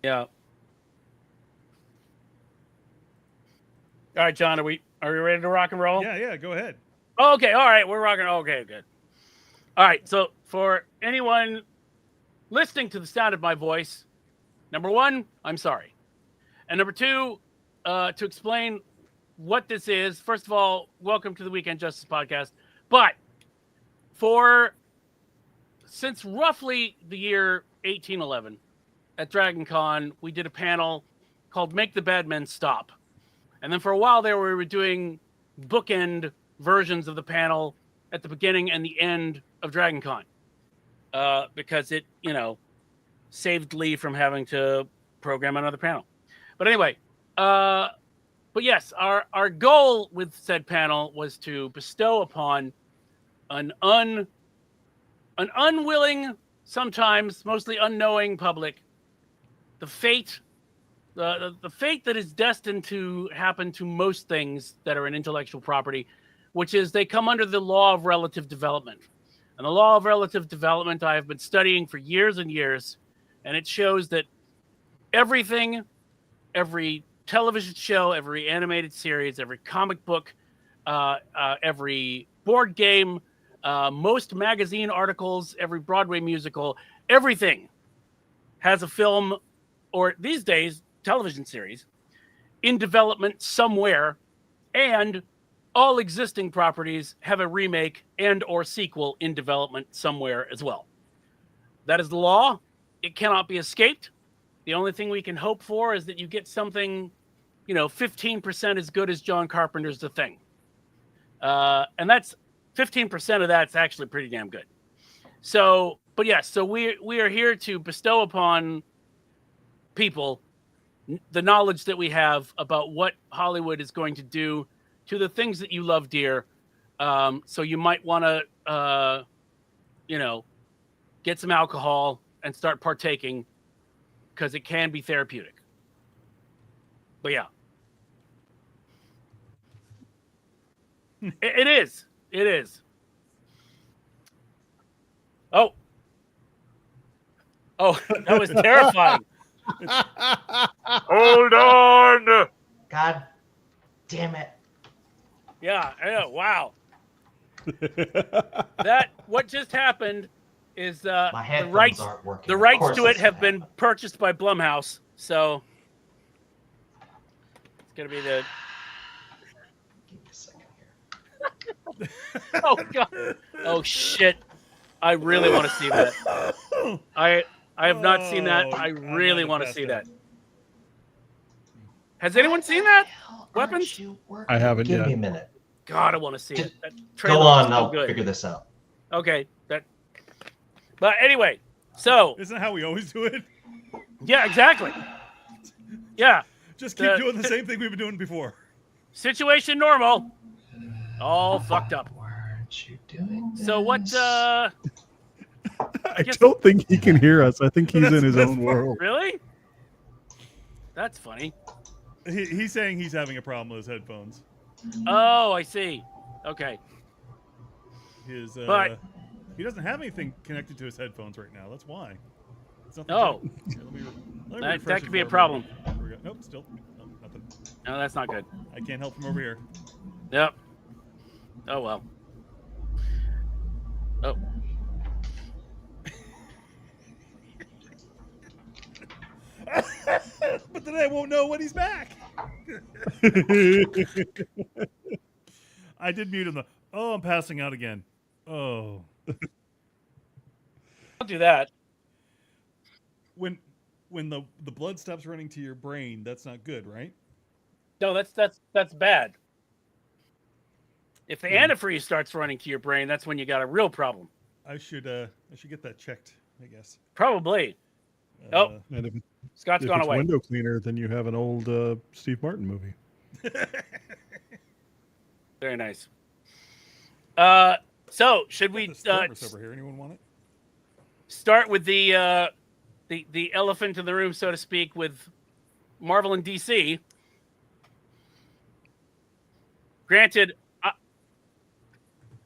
Yeah. All right, John, are we ready to rock and roll? Yeah, go ahead. Okay, all right, we're rocking. Okay, good. All right, so for anyone listening to the sound of my voice, number one, I'm sorry. And number two, to explain what this is, first of all, welcome to the Weekend Justice Podcast. But since roughly the year 1811 at Dragon Con, we did a panel called Make the Bad Men Stop. And then for a while there, we were doing bookend versions of the panel at the beginning and the end of Dragon Con. Because it, saved Lee from having to program another panel. But anyway, but yes, our goal with said panel was to bestow upon an unwilling, sometimes mostly unknowing public, the fate that is destined to happen to most things that are an intellectual property, which is they come under the law of relative development. And the law of relative development I have been studying for years and years, and it shows that everything, every television show, every animated series, every comic book, every board game, most magazine articles, every Broadway musical, everything has a film, or these days, television series, in development somewhere, and all existing properties have a remake and or sequel in development somewhere as well. That is the law. It cannot be escaped. The only thing we can hope for is that you get something, 15% as good as John Carpenter's The Thing. And that's 15% of that's actually pretty damn good. So, but yes, so we are here to bestow upon people the knowledge that we have about what Hollywood is going to do to the things that you love dear. So you might want to, get some alcohol and start partaking because it can be therapeutic. But yeah. It is. It is. Oh, that was terrifying. Hold on. God damn it. Yeah, wow. What just happened is My the headphones rights aren't working. the Of rights course to it this have would been happen. purchased by Blumhouse. So it's going to be the Give me a second here. Oh god. Oh shit. I really want to see that. I have not seen that. I really want to see that. Has anyone seen that? Weapons? I haven't Give yet. me a minute. God, I want to see Just it. That Go trailer on, was so I'll good. figure this out. Okay. But anyway, so Isn't that how we always do it? yeah, exactly. Yeah. Just keep doing the same thing we've been doing before. Situation normal. All fucked up. Weren't you doing this? So what I don't think he can hear us. I think he's in his own world. really? That's funny. He's saying he's having a problem with his headphones. Oh, I see. Okay. But he doesn't have anything connected to his headphones right now. That's why. It's nothing. Oh. Here, let me That refresh could be a his problem. There we go. Nope, still nothing. No, that's not good. I can't help him over here. Yep. Oh well. Oh. But then I won't know when he's back. I did mute him though. Oh, I'm passing out again. Oh. Don't do that. When the blood stops running to your brain, that's not good, right? No, that's bad. If the antifreeze starts running to your brain, that's when you got a real problem. I should get that checked, I guess. Probably. And if Scott's if gone it's away. window cleaner, then you have an old Steve Martin movie. Very nice. So should we This thermos over here? Anyone want it? start with the elephant in the room, so to speak, with Marvel and DC? Granted,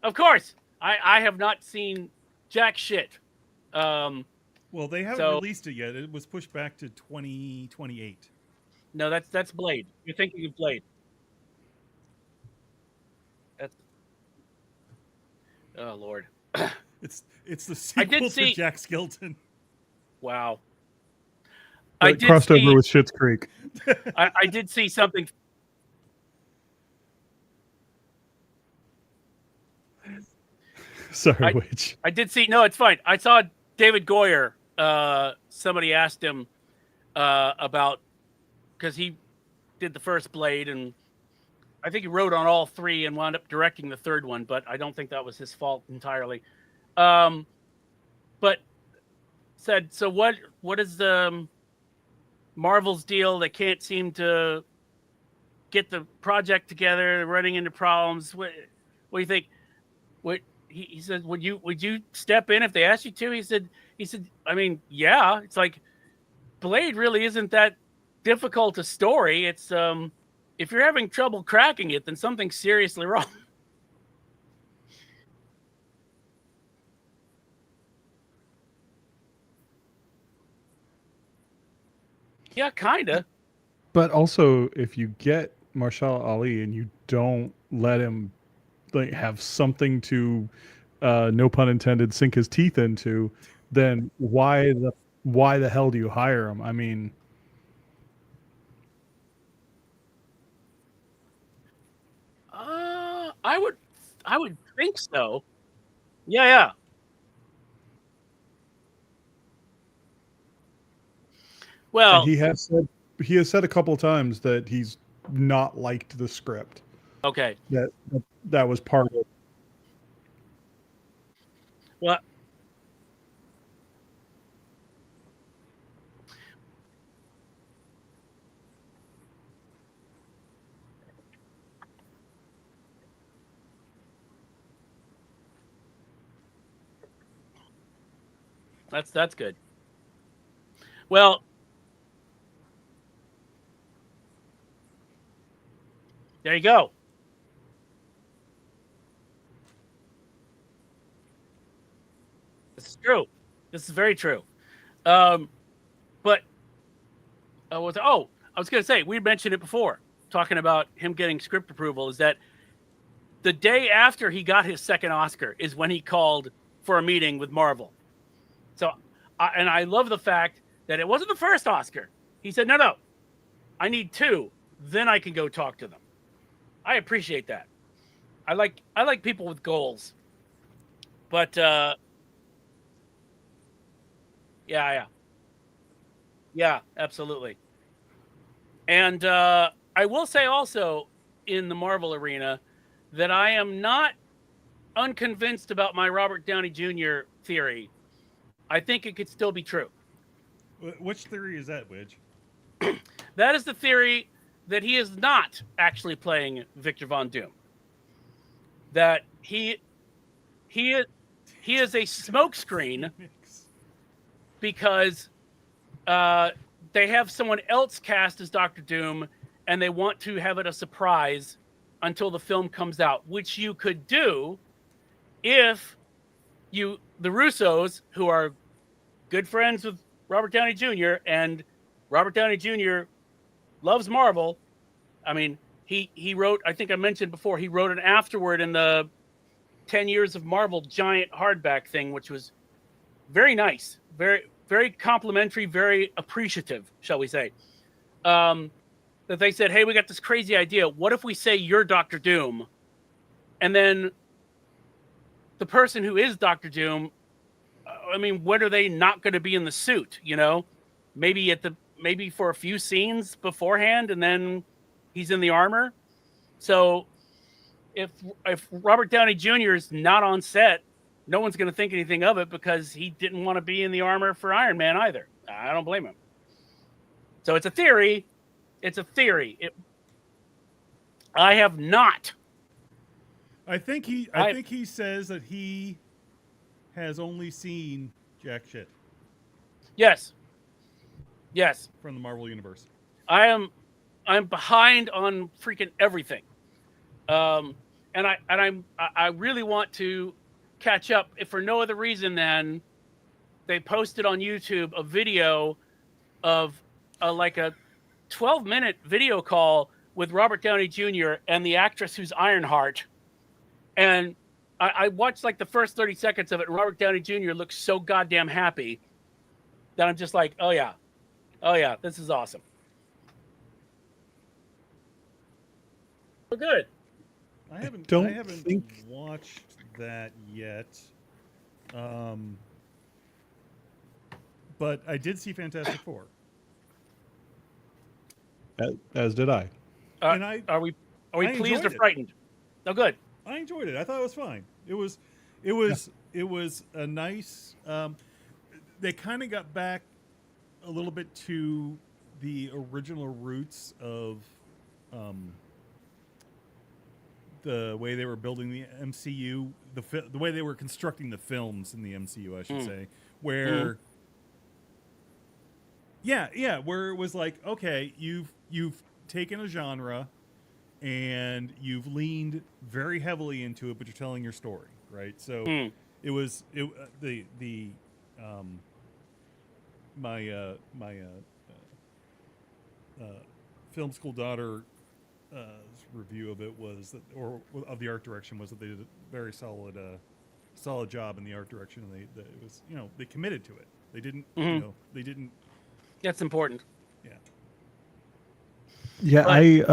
of course, I have not seen jack shit. Well, they haven't So- released it yet. It was pushed back to 2028. No, that's Blade. You're thinking of Blade. That's oh Lord. It's the I did sequel to see- Jack Skeleton. Wow. I That did crossed see, over with Schitt's Creek. I did see something. Sorry, Witch. I did see. No, it's fine. I saw David Goyer. Somebody asked him about because he did the first Blade, and I think he wrote on all three and wound up directing the third one. But I don't think that was his fault entirely. But said, so what is the Marvel's deal? They can't seem to get the project together. They're running into problems. What do you think? What he said? Would you step in if they asked you to? He said. I mean, yeah. It's like Blade really isn't that difficult a story. It's if you're having trouble cracking it, then something's seriously wrong. Yeah, kinda. But also, if you get Marshall Ali and you don't let him like have something to, no pun intended, sink his teeth into, then why the hell do you hire him? I mean, I would think so. Yeah. Well, and he has said a couple of times that he's not liked the script. okay. That was part of it. Well, that's good. Well, there you go. This is true. This is very true. But I was going to say, we mentioned it before, talking about him getting script approval, is that the day after he got his second Oscar is when he called for a meeting with Marvel. So, and I love the fact that it wasn't the first Oscar. He said, no, I need two. Then I can go talk to them. I appreciate that. I like people with goals. But, yeah, absolutely. And I will say also in the Marvel arena that I am not unconvinced about my Robert Downey Jr. theory. I think it could still be true. Which theory is that, Widge? That is the theory that he is not actually playing Victor Von Doom. That he is a smokescreen because they have someone else cast as Dr. Doom and they want to have it a surprise until the film comes out, which you could do if the Russos, who are good friends with Robert Downey Jr., and Robert Downey Jr. loves Marvel. I mean, he wrote, I think I mentioned before, he wrote an afterword in the 10 Years of Marvel giant hardback thing, which was very nice, very, very complimentary, very appreciative, shall we say. That they said, hey, we got this crazy idea. What if we say you're Dr. Doom? And then the person who is Dr. Doom, I mean, when are they not going to be in the suit? You know, maybe for a few scenes beforehand, and then he's in the armor. So if Robert Downey Jr. is not on set, no one's going to think anything of it because he didn't want to be in the armor for Iron Man either. I don't blame him. So it's a theory. It's a theory. I have not. I think he says that he has only seen jack shit. Yes. From the Marvel universe. I'm behind on freaking everything. And I really want to catch up, if for no other reason than they posted on YouTube a video of like a 12-minute video call with Robert Downey Jr. and the actress who's Ironheart. And I watched like the first 30 seconds of it, and Robert Downey Jr. looks so goddamn happy that I'm just like, oh yeah, this is awesome. We're good. I haven't think- watched that yet. But I did see Fantastic Four. As did I. And I Are we I pleased enjoyed or it. frightened? No, good. I enjoyed it. I thought it was fine. It was a nice. They kind of got back a little bit to the original roots of the way they were building the MCU, the way they were constructing the films in the MCU, I should say, where. Yeah, where it was like, okay, you've taken a genre and you've leaned very heavily into it, but you're telling your story, right? So it was my film school daughter review of it was that, or of the art direction, was that they did a very solid job in the art direction, and it was, they committed to it. They didn't they didn't. That's important. Yeah. Yeah, I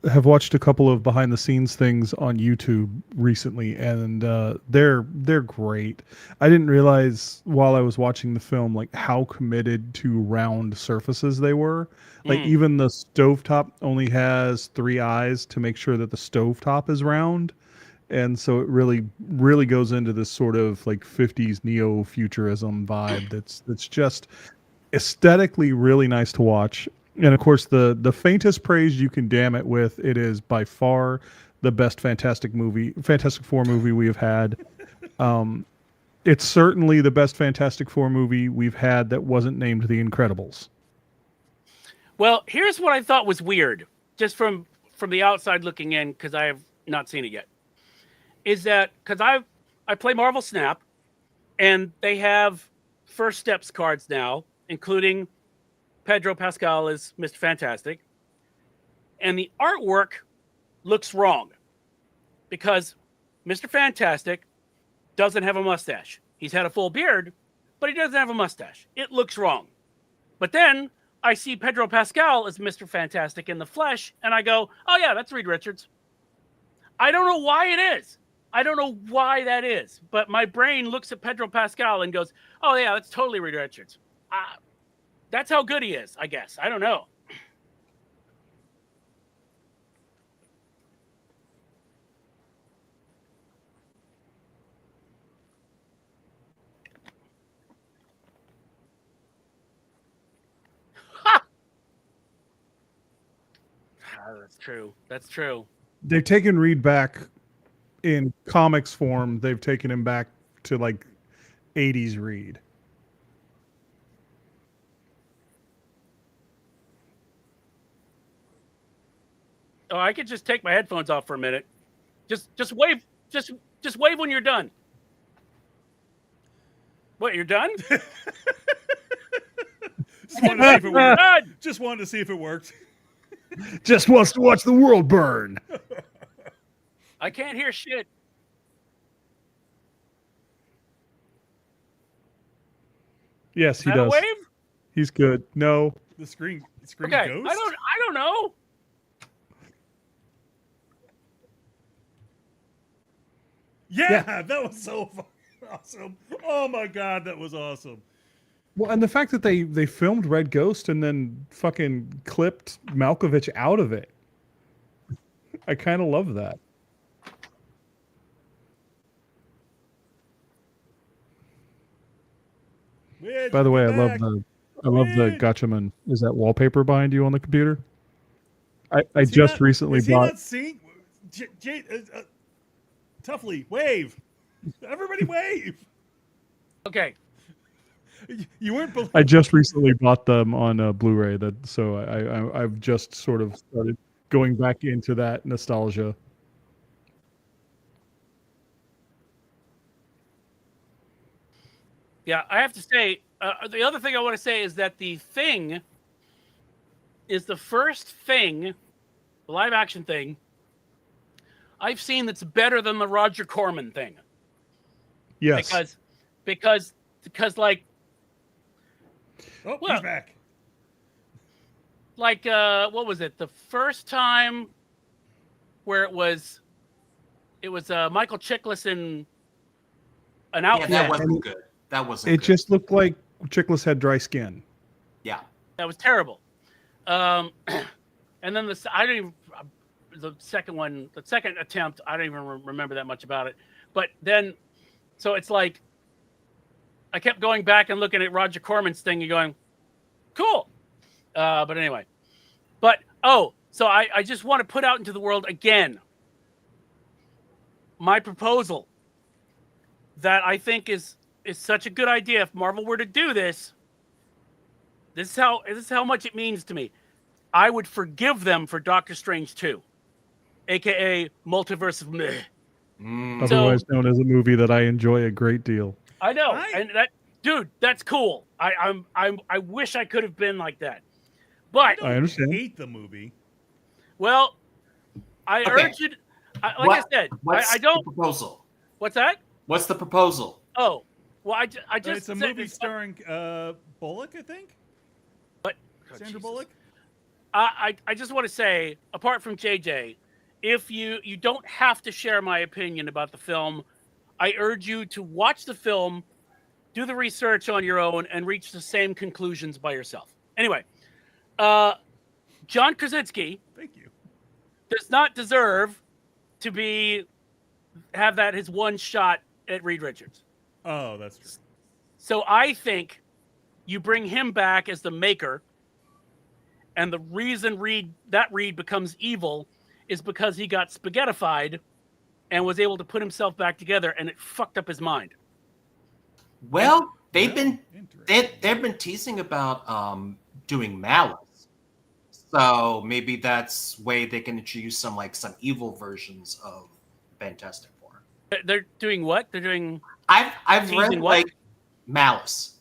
have watched a couple of behind the scenes things on YouTube recently, and they're great. I didn't realize while I was watching the film like how committed to round surfaces they were. Like even the stovetop only has 3 eyes to make sure that the stovetop is round. And so it really goes into this sort of like 50s neo-futurism vibe that's just aesthetically really nice to watch. And of course, the faintest praise you can damn it with, it is by far the best Fantastic Four movie we have had. It's certainly the best Fantastic Four movie we've had that wasn't named The Incredibles. Well, here's what I thought was weird, just from the outside looking in, because I have not seen it yet. Is that because I play Marvel Snap, and they have First Steps cards now, including Pedro Pascal as Mr. Fantastic. And the artwork looks wrong because Mr. Fantastic doesn't have a mustache. He's had a full beard, but he doesn't have a mustache. It looks wrong. But then I see Pedro Pascal as Mr. Fantastic in the flesh, and I go, oh yeah, that's Reed Richards. I don't know why it is. I don't know why that is. But my brain looks at Pedro Pascal and goes, oh yeah, that's totally Reed Richards. That's how good he is, I guess. I don't know. That's true. That's true. They've taken Reed back in comics form. They've taken him back to like 80s Reed. Oh, I could just take my headphones off for a minute. Just wave. Just wave when you're done. What, you're done? Just wanted to see if it worked. Just wants to watch the world burn. I can't hear shit. Yes, he Is that a does. wave? He's good. No. The screen Okay, goes. I don't know. Yeah, that was so awesome. Oh my god, that was awesome. Well, and the fact that they filmed Red Ghost and then fucking clipped Malkovich out of it. I kind of love that. By the way, I love the Gotchaman. Is that wallpaper behind you on the computer? I just recently bought. Toughly, wave! Everybody, wave! Okay. You weren't. I just recently bought them on Blu-ray. So I've just sort of started going back into that nostalgia. Yeah, I have to say, the other thing I want to say is that The Thing is the first thing, the live action thing, I've seen that's better than the Roger Corman thing. Yes. Because like, Oh, well, he's back. like what was it? The first time where it was Michael Chiklis in an Yeah, outfit. that wasn't good. That wasn't It good. just looked like Chiklis had dry skin. Yeah. That was terrible. And then the second attempt, I don't even remember that much about it. But then, so it's like, I kept going back and looking at Roger Corman's thing and going, cool. But anyway, so I just want to put out into the world again my proposal that I think is such a good idea. If Marvel were to do this, this is how much it means to me. I would forgive them for Doctor Strange 2, aka Multiverse of Meh. Otherwise known as a movie that I enjoy a great deal. I know, and that's cool. I wish I could have been like that, but I understand. Hate the movie. well, I Okay. urge it. I said, What's I don't. the proposal? What's that? What's the proposal? Oh, well, I just It's a said movie starring Bullock, I think. But Sandra Bullock. I just want to say, apart from JJ, if you don't have to share my opinion about the film, I urge you to watch the film, do the research on your own, and reach the same conclusions by yourself. Anyway, John Krasinski Thank you. does not deserve to have that his one shot at Reed Richards. Oh, that's true. So I think you bring him back as the maker, and the reason Reed becomes evil is because he got spaghettified and was able to put himself back together, and it fucked up his mind. Well, they've been teasing about doing Malice, so maybe that's way they can introduce some evil versions of Fantastic Four. They're doing what? They're doing. I've Teasing read what? Malice.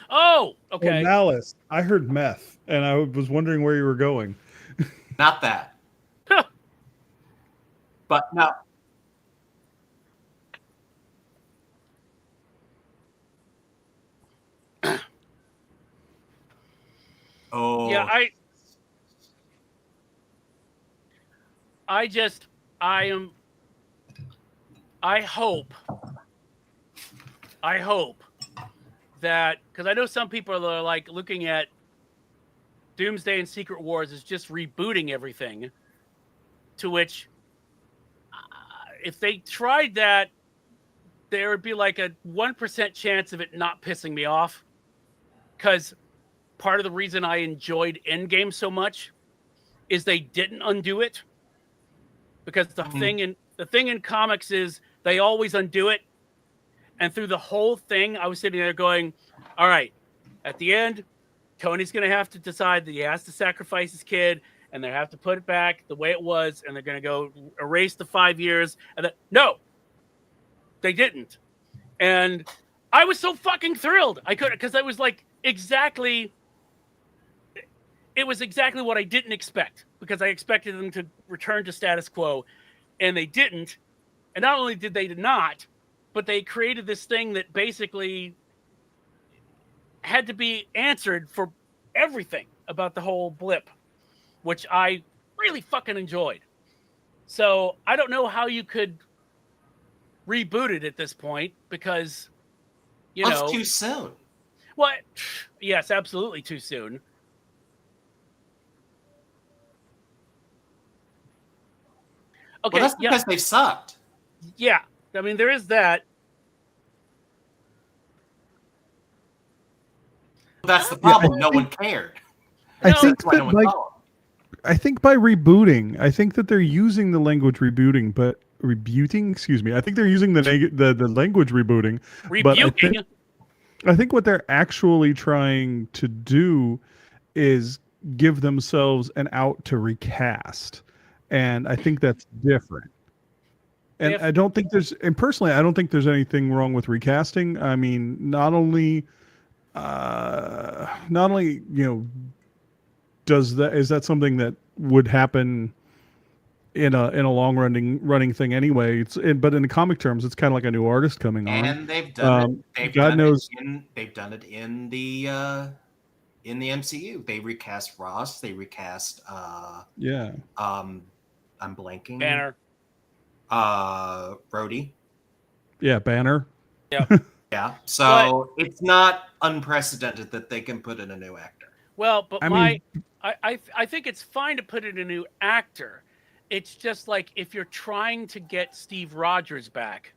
Oh, Oh, okay. Malice. I heard meth, and I was wondering where you were going. Not that. But no. Oh. Yeah, I hope that, because I know some people are like looking at Doomsday and Secret Wars as just rebooting everything, to which if they tried that, there would be like a 1% chance of it not pissing me off, because part of the reason I enjoyed Endgame so much is they didn't undo it, because the thing in comics is they always undo it. And through the whole thing, I was sitting there going, all right, at the end, Tony's going to have to decide that he has to sacrifice his kid, and they have to put it back the way it was, and they're going to go erase the 5 years. And no, they didn't. And I was so fucking thrilled. I couldn't, because it was like exactly what I didn't expect, because I expected them to return to status quo, and they didn't. And not only did they not, but they created this thing that basically had to be answered for everything about the whole blip, which I really fucking enjoyed. So I don't know how you could reboot it at this point, because, you know, it's too soon. What? Yes, absolutely too soon. Okay, Well, that's because they sucked. Yeah, I mean, there is that. That's the problem. No one cared. I No, think That's why no that, one like, followed. I think by rebooting, I think that they're using the language rebooting, but rebuting. Excuse me. I think they're using the language rebooting. But Rebuking. I think what they're actually trying to do is give themselves an out to recast, and I think that's different. And I don't think there's, and personally, I don't think there's anything wrong with recasting. I mean, not only is that something that would happen in a long running thing anyway. But in the comic terms, it's kind of like a new artist coming on. And they've done it. God knows. They've done it in the MCU. They recast Ross. They recast. Yeah. I'm blanking. Banner. Rhodey. Yeah, Banner. Yeah. Yeah. So it's not unprecedented that they can put in a new actor. Well, but I think it's fine to put in a new actor. It's just like if you're trying to get Steve Rogers back.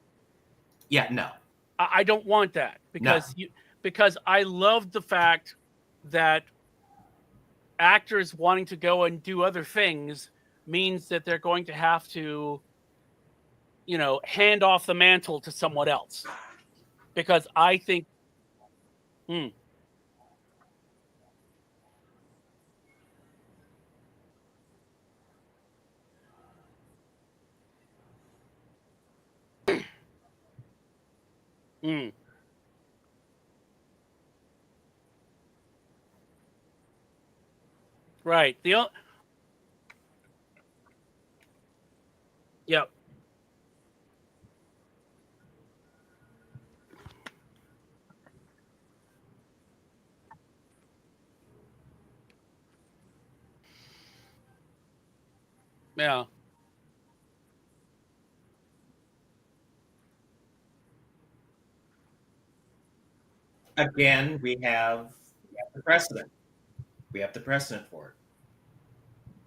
Yeah, no. I don't want that because I love the fact that actors wanting to go and do other things means that they're going to have to, hand off the mantle to someone else. Because I think, right. Yep. Yeah. Again, we have the precedent. We have the precedent for it.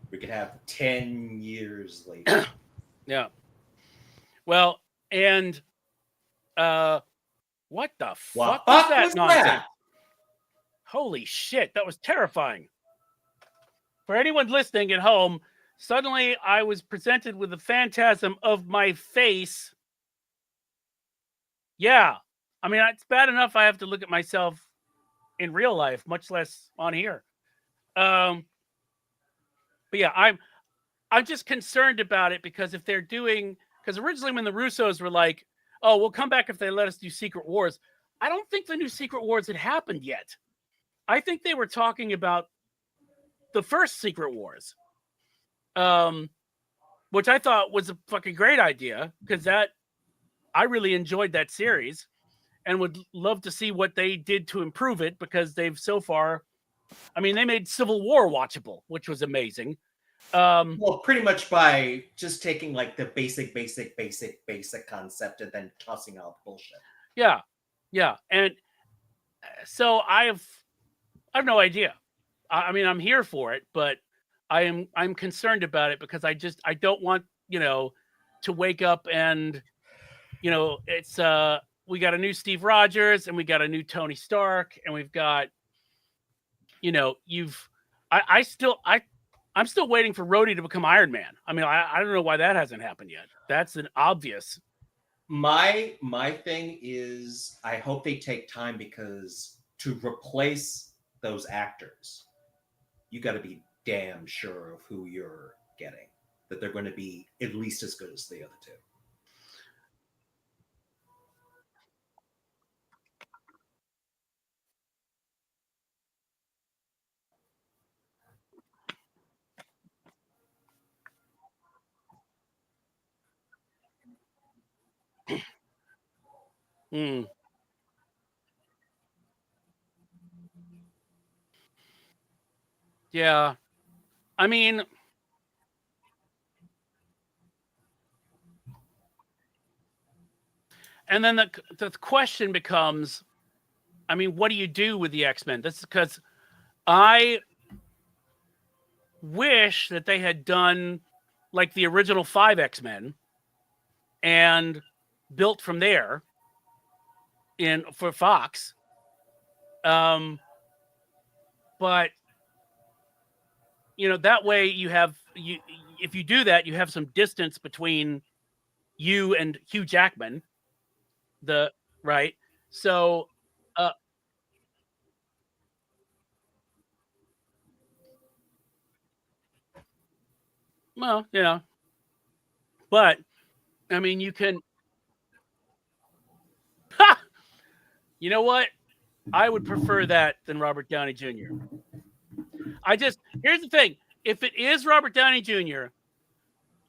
We could have 10 years later. Yeah. Well, and what the fuck was that nonsense? Holy shit, that was terrifying. For anyone listening at home, suddenly I was presented with the phantasm of my face. Yeah. I mean, it's bad enough I have to look at myself in real life, much less on here. But yeah, I'm just concerned about it because if they're doing, because originally when the Russos were like, oh, we'll come back if they let us do Secret Wars, I don't think the new Secret Wars had happened yet. I think they were talking about the first Secret Wars, which I thought was a fucking great idea because I really enjoyed that series and would love to see what they did to improve it because they've so far, I mean, they made Civil War watchable, which was amazing. Well, pretty much by just taking like the basic concept and then tossing out bullshit. Yeah. And so I have no idea. I mean, I'm here for it, but I'm concerned about it because I don't want, to wake up and, it's, we got a new Steve Rogers and we got a new Tony Stark and we've got, I'm still waiting for Rhodey to become Iron Man. I mean, I don't know why that hasn't happened yet. That's an obvious. My thing is I hope they take time because to replace those actors, you got to be damn sure of who you're getting, that they're going to be at least as good as the other two. Yeah. I mean, and then the question becomes, I mean, what do you do with the X-Men? This is because I wish that they had done like the original 5 X-Men and built from there for Fox. But that way if you do that, you have some distance between you and Hugh Jackman. Right. So well, but I mean, you can. You know what? I would prefer that than Robert Downey Jr. Here's the thing: if it is Robert Downey Jr.,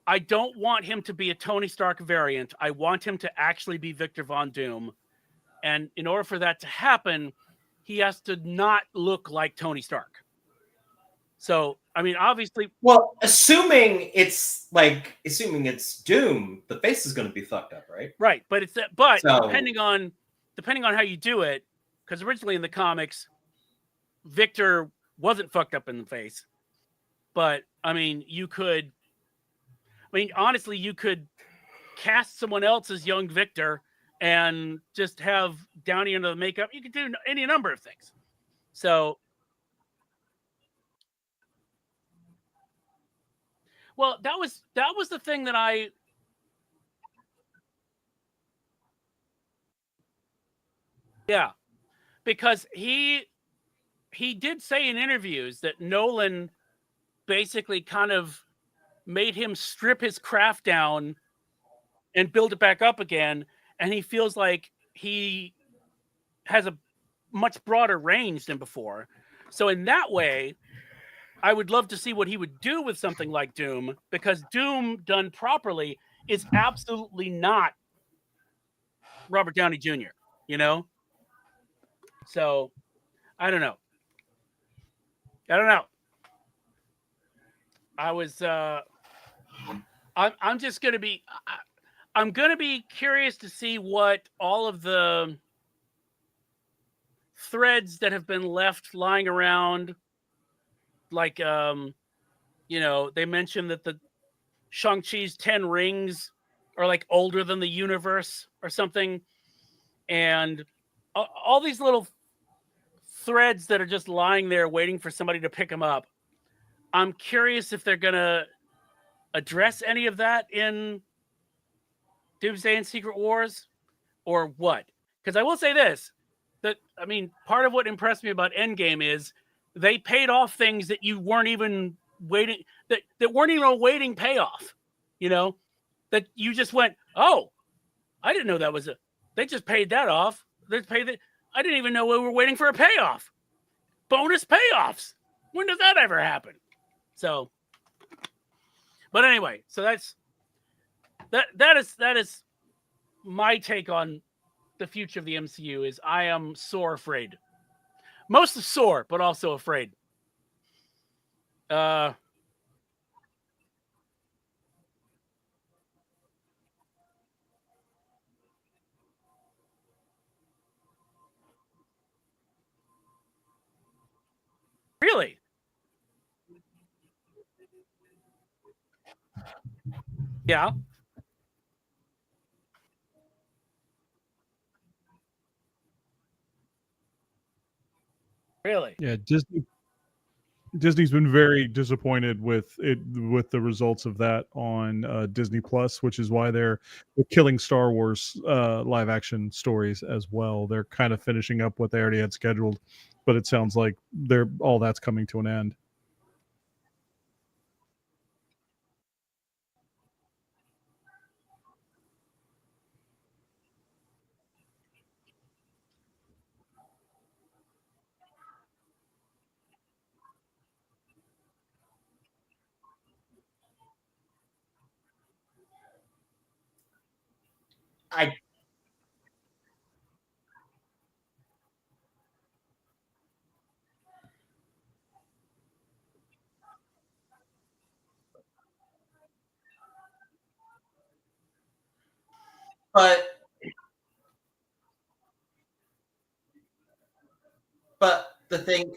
I don't want him to be a Tony Stark variant. I want him to actually be Victor Von Doom. And in order for that to happen, he has to not look like Tony Stark. So, I mean, obviously. Well, assuming it's Doom, the face is going to be fucked up, right? Right, but depending on how you do it, because originally in the comics, Victor wasn't fucked up in the face. But I mean, honestly, you could cast someone else as young Victor and just have Downey under the makeup. You could do any number of things. So, well, that was the thing that yeah, because he did say in interviews that Nolan basically kind of made him strip his craft down and build it back up again, and he feels like he has a much broader range than before. So in that way, I would love to see what he would do with something like Doom, because Doom done properly is absolutely not Robert Downey Jr., you know? So I don't know. I'm just going to be I'm going to be curious to see what all of the threads that have been left lying around, like they mentioned that the Shang-Chi's 10 rings are like older than the universe or something, and all these little threads that are just lying there waiting for somebody to pick them up. I'm curious if they're going to address any of that in Doomsday and Secret Wars or what. Because I will say this, that, I mean, part of what impressed me about Endgame is they paid off things that you weren't even waiting, that weren't even a waiting payoff, that you just went, oh, I didn't know that was they just paid that off. They paid that. I didn't even know we were waiting for a payoff. Bonus payoffs. When does that ever happen? So, but anyway, so that is my take on the future of the MCU. Is I am sore afraid. Mostly sore, but also afraid. Really? Yeah. Really? Yeah, Disney's been very disappointed with the results of that on Disney Plus, which is why they're killing Star Wars live action stories as well. They're kind of finishing up what they already had scheduled, but it sounds like all that's coming to an end. I but the thing,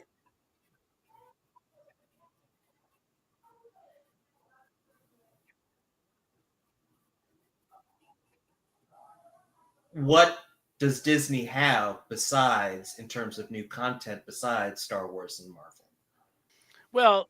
what does Disney have besides, in terms of new content, besides Star Wars and Marvel? Well,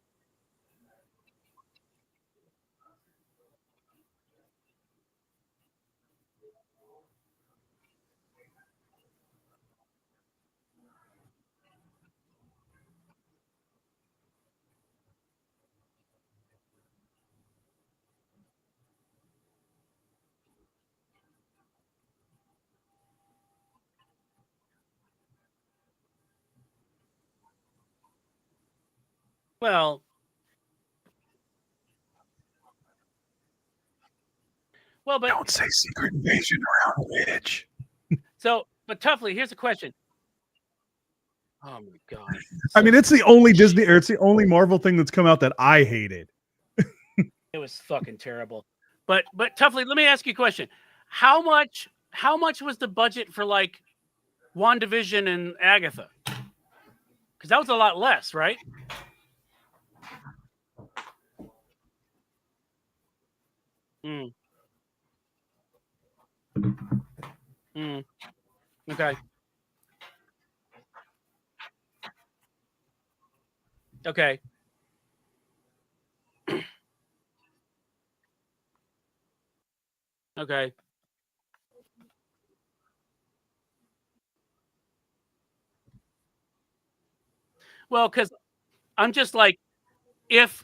Well, but Don't say Secret Invasion around Witch. so, but Tuffley, here's a question. Oh my god! I mean, it's the only Disney or it's the only Marvel thing that's come out that I hated. It was fucking terrible. But Tuffley, let me ask you a question. How much was the budget for like WandaVision and Agatha? Because that was a lot less, right? Mm. Mm. Okay. Okay. Okay. Well, because I'm just like, if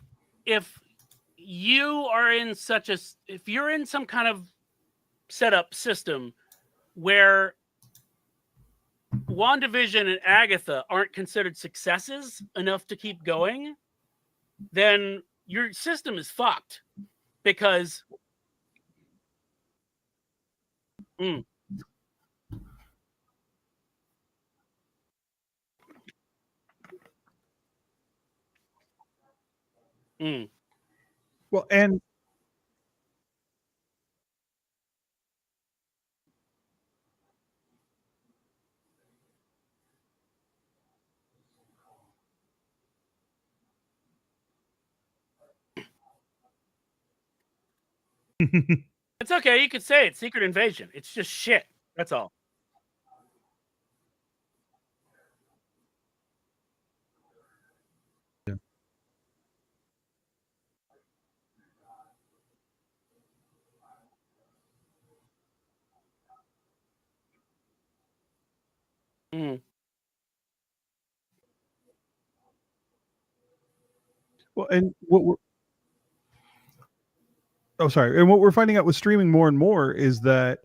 you are in if you're in some kind of setup system where WandaVision and Agatha aren't considered successes enough to keep going, then your system is fucked because mm, mm. Well, and It's okay. You could say it's Secret Invasion. It's just shit. That's all. Mm. well, and what we're sorry, and what we're finding out with streaming more and more is that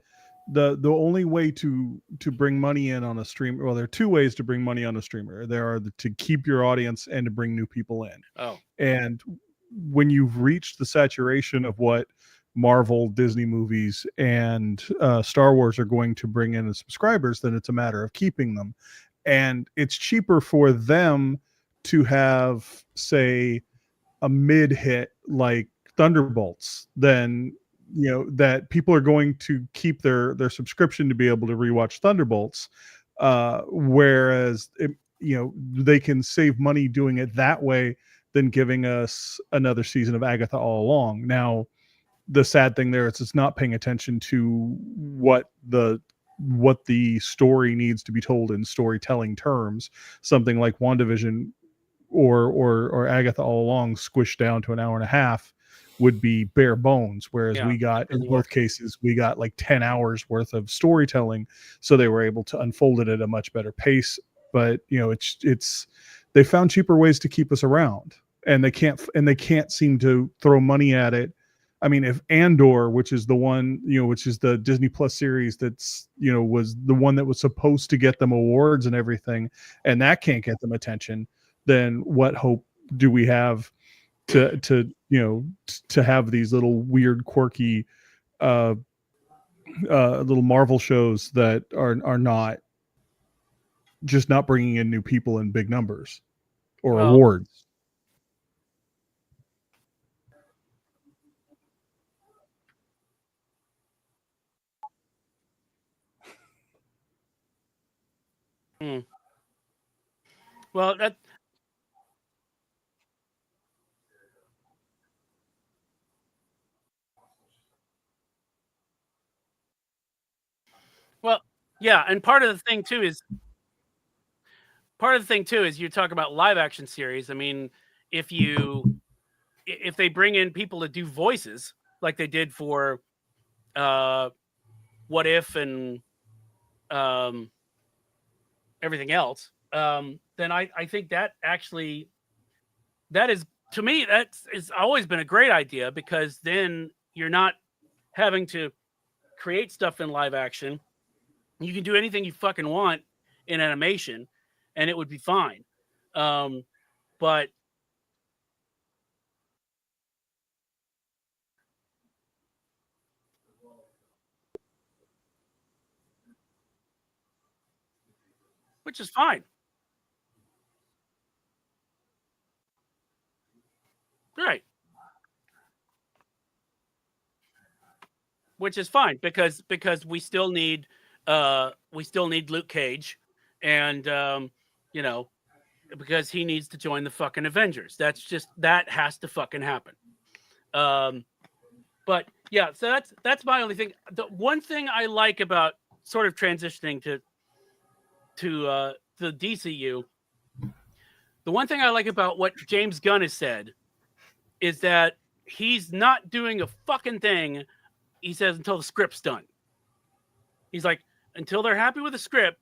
the only way to bring money in on a stream, well, there are two ways to bring money on a streamer. There are to keep your audience and to bring new people in. Oh. And when you've reached the saturation of what Marvel, Disney movies, and Star Wars are going to bring in as subscribers, then it's a matter of keeping them. And it's cheaper for them to have, say, a mid hit like Thunderbolts than that people are going to keep their subscription to be able to rewatch Thunderbolts, whereas they can save money doing it that way than giving us another season of Agatha all along. Now, the sad thing there is it's not paying attention to what the story needs to be told in storytelling terms. Something like WandaVision or Agatha all along squished down to an hour and a half would be bare bones, whereas we got in both cases we got like 10 hours worth of storytelling, so they were able to unfold it at a much better pace. But it's they found cheaper ways to keep us around, and they can't seem to throw money at it. I mean, if Andor, which is the one, which is the Disney Plus series that's, was the one that was supposed to get them awards and everything, and that can't get them attention, then what hope do we have to have these little weird, quirky, little Marvel shows that are not just not bringing in new people in big numbers or awards? Mm. Well, yeah, and part of the thing too is you talk about live action series. I mean, if they bring in people to do voices like they did for What If and everything else, then I think that actually that is, to me, that's always been a great idea, because then you're not having to create stuff in live action. You can do anything you fucking want in animation, and it would be fine. But which is fine. Right. Which is fine because we still need Luke Cage, and you know, because he needs to join the fucking Avengers. That has to fucking happen. But yeah, so that's my only thing. The one thing I like about sort of transitioning to the DCU, the one thing I like about what James Gunn has said is that he's not doing a fucking thing. He says until the script's done. He's like, until they're happy with the script,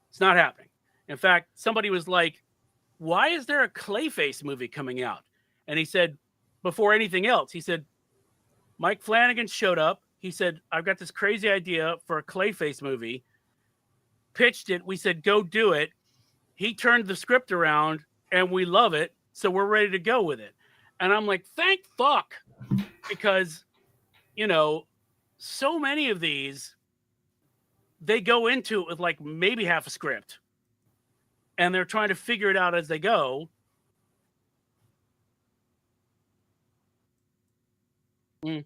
it's not happening. In fact, somebody was like, why is there a Clayface movie coming out? And he said, before anything else, he said, Mike Flanagan showed up. He said, I've got this crazy idea for a Clayface movie. Pitched it. We said, go do it. He turned the script around and we love it. So we're ready to go with it. And I'm like, thank fuck. Because, you know, so many of these, they go into it with like maybe half a script. And they're trying to figure it out as they go. Mm.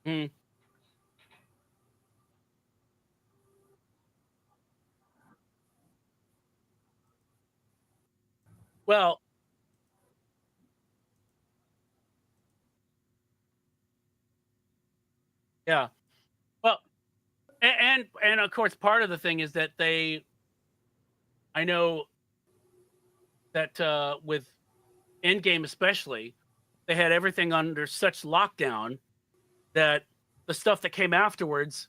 Mm. Well, yeah. Well, and of course, part of the thing is that I know that with Endgame especially, they had everything under such lockdown that the stuff that came afterwards,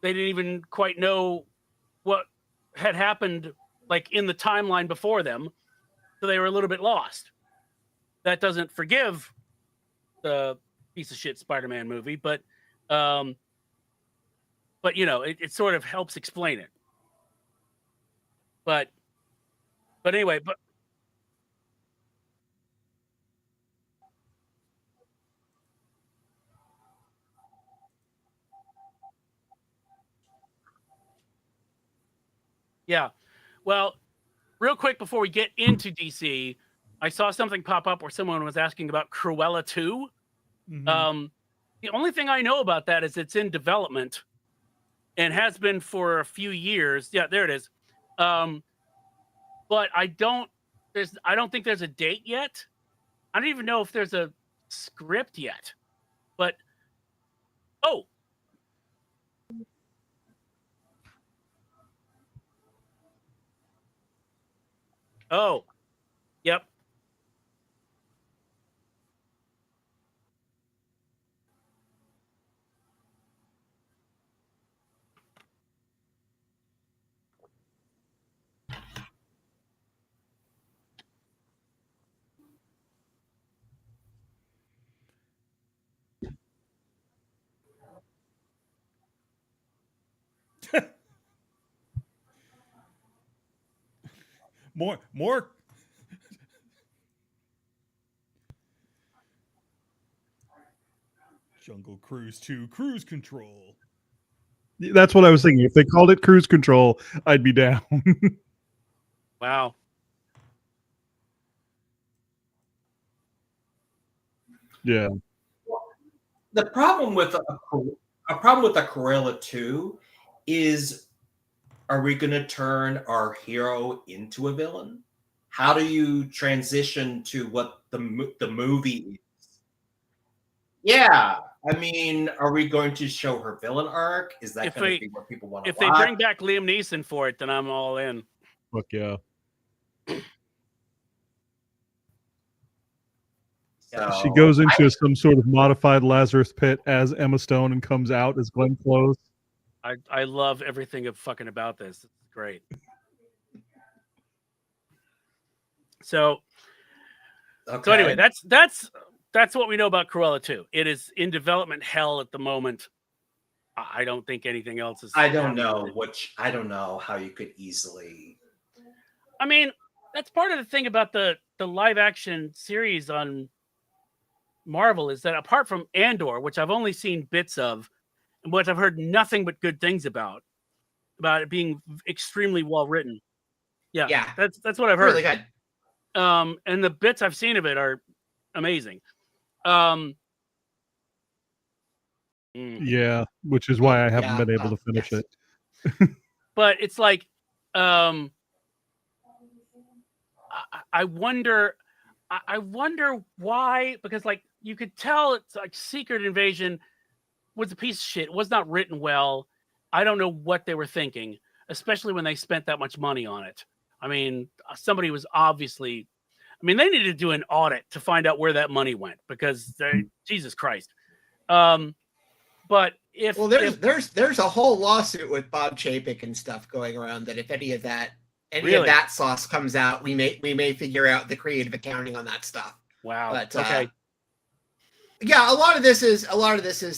they didn't even quite know what had happened like in the timeline before them. So they were a little bit lost. That doesn't forgive the piece of shit Spider-Man movie, but you know, it sort of helps explain it. But anyway, but yeah. Well, real quick before we get into DC, I saw something pop up where someone was asking about Cruella 2. Mm-hmm. The only thing I know about that is it's in development and has been for a few years. Yeah, there it is. But I don't think there's a date yet. I don't even know if there's a script yet. But oh, yep. More. Jungle Cruise 2 Cruise Control. That's what I was thinking. If they called it Cruise Control, I'd be down. Wow. Yeah. The problem with a Cruella 2 is, are we going to turn our hero into a villain? How do you transition to what the movie is? Yeah, I mean, are we going to show her villain arc? Is that going to be what people want to watch? If they bring back Liam Neeson for it, then I'm all in. Fuck yeah. So, She goes into some sort of modified Lazarus pit as Emma Stone and comes out as Glenn Close. I love everything fucking about this. It's great. So anyway, that's what we know about Cruella 2. It is in development hell at the moment. I don't think anything else is. I don't know how you could easily. I mean, that's part of the thing about the live action series on Marvel is that apart from Andor, which I've only seen bits of, which I've heard nothing but good things about it being extremely well written. Yeah. That's what I've heard. Really good. And the bits I've seen of it are amazing. Mm. Yeah, which is why I haven't been able to finish it. But it's like, I wonder why, because like you could tell it's like Secret Invasion was a piece of shit. It was not written well. I don't know what they were thinking, especially when they spent that much money on it. I mean, somebody was obviously, they needed to do an audit to find out where that money went, because Jesus Christ. But there's a whole lawsuit with Bob Chapek and stuff going around that if any of that sauce comes out, we may figure out the creative accounting on that stuff. Wow. But, okay. Yeah, a lot of this is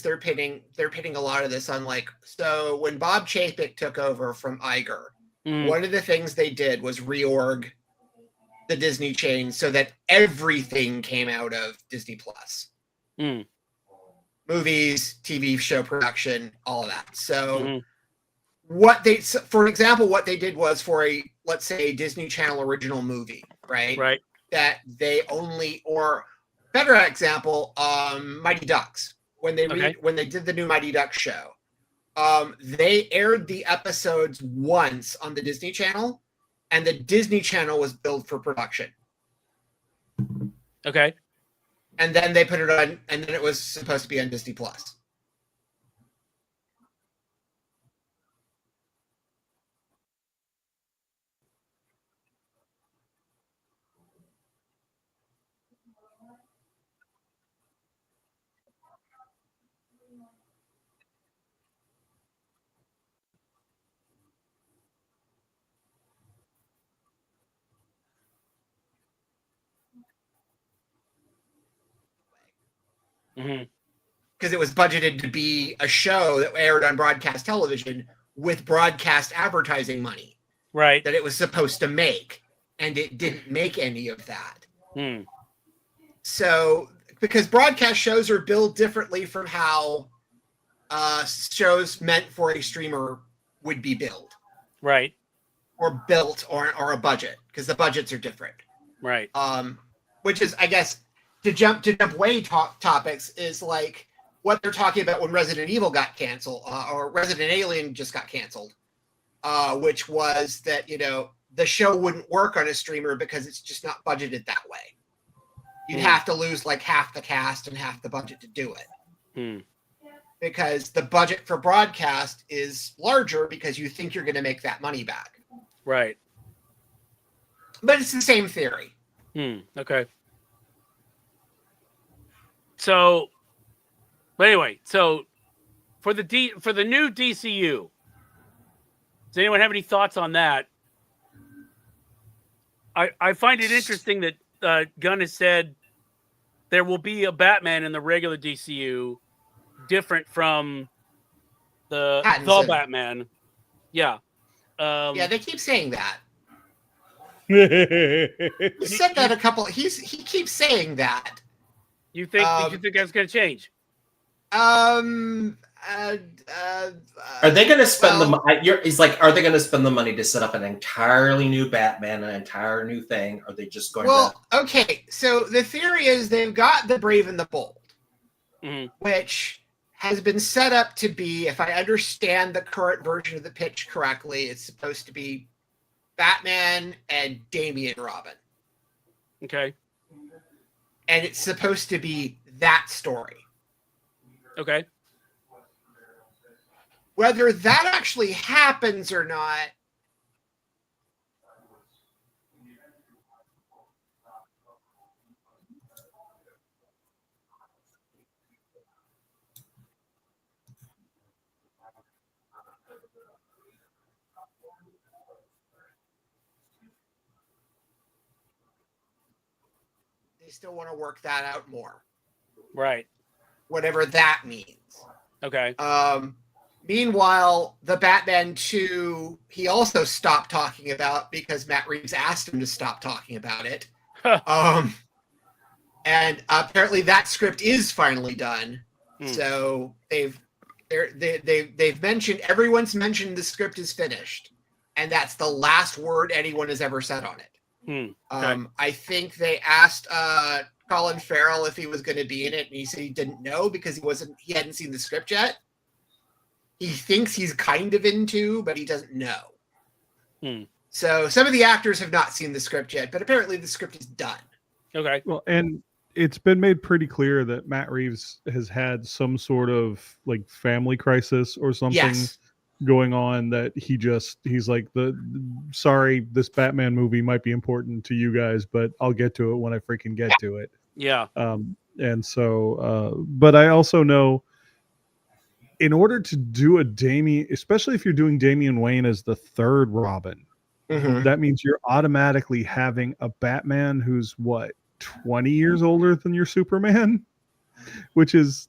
they're pitting a lot of this on so when Bob Chapek took over from Iger, one of the things they did was reorg the Disney chain so that everything came out of Disney Plus. Movies, TV show production, all of that. So for example, what they did was for let's say a Disney Channel original movie, right? Right. That they only, or better example, Mighty Ducks. When they did the new Mighty Ducks show, they aired the episodes once on the Disney Channel, and the Disney Channel was billed for production. Okay. And then they put it on, and then it was supposed to be on Disney Plus. Because it was budgeted to be a show that aired on broadcast television with broadcast advertising money. Right. That it was supposed to make, and it didn't make any of that. So, because broadcast shows are billed differently from how shows meant for a streamer would be billed. Right. Or built, or a budget, because the budgets are different. Right. Which is, I guess, to jump way topics is like what they're talking about when Resident Evil got canceled, or Resident Alien just got canceled, which was that, the show wouldn't work on a streamer because it's just not budgeted that way. You'd have to lose like half the cast and half the budget to do it. Because the budget for broadcast is larger because you think you're going to make that money back. Right. But it's the same theory. Okay. So, but anyway, so for the new DCU, does anyone have any thoughts on that? I find it interesting that Gunn has said there will be a Batman in the regular DCU, different from the Batman. Yeah. Yeah, they keep saying that. He He said that a couple. He keeps saying that. You think that's going to change? Are they going to spend the money? He's like, are they going to spend the money to set up an entirely new Batman, an entire new thing? Or are they just going to? Okay. So the theory is they've got the Brave and the Bold, which has been set up to be, if I understand the current version of the pitch correctly, it's supposed to be Batman and Damian Robin. Okay. And it's supposed to be that story. Okay. Whether that actually happens or not, they still want to work that out more. Right. Whatever that means. Okay. Meanwhile, the Batman 2, he also stopped talking about because Matt Reeves asked him to stop talking about it. And apparently that script is finally done. So they've they've mentioned, everyone's mentioned the script is finished, and that's the last word anyone has ever said on it. Okay. I think they asked Colin Farrell if he was going to be in it, and he said he didn't know because he hadn't seen the script yet. He thinks he's kind of into, but he doesn't know. So some of the actors have not seen the script yet, but apparently the script is done. Okay. Well, and it's been made pretty clear that Matt Reeves has had some sort of like family crisis or something Yes. going on, that he's like, sorry, this Batman movie might be important to you guys, but I'll get to it when I freaking get to it. Yeah. And so, but I also know, in order to do a Damian, especially if you're doing Damian Wayne as the third Robin, that means you're automatically having a Batman who's what, 20 years older than your Superman, which is,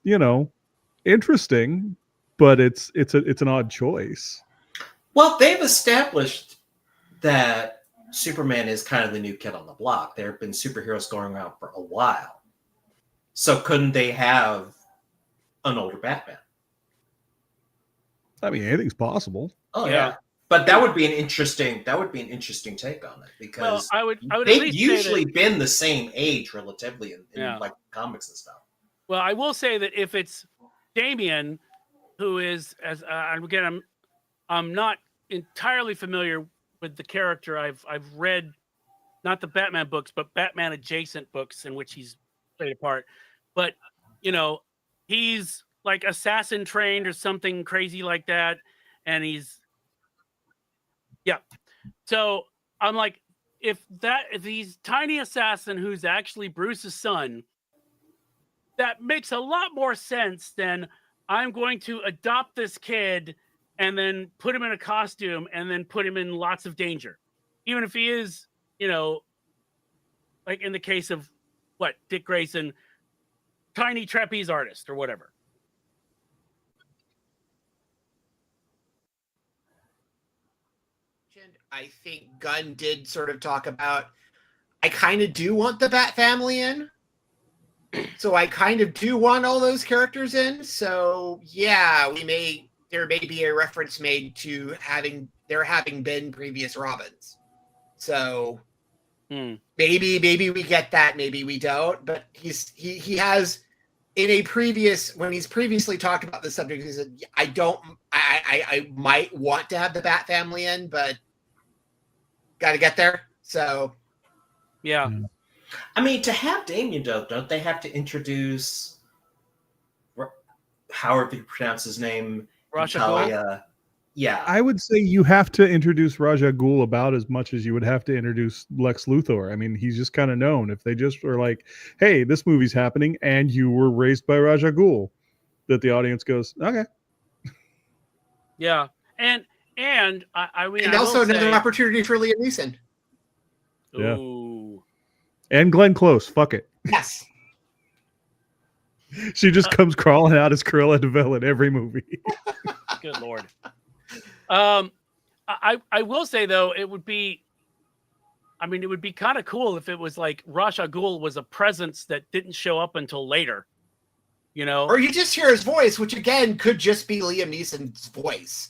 interesting, but it's an odd choice. Well, they've established that Superman is kind of the new kid on the block. There have been superheroes going around for a while. So couldn't they have an older Batman? I mean, anything's possible. Oh Yeah. yeah. But that would be an interesting take on it, because I would at they've least say usually that, been the same age relatively in like comics and stuff. well, I will say that if it's Damian, who is, as again, I'm not entirely familiar with the character. I've read not the Batman books, but Batman adjacent books in which he's played a part. But he's like assassin trained or something crazy like that, and he's so I'm like, if he's tiny assassin who's actually Bruce's son, that makes a lot more sense than I'm going to adopt this kid and then put him in a costume and then put him in lots of danger. Even if he is, like in the case of Dick Grayson, tiny trapeze artist or whatever. I think Gunn did sort of talk about, I kind of do want the Bat family in. So I kind of do want all those characters in. So yeah, there may be a reference made to there having been previous Robins. So maybe we get that, maybe we don't. But he has, in a previous, when he's previously talked about the subject, he said, I might want to have the Bat family in, but got to get there. So yeah. I mean, to have Damien, though, don't they have to introduce, however you pronounce his name, Ra's al Ghul? Yeah. I would say you have to introduce Ra's al Ghul about as much as you would have to introduce Lex Luthor. I mean, he's just kind of known. If they just were like, hey, this movie's happening and you were raised by Ra's al Ghul, that the audience goes, okay. Yeah. And I mean, and also another opportunity for Liam Neeson. Yeah. Ooh. And Glenn Close, fuck it. Yes. She just comes crawling out as Cruella de Vil in every movie. Good Lord. I will say though, it would be kind of cool if it was like Ra's al Ghul was a presence that didn't show up until later. Or you just hear his voice, which again could just be Liam Neeson's voice.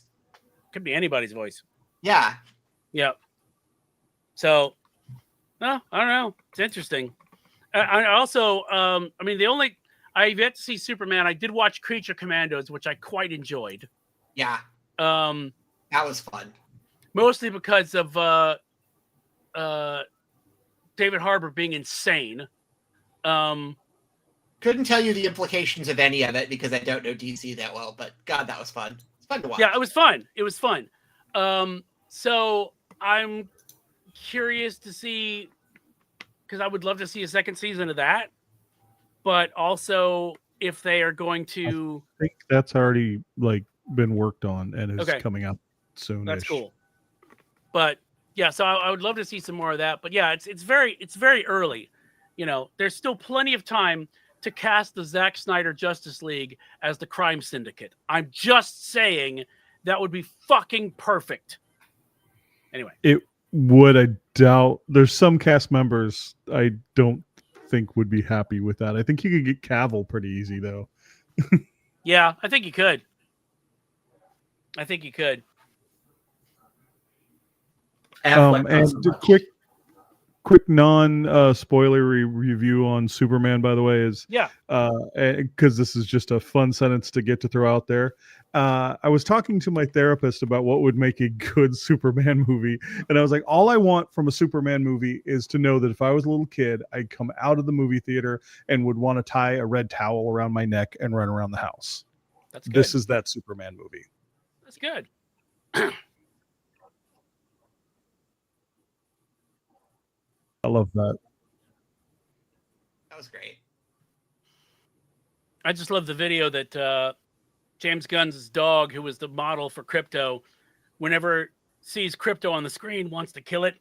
Could be anybody's voice. Yeah. Yep. So, no, I don't know. It's interesting. I also, I've yet to see Superman. I did watch Creature Commandos, which I quite enjoyed. Yeah. That was fun. Mostly because of David Harbour being insane. Couldn't tell you the implications of any of it because I don't know DC that well, but God, that was fun. It's fun to watch. Yeah, it was fun. So I'm curious to see, because I would love to see a second season of that, but also if they are going to. I think that's already been worked on and is coming out soon. That's cool. But yeah, so I would love to see some more of that. But yeah, it's very early. There's still plenty of time to cast the Zack Snyder Justice League as the crime syndicate. I'm just saying that would be fucking perfect. Anyway. It would. I doubt there's some cast members I don't think would be happy with that. I think you could get Cavill pretty easy though. Yeah, I think you could. I think you could. Affleck, not And so a much. quick non spoilery review on Superman, by the way, is Yeah. because this is just a fun sentence to get to throw out there. I was talking to my therapist about what would make a good Superman movie, and I was like, all I want from a Superman movie is to know that if I was a little kid, I'd come out of the movie theater and would want to tie a red towel around my neck and run around the house. That's good. This is that Superman movie. That's good. I love that. That was great. I just love the video that James Gunn's dog, who was the model for Crypto, whenever sees Crypto on the screen, wants to kill it.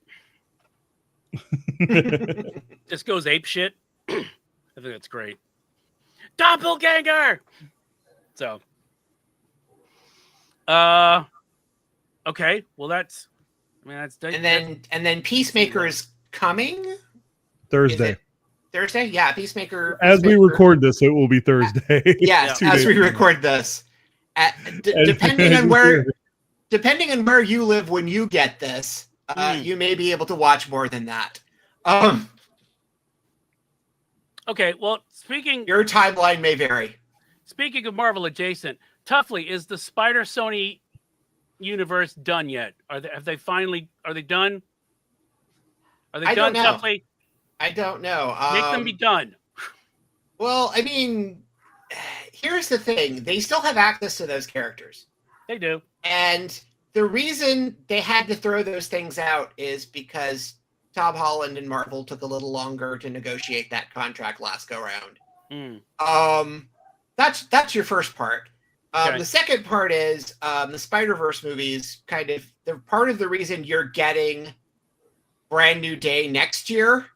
Just goes ape shit. I think that's great. Doppelganger. So, okay. Well, that's. I mean, that's. And then Peacemaker is coming. Thursday. Is it Thursday? Yeah, Peacemaker. As we record this, it will be Thursday. Yes, 2 as days we from now. record this. As- Depending as on we where record. depending on where you live when you get this, you may be able to watch more than that. Okay. Well, speaking Your timeline may vary. of Marvel adjacent, Toughly, is the Spider Sony universe done yet? Are they done? Are they I done, don't know. Toughly? I don't know. Make them be done. Well, I mean, here's the thing. They still have access to those characters. They do. And the reason they had to throw those things out is because Tom Holland and Marvel took a little longer to negotiate that contract last go round. Mm. That's your first part. Okay. The second part is the Spider-Verse movies. They're part of the reason you're getting Brand New Day next year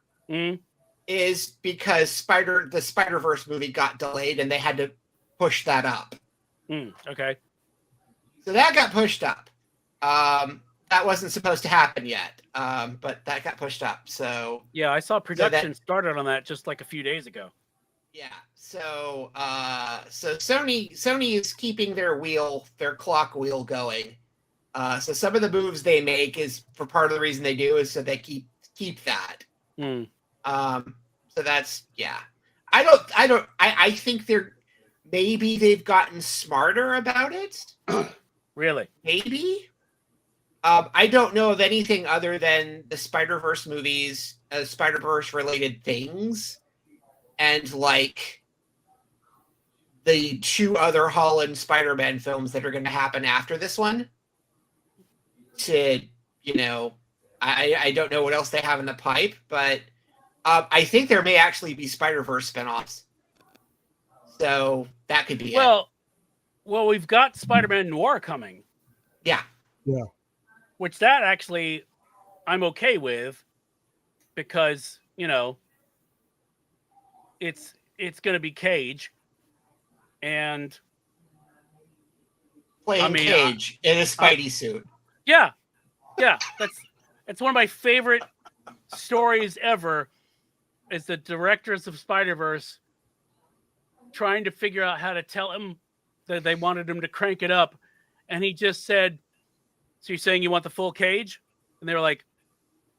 is because the Spider-Verse movie got delayed and they had to push that up. Okay. So that got pushed up. That wasn't supposed to happen yet, but that got pushed up. So yeah, I saw production started on that just like a few days ago. Yeah. So Sony is keeping their clock wheel going. So some of the moves they make is for part of the reason they do is so they keep that. So that's I think maybe they've gotten smarter about it. Really? Maybe. I don't know of anything other than the Spider-Verse movies, Spider-Verse related things, and like the 2 other Holland Spider-Man films that are going to happen after this one. I don't know what else they have in the pipe, but I think there may actually be Spider-Verse spinoffs. So that could be it. Well, we've got Spider-Man Noir coming. Yeah. Yeah. Which that actually I'm okay with because, it's going to be Cage and Playing Cage in a Spidey suit. Yeah. That's one of my favorite stories ever is the directors of Spider-Verse trying to figure out how to tell him that they wanted him to crank it up. And he just said, so you're saying you want the full Cage? And they were like,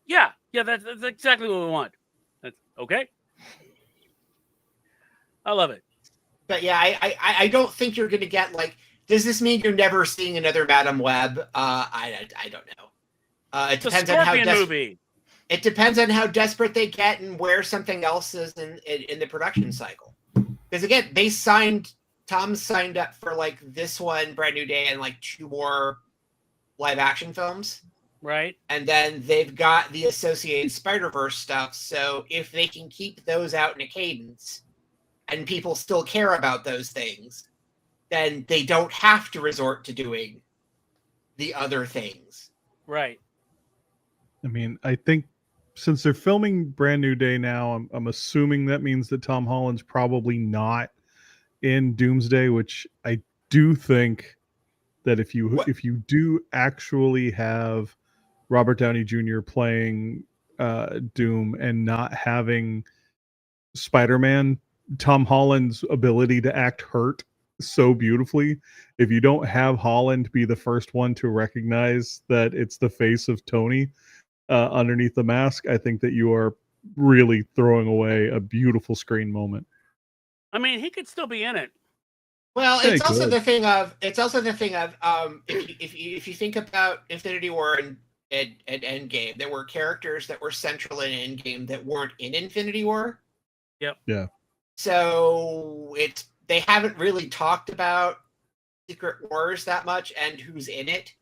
yeah, that's exactly what we want. That's okay. I love it. But yeah, I don't think you're going to get does this mean you're never seeing another Madam Web? I don't know. It depends on how movie. It depends on how desperate they get and where something else is in the production cycle. Because again, Tom signed up for this one, Brand New Day, and 2 more live action films. Right. And then they've got the associated Spider-Verse stuff. So if they can keep those out in a cadence and people still care about those things, then they don't have to resort to doing the other things. Right. I mean, I think since they're filming Brand New Day now, I'm assuming that means that Tom Holland's probably not in Doomsday, which I do think that if you do actually have Robert Downey Jr. playing Doom and not having Spider-Man, Tom Holland's ability to act hurt so beautifully. If you don't have Holland be the first one to recognize that it's the face of Tony underneath the mask, I think that you are really throwing away a beautiful screen moment. I mean, he could still be in it. Well, Yeah, it's also good. the thing of if you think about Infinity War and Endgame, there were characters that were central in Endgame that weren't in Infinity War. Yep. Yeah. So they haven't really talked about Secret Wars that much and who's in it.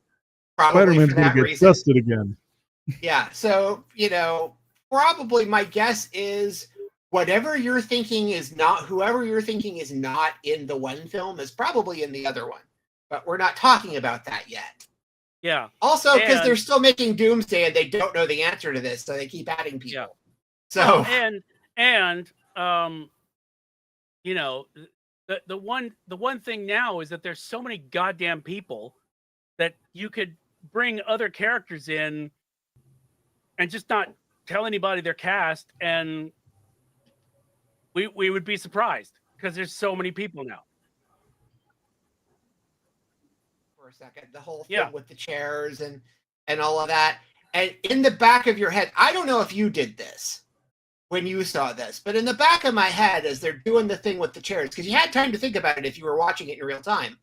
Probably Spider-Man's for gonna that get reason. dusted again. Yeah. So probably my guess is whoever you're thinking is not in the one film is probably in the other one, but we're not talking about that yet. Yeah. Also, because And- they're still making Doomsday and they don't know the answer to this, so they keep adding people. Yeah. So the one thing now is that there's so many goddamn people that you could bring other characters in and just not tell anybody their cast, and we would be surprised because there's so many people now. for a second, the whole thing with the chairs and all of that, and in the back of your head, I don't know if you did this when you saw this, but in the back of my head, as they're doing the thing with the chairs, because you had time to think about it if you were watching it in real time.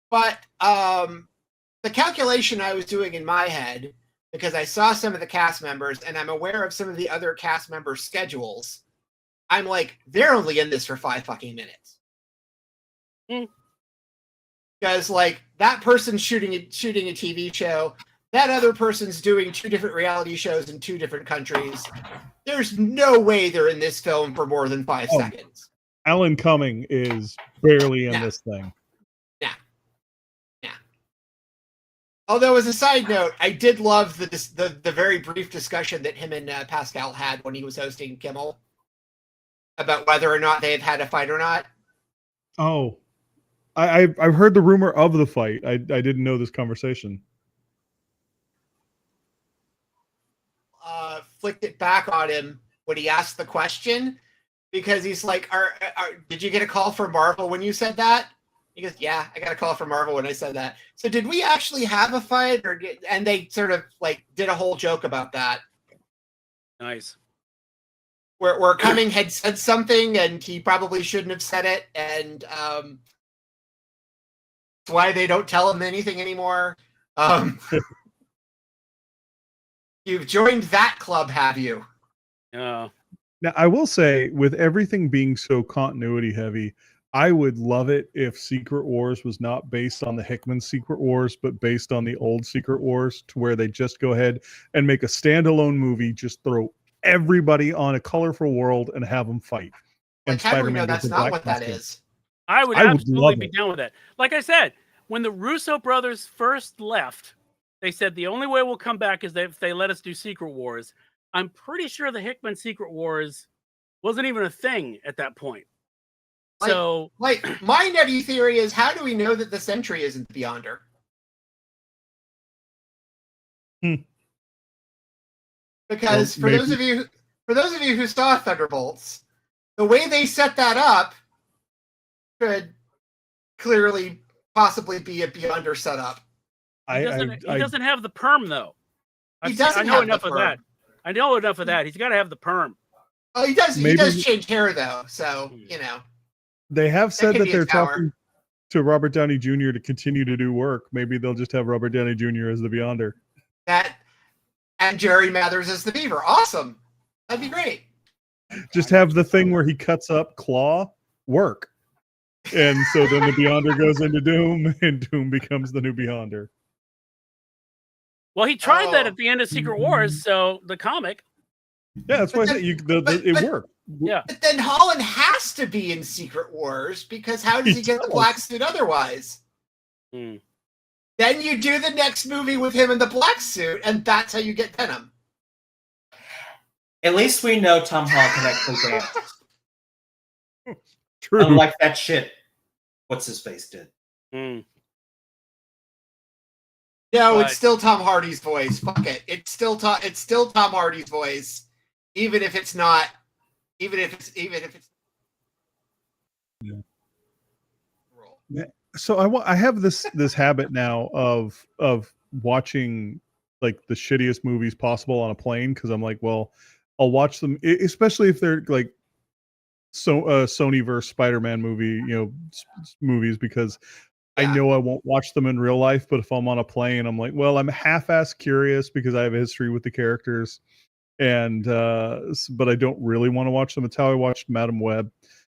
But the calculation I was doing in my head, because I saw some of the cast members and I'm aware of some of the other cast members' schedules, I'm like, they're only in this for 5 fucking minutes. Because like that person's shooting a TV show, that other person's doing 2 different reality shows in 2 different countries. There's no way they're in this film for more than 5 seconds. Alan Cumming is barely in this thing. Although, as a side note, I did love the very brief discussion that him and Pascal had when he was hosting Kimmel about whether or not they had a fight or not. Oh, I've heard the rumor of the fight. I didn't know this conversation. Flicked it back on him when he asked the question, because he's like, did you get a call from Marvel when you said that? He goes, yeah, I got a call from Marvel when I said that. So did we actually have a fight, and they sort of like did a whole joke about that. Nice. Where Cumming had said something and he probably shouldn't have said it, and that's why they don't tell him anything anymore. You've joined that club, have you? Yeah. Now, I will say, with everything being so continuity heavy, I would love it if Secret Wars was not based on the Hickman Secret Wars, but based on the old Secret Wars, to where they just go ahead and make a standalone movie, just throw everybody on a colorful world and have them fight. Like, how do we know that's not what that is? I would absolutely be down with that. Like I said, when the Russo brothers first left, they said the only way we'll come back is if they let us do Secret Wars. I'm pretty sure the Hickman Secret Wars wasn't even a thing at that point. So, my nutty theory is, how do we know that the Sentry isn't the Beyonder? Because for those of you who saw Thunderbolts, the way they set that up could clearly possibly be a Beyonder setup. He doesn't have the perm though. I know enough of that. I know enough of that. He's got to have the perm. Oh, he does. He does change hair though, so They have said that they're talking to Robert Downey Jr. to continue to do work. Maybe they'll just have Robert Downey Jr. as the Beyonder. And Jerry Mathers as the Beaver. Awesome. That'd be great. Just have the thing where he cuts up Claw work. And so then the Beyonder goes into Doom, and Doom becomes the new Beyonder. Well, he tried that at the end of Secret Wars, so the comic. Yeah, that's why I said it worked. Yeah. But then Holland has to be in Secret Wars, because how does he get the black suit otherwise? Then you do the next movie with him in the black suit, and that's how you get Venom. At least we know Tom Holland can actually dance. True. Unlike that shit. What's his face did. No, it's still Tom Hardy's voice. Fuck it. It's still Tom Hardy's voice, even if it's not. Even if it's. So I have this habit now of watching like the shittiest movies possible on a plane, because I'm like, well, I'll watch them, especially if they're like Sony versus Spider-Man movie, movies, because I Yeah. know I won't watch them in real life. But if I'm on a plane, I'm like, well, I'm half-ass curious because I have a history with the characters, and but I don't really want to watch them. It's how I watched Madam Web,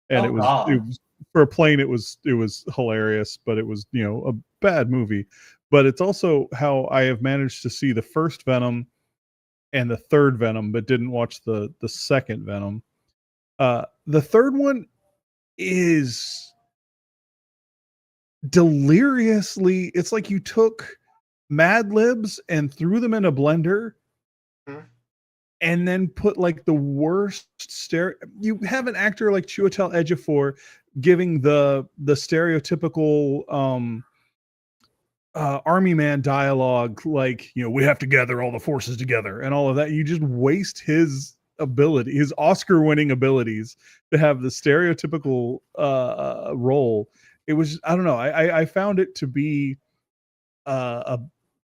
and Oh, it God. was for a plane. It was hilarious, but it was a bad movie. But it's also how I have managed to see the first Venom and the third Venom, but didn't watch the second Venom. The third one is deliriously. It's like you took Mad Libs and threw them in a blender, Mhm. and then put like the worst You have an actor like Chiwetel Ejiofor giving the stereotypical army man dialogue, like, we have to gather all the forces together and all of that. You just waste his ability, his Oscar-winning abilities, to have the stereotypical role. It was, I don't know. I found it to be a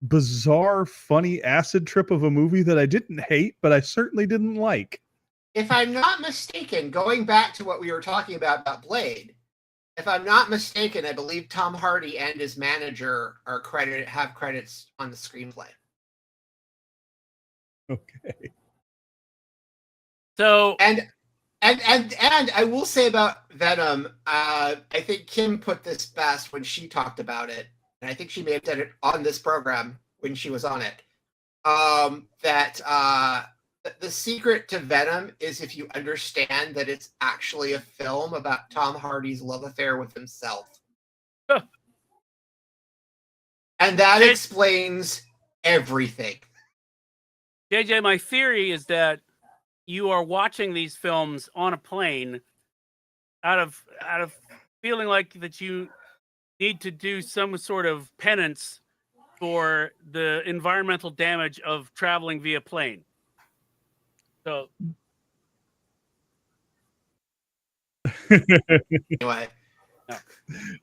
bizarre, funny acid trip of a movie that I didn't hate, but I certainly didn't like. If I'm not mistaken, going back to what we were talking about Blade, if I'm not mistaken, I believe Tom Hardy and his manager have credits on the screenplay. Okay. So And I will say about Venom, I think Kim put this best when she talked about it, and I think she may have done it on this program when she was on it. That the secret to Venom is if you understand that it's actually a film about Tom Hardy's love affair with himself. And that explains everything. JJ, my theory is that you are watching these films on a plane out of feeling like that you need to do some sort of penance for the environmental damage of traveling via plane. So Anyway,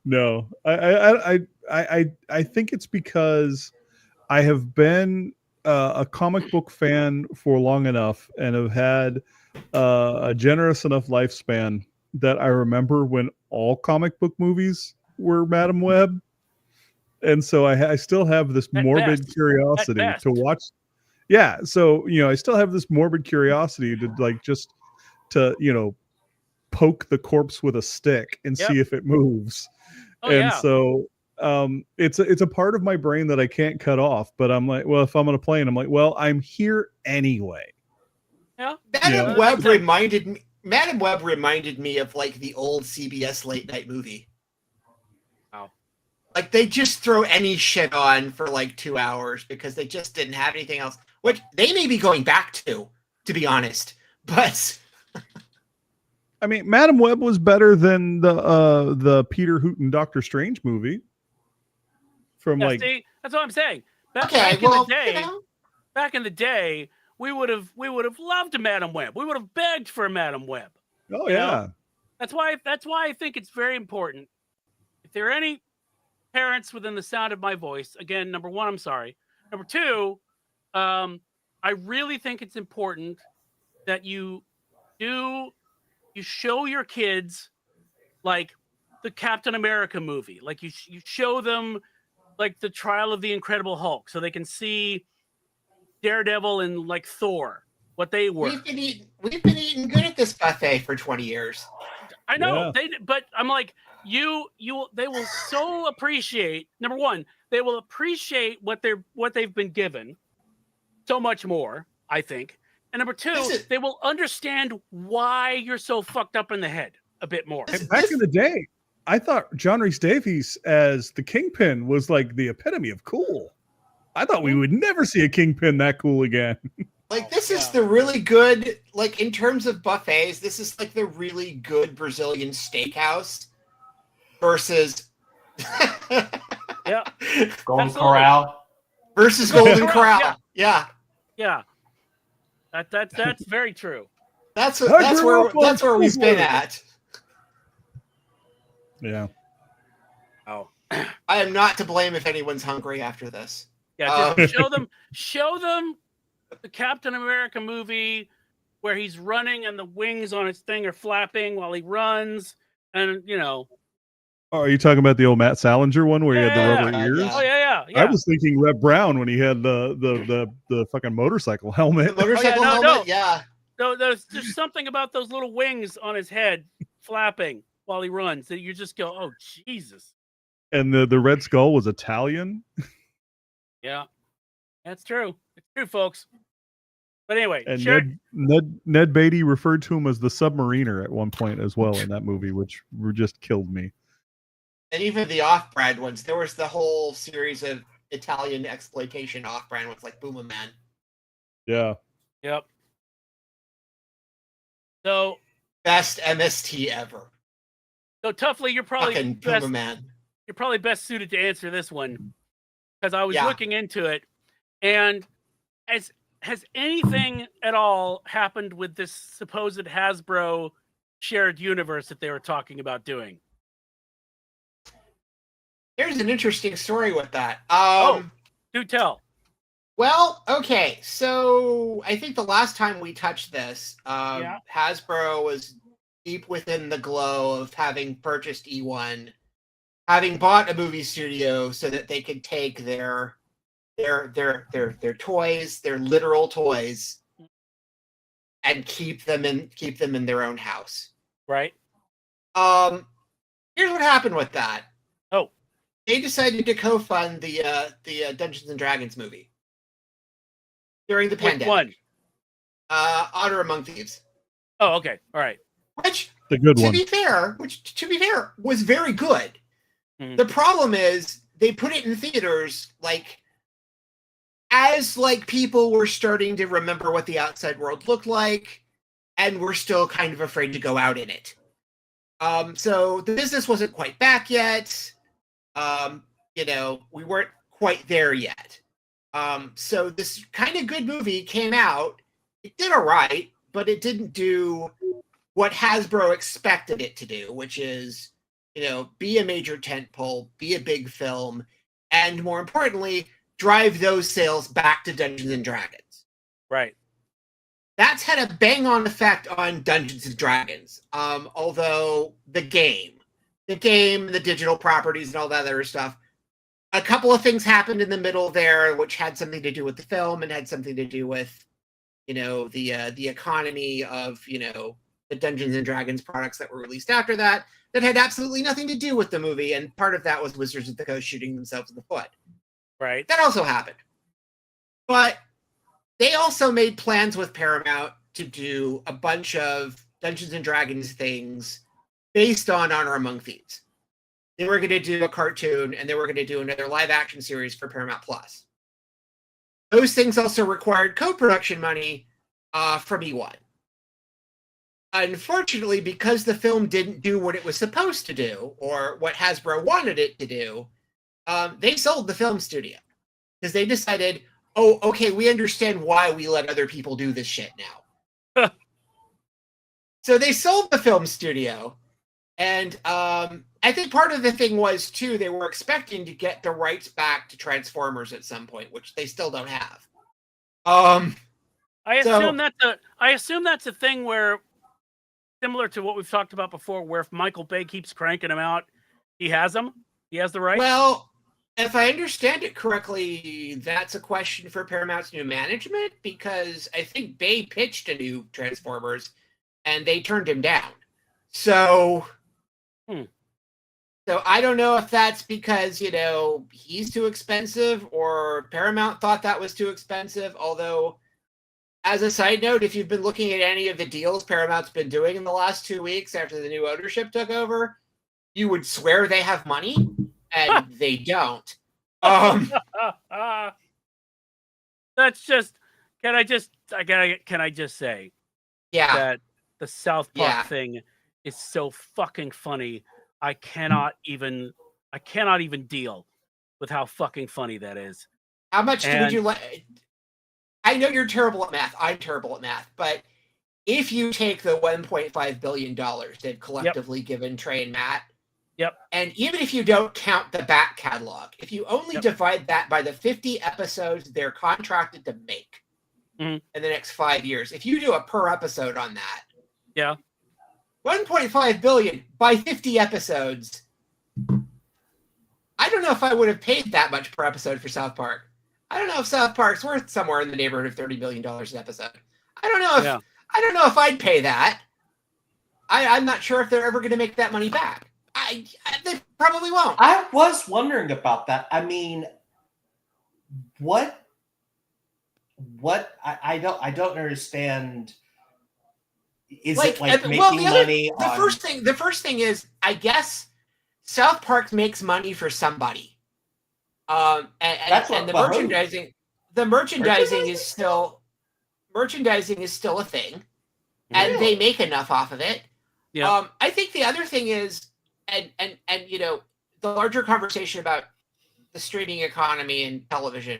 No, I think it's because I have been a comic book fan for long enough and have had a generous enough lifespan that I remember when all comic book movies were Madam Web, and so I still have this At morbid best. curiosity At best. to watch. Yeah, so I still have this morbid curiosity to like just to poke the corpse with a stick and Yep. see if it moves. Oh, And yeah. so it's a part of my brain that I can't cut off, but I'm like, well, if I'm on a plane, I'm like, well, I'm here anyway. Yeah. Madam Web reminded me of like the old CBS late night movie. Wow. Like they just throw any shit on for like 2 hours because they just didn't have anything else, which they may be going back to be honest. But I mean, Madam Web was better than the Peter Hooten Doctor Strange movie. From Yeah, like, see, that's what I'm saying. okay, Back in the day, we would have loved a Madam Web. We would have begged for a Madam Web. oh You yeah, know? That's why I think it's very important. If there are any parents within the sound of my voice, again, number one, I'm sorry. Number two, I really think it's important that you show your kids like the Captain America movie. Like you show them like the Trial of the Incredible Hulk, so they can see Daredevil and like Thor, what they were. we've been eating good at this buffet for 20 years. I know Yeah. but I'm like they will so appreciate. Number one, they will appreciate what they've been given so much more, I think. And number two, they will understand why you're so fucked up in the head a bit more. back in the day, I thought John Rhys Davies as the Kingpin was like the epitome of cool. I thought we would never see a Kingpin that cool again. Like this is the really good, like in terms of buffets, this is like the really good Brazilian steakhouse versus Yeah. Golden Absolutely. Corral. versus Golden Corral, Corral. Yeah. Yeah. That's very true. That's grew up on where we've been Silver. at. Yeah. I am not to blame if anyone's hungry after this. Yeah, just show them the Captain America movie where he's running and the wings on his thing are flapping while he runs, and Oh, are you talking about the old Matt Salinger one where he had the rubber Yeah. ears? Oh yeah. I was thinking Reb Brown when he had the fucking motorcycle helmet. The motorcycle no. helmet, yeah. So there's just something about those little wings on his head flapping while he runs that you just go, oh Jesus. And the Red Skull was Italian. Yeah, that's true. It's true, folks. But anyway, And Ned Beatty referred to him as the Submariner at one point as well in that movie, which just killed me. And even the off-brand ones. There was the whole series of Italian exploitation off-brand ones, like Boom Man. Yeah. Yep. So Best MST ever. So Tuffley, you're probably Fucking best, Puma Man. you're probably best suited to answer this one because I was Yeah. looking into it, and has anything at all happened with this supposed Hasbro shared universe that they were talking about doing? Here's an interesting story with that. Do tell. Well, okay, so I think the last time we touched this, Hasbro was deep within the glow of having purchased E1, having bought a movie studio so that they could take their toys, their literal toys, and keep them in their own house. Right. Here's what happened with that. Oh. They decided to co-fund the Dungeons and Dragons movie during the pandemic. Which one? Honor Among Thieves. Oh, okay. All right. Which, the good to one. be fair, was very good. Mhm. The problem is they put it in theaters as people were starting to remember what the outside world looked like, and were still kind of afraid to go out in it. So the business wasn't quite back yet. We weren't quite there yet. So this kind of good movie came out. It did all right, but it didn't do what Hasbro expected it to do, which is, be a major tentpole, be a big film, and more importantly, drive those sales back to Dungeons and Dragons. Right. That's had a bang-on effect on Dungeons and Dragons. Although the game, the digital properties, and all that other stuff, a couple of things happened in the middle there, which had something to do with the film and had something to do with, the economy of, the Dungeons and Dragons products that were released after that had absolutely nothing to do with the movie. And part of that was Wizards of the Coast shooting themselves in the foot. Right. That also happened. But they also made plans with Paramount to do a bunch of Dungeons and Dragons things based on Honor Among Thieves. They were going to do a cartoon, and they were going to do another live-action series for Paramount Plus. Those things also required co-production money from E1. Unfortunately, because the film didn't do what it was supposed to do, or what Hasbro wanted it to do, they sold the film studio. Because they decided, oh, okay, we understand why we let other people do this shit now. So they sold the film studio, and I think part of the thing was, too, they were expecting to get the rights back to Transformers at some point, which they still don't have. I assume that's a thing where, similar to what we've talked about before, where if Michael Bay keeps cranking them out, he has them? He has the rights? Well, if I understand it correctly, that's a question for Paramount's new management, because I think Bay pitched a new Transformers, and they turned him down. So... So I don't know if that's because, he's too expensive or Paramount thought that was too expensive. Although, as a side note, if you've been looking at any of the deals Paramount's been doing in the last 2 weeks after the new ownership took over, you would swear they have money, and they don't. That's just, can I just say that the South Park thing is so fucking funny. I cannot even deal with how fucking funny that is. How much would you like? I know you're terrible at math. I'm terrible at math. But if you take the $1.5 billion they've collectively given Trey and Matt, Yep. And even if you don't count the back catalog, if you only divide that by the 50 episodes they're contracted to make in the next 5 years, if you do a per episode on that, 1.5 billion by 50 episodes. I don't know if I would have paid that much per episode for South Park. I don't know if South Park's worth somewhere in the neighborhood of $30 million an episode. I don't know if I'd pay that. I'm not sure if they're ever going to make that money back. They probably won't. I was wondering about that. I mean, what I don't understand. Is it like making money? The first thing is, I guess South Park makes money for somebody. And the merchandising is still a thing, and they make enough off of it. Yeah. I think the other thing is, and you know, the larger conversation about the streaming economy and television.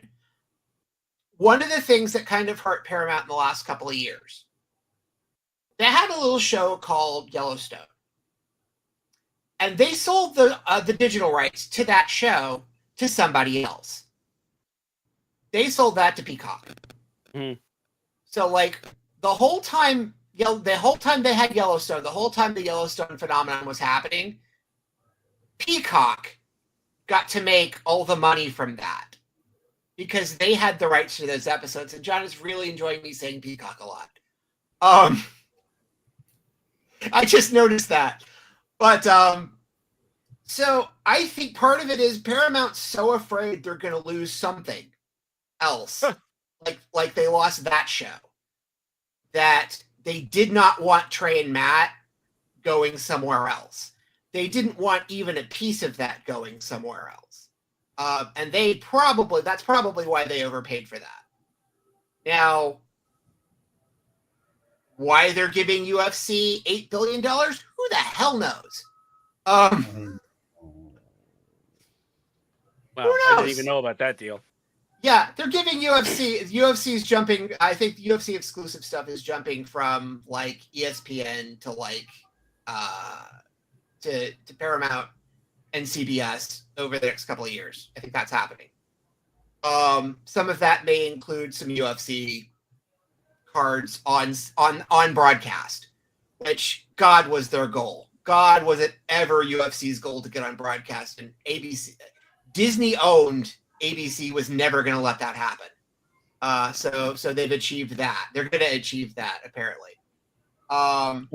One of the things that kind of hurt Paramount in the last couple of years, they had a little show called Yellowstone, and they sold the digital rights to that show to somebody else. They sold that to Peacock. So, like, the whole time they had Yellowstone, the whole time the Yellowstone phenomenon was happening, Peacock got to make all the money from that because they had the rights to those episodes. And John is really enjoying me saying Peacock a lot. I just noticed that. But so I think part of it is Paramount's so afraid they're going to lose something else, like they lost that show, that they did not want Trey and Matt going somewhere else. They didn't want even a piece of that going somewhere else. And that's probably why they overpaid for that. Now, why they're giving UFC $8 billion? Who the hell knows? Wow, I didn't even know about that deal. Yeah, they're giving UFC's jumping. I think the UFC exclusive stuff is jumping from like ESPN to like to Paramount and CBS over the next couple of years. I think that's happening. Some of that may include some UFC cards on broadcast, which God was their goal. God, was it ever UFC's goal to get on broadcast? And Disney owned ABC was never going to let that happen. So they've achieved that. They're going to achieve that apparently. And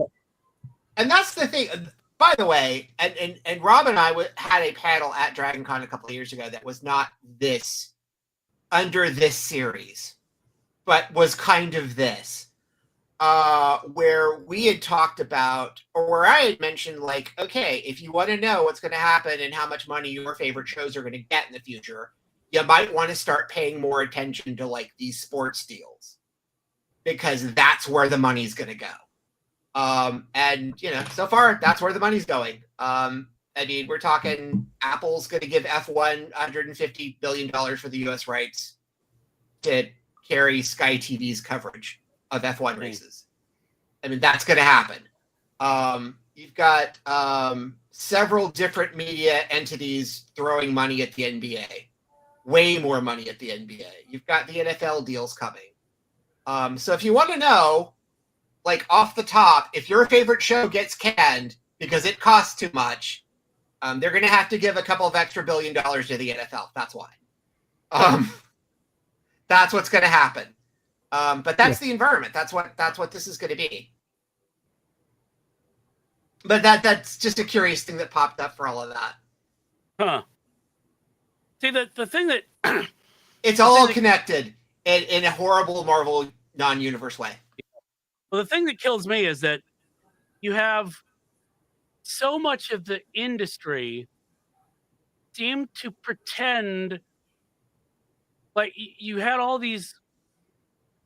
that's the thing. By the way, and Rob and I had a panel at DragonCon a couple of years ago that was not this under this series, but was kind of this, where we had talked about, or where I had mentioned, like, okay, if you want to know what's going to happen and how much money your favorite shows are going to get in the future, you might want to start paying more attention to like these sports deals, because that's where the money's going to go. And you know, so far that's where the money's going. I mean, we're talking Apple's going to give F1 $150 billion for the U.S. rights to carry Sky TV's coverage of F1 races. I mean, that's going to happen. You've got several different media entities throwing money at the NBA, way more money at the NBA. You've got the NFL deals coming. So if you want to know, like off the top, if your favorite show gets canned because it costs too much, they're going to have to give a couple of extra $1 billion to the NFL. That's why. That's what's going to happen. But that's the environment. That's what this is going to be. But that's just a curious thing that popped up for all of that. Huh. See, the thing that it's all connected in a horrible Marvel non-universe way. Well, the thing that kills me is that you have so much of the industry seem to pretend like you had all these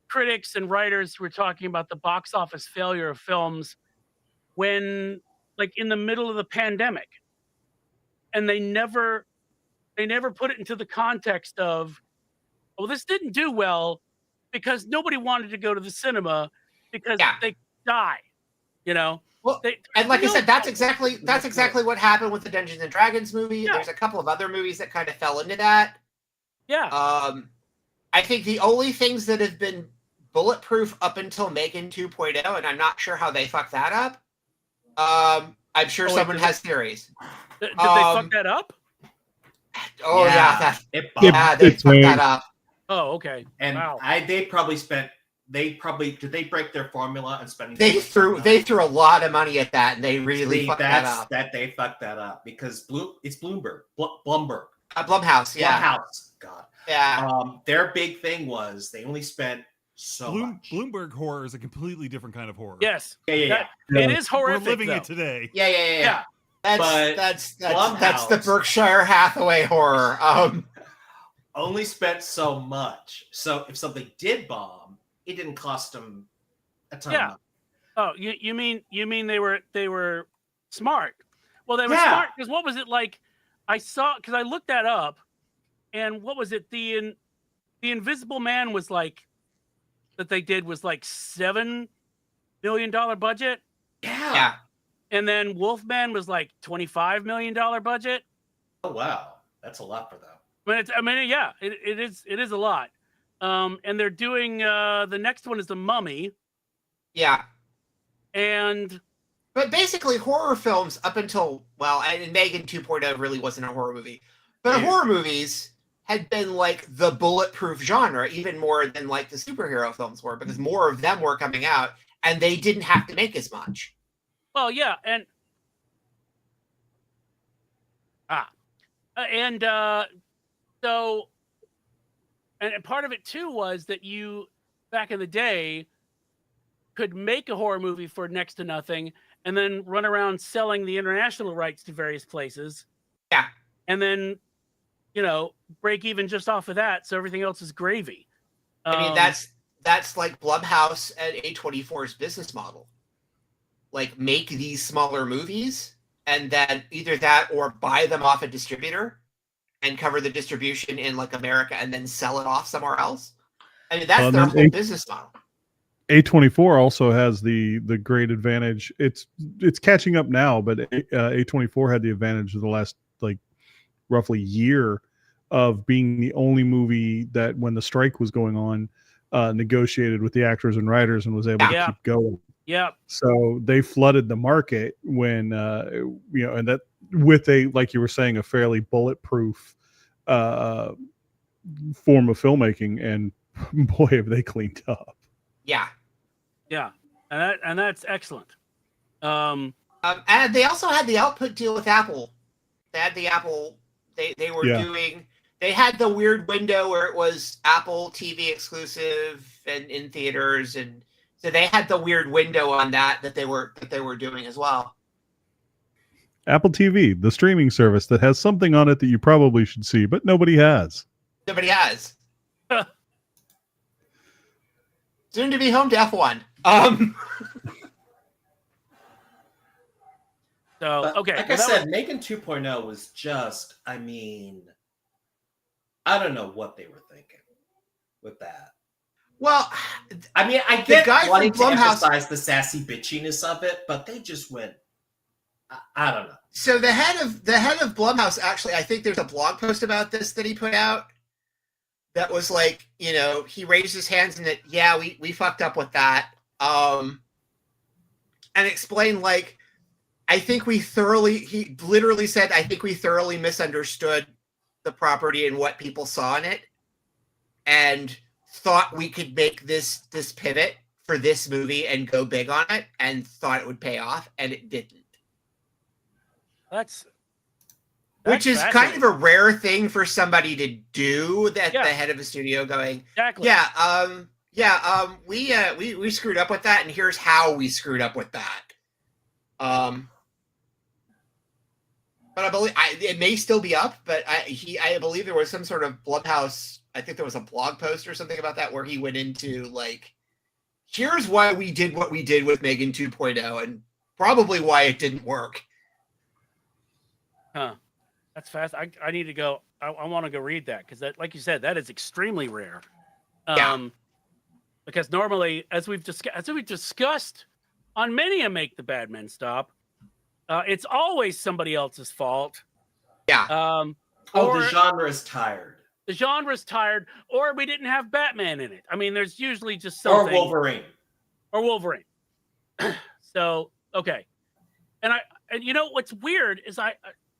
critics and writers who were talking about the box office failure of films when, like, in the middle of the pandemic, and they never put it into the context of, well, this didn't do well because nobody wanted to go to the cinema because they die, you know. Well, they and like I real said, that's films. exactly what happened with the Dungeons and Dragons movie. Yeah. There's a couple of other movies that kind of fell into that. Yeah. I think the only things that have been bulletproof up until Megan 2.0, and I'm not sure how they fucked that up. I'm sure wait, someone did has theories. Did they fuck that up? Oh yeah, it they It's fucked that vague. up. Oh, okay. And Wow. they probably did they break their formula and spending? They threw a lot of money at that, and they really fucked that up. They fucked that up because it's Bloomberg, Blumberg, Blumhouse, yeah, Blumhouse. God, yeah. their big thing was they only spent so much. Bloomberg horror is a completely different kind of horror. Yes. Yeah. It is horrific. We're living though. it today. Yeah. That's the Blumhouse- Berkshire Hathaway horror. Only spent so much. So if something did bomb, it didn't cost them a ton. Yeah. Of money. Oh, you mean they were smart? Well, they were Yeah. smart because what was it like? Because I looked that up, and what was it? The Invisible Man was like that they did was like $7 million budget, Yeah. and then Wolfman was like $25 million budget. Oh wow, that's a lot for them. But it is a lot. And they're doing the next one is The Mummy, Yeah. and But basically, horror films up until, well, and Megan 2.0 really wasn't a horror movie. But Yeah. horror movies had been like the bulletproof genre, even more than like the superhero films were, because more of them were coming out and they didn't have to make as much. well, yeah, and so and part of it too was that you back in the day could make a horror movie for next to nothing and then run around selling the international rights to various places. Yeah. And then, break even just off of that, so everything else is gravy. I mean, that's like Blumhouse and A24's business model. Like, make these smaller movies and then either that or buy them off a distributor and cover the distribution in like America and then sell it off somewhere else. I mean, that's their whole business model. A24 also has the great advantage. It's catching up now, but A24 had the advantage of the last like roughly year of being the only movie that when the strike was going on, negotiated with the actors and writers and was able to keep going. Yeah. So they flooded the market when and that with a, like you were saying, a fairly bulletproof form of filmmaking, and boy have they cleaned up. Yeah. Yeah. And that's excellent. And they also had the output deal with Apple. They had the Apple. They were doing. They had the weird window where it was Apple TV exclusive and in theaters, and so they had the weird window on that they were doing as well. Apple TV, the streaming service that has something on it that you probably should see, but nobody has. Nobody has. Soon to be home to F1. So But okay, like I said, Megan 2.0 was just, I mean, I don't know what they were thinking with that. Well, I mean, I get guy from wanting to Blumhouse- emphasize the sassy bitchiness of it, but they just went, I don't know. so the head of Blumhouse, actually, I think there's a blog post about this that he put out that was like, he raised his hands and that, we fucked up with that. And explained like, he literally said, I think we thoroughly misunderstood the property and what people saw in it and thought we could make this pivot for this movie and go big on it and thought it would pay off, and it didn't. Which is kind of a rare thing for somebody to do, that the head of a studio going, exactly. We screwed up with that, and here's how we screwed up with that. But I believe it may still be up, but I believe there was some sort of Blumhouse. I think there was a blog post or something about that where he went into like, here's why we did what we did with Megan 2.0 and probably why it didn't work. Huh. That's fast. I need to go. I want to go read that because that, like you said, that is extremely rare. Because normally, as we've discussed, on many a Make the Bad Men Stop, it's always somebody else's fault. Yeah. Oh, Or the genre is tired. the genre's tired, or we didn't have Batman in it. I mean, there's usually just Or something. Wolverine. Or Wolverine. So, okay. And you know what's weird is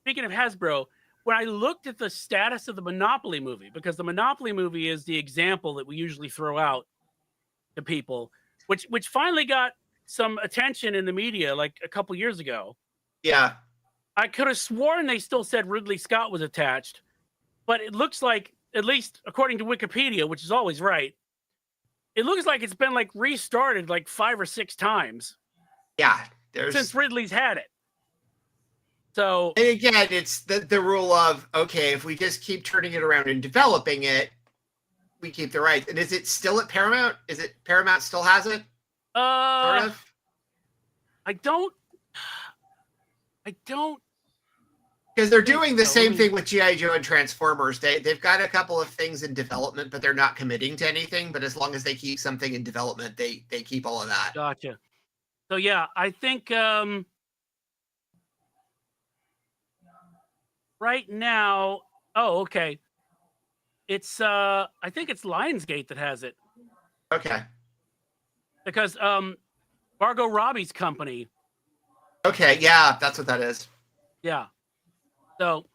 speaking of Hasbro, when I looked at the status of the Monopoly movie, because the Monopoly movie is the example that we usually throw out to people, which finally got some attention in the media like a couple years ago. Yeah. I could have sworn they still said Ridley Scott was attached, but it looks like, at least according to Wikipedia, which is always right, it looks like it's been like restarted like 5 or 6 times. Yeah. Since Ridley's had it. So, and again, it's the rule of, okay, if we just keep turning it around and developing it, we keep the rights. And is it still at Paramount? Is it Paramount still has it? Sort of? I don't. Because they're doing the same thing with G.I. Joe and Transformers. They've got a couple of things in development, but they're not committing to anything. But as long as they keep something in development, they keep all of that. Gotcha. So yeah, I think right now. Oh, okay. It's I think it's Lionsgate that has it. Okay. Because Margot Robbie's company. Okay, yeah, that's what that is. Yeah. So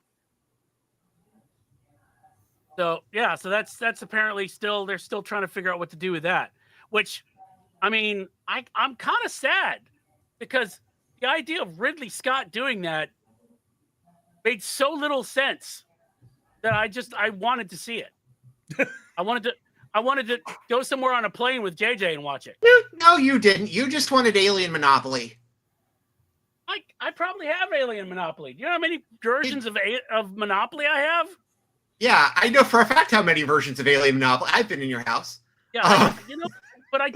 yeah, so that's apparently still, they're still trying to figure out what to do with that. Which, I mean, I'm kind of sad because the idea of Ridley Scott doing that made so little sense that I wanted to see it. I wanted to go somewhere on a plane with JJ and watch it. No, you didn't. You just wanted Alien Monopoly. I probably have Alien Monopoly. Do you know how many versions of Monopoly I have? Yeah, I know for a fact how many versions of Alien Monopoly. I've been in your house. Yeah, you know, but I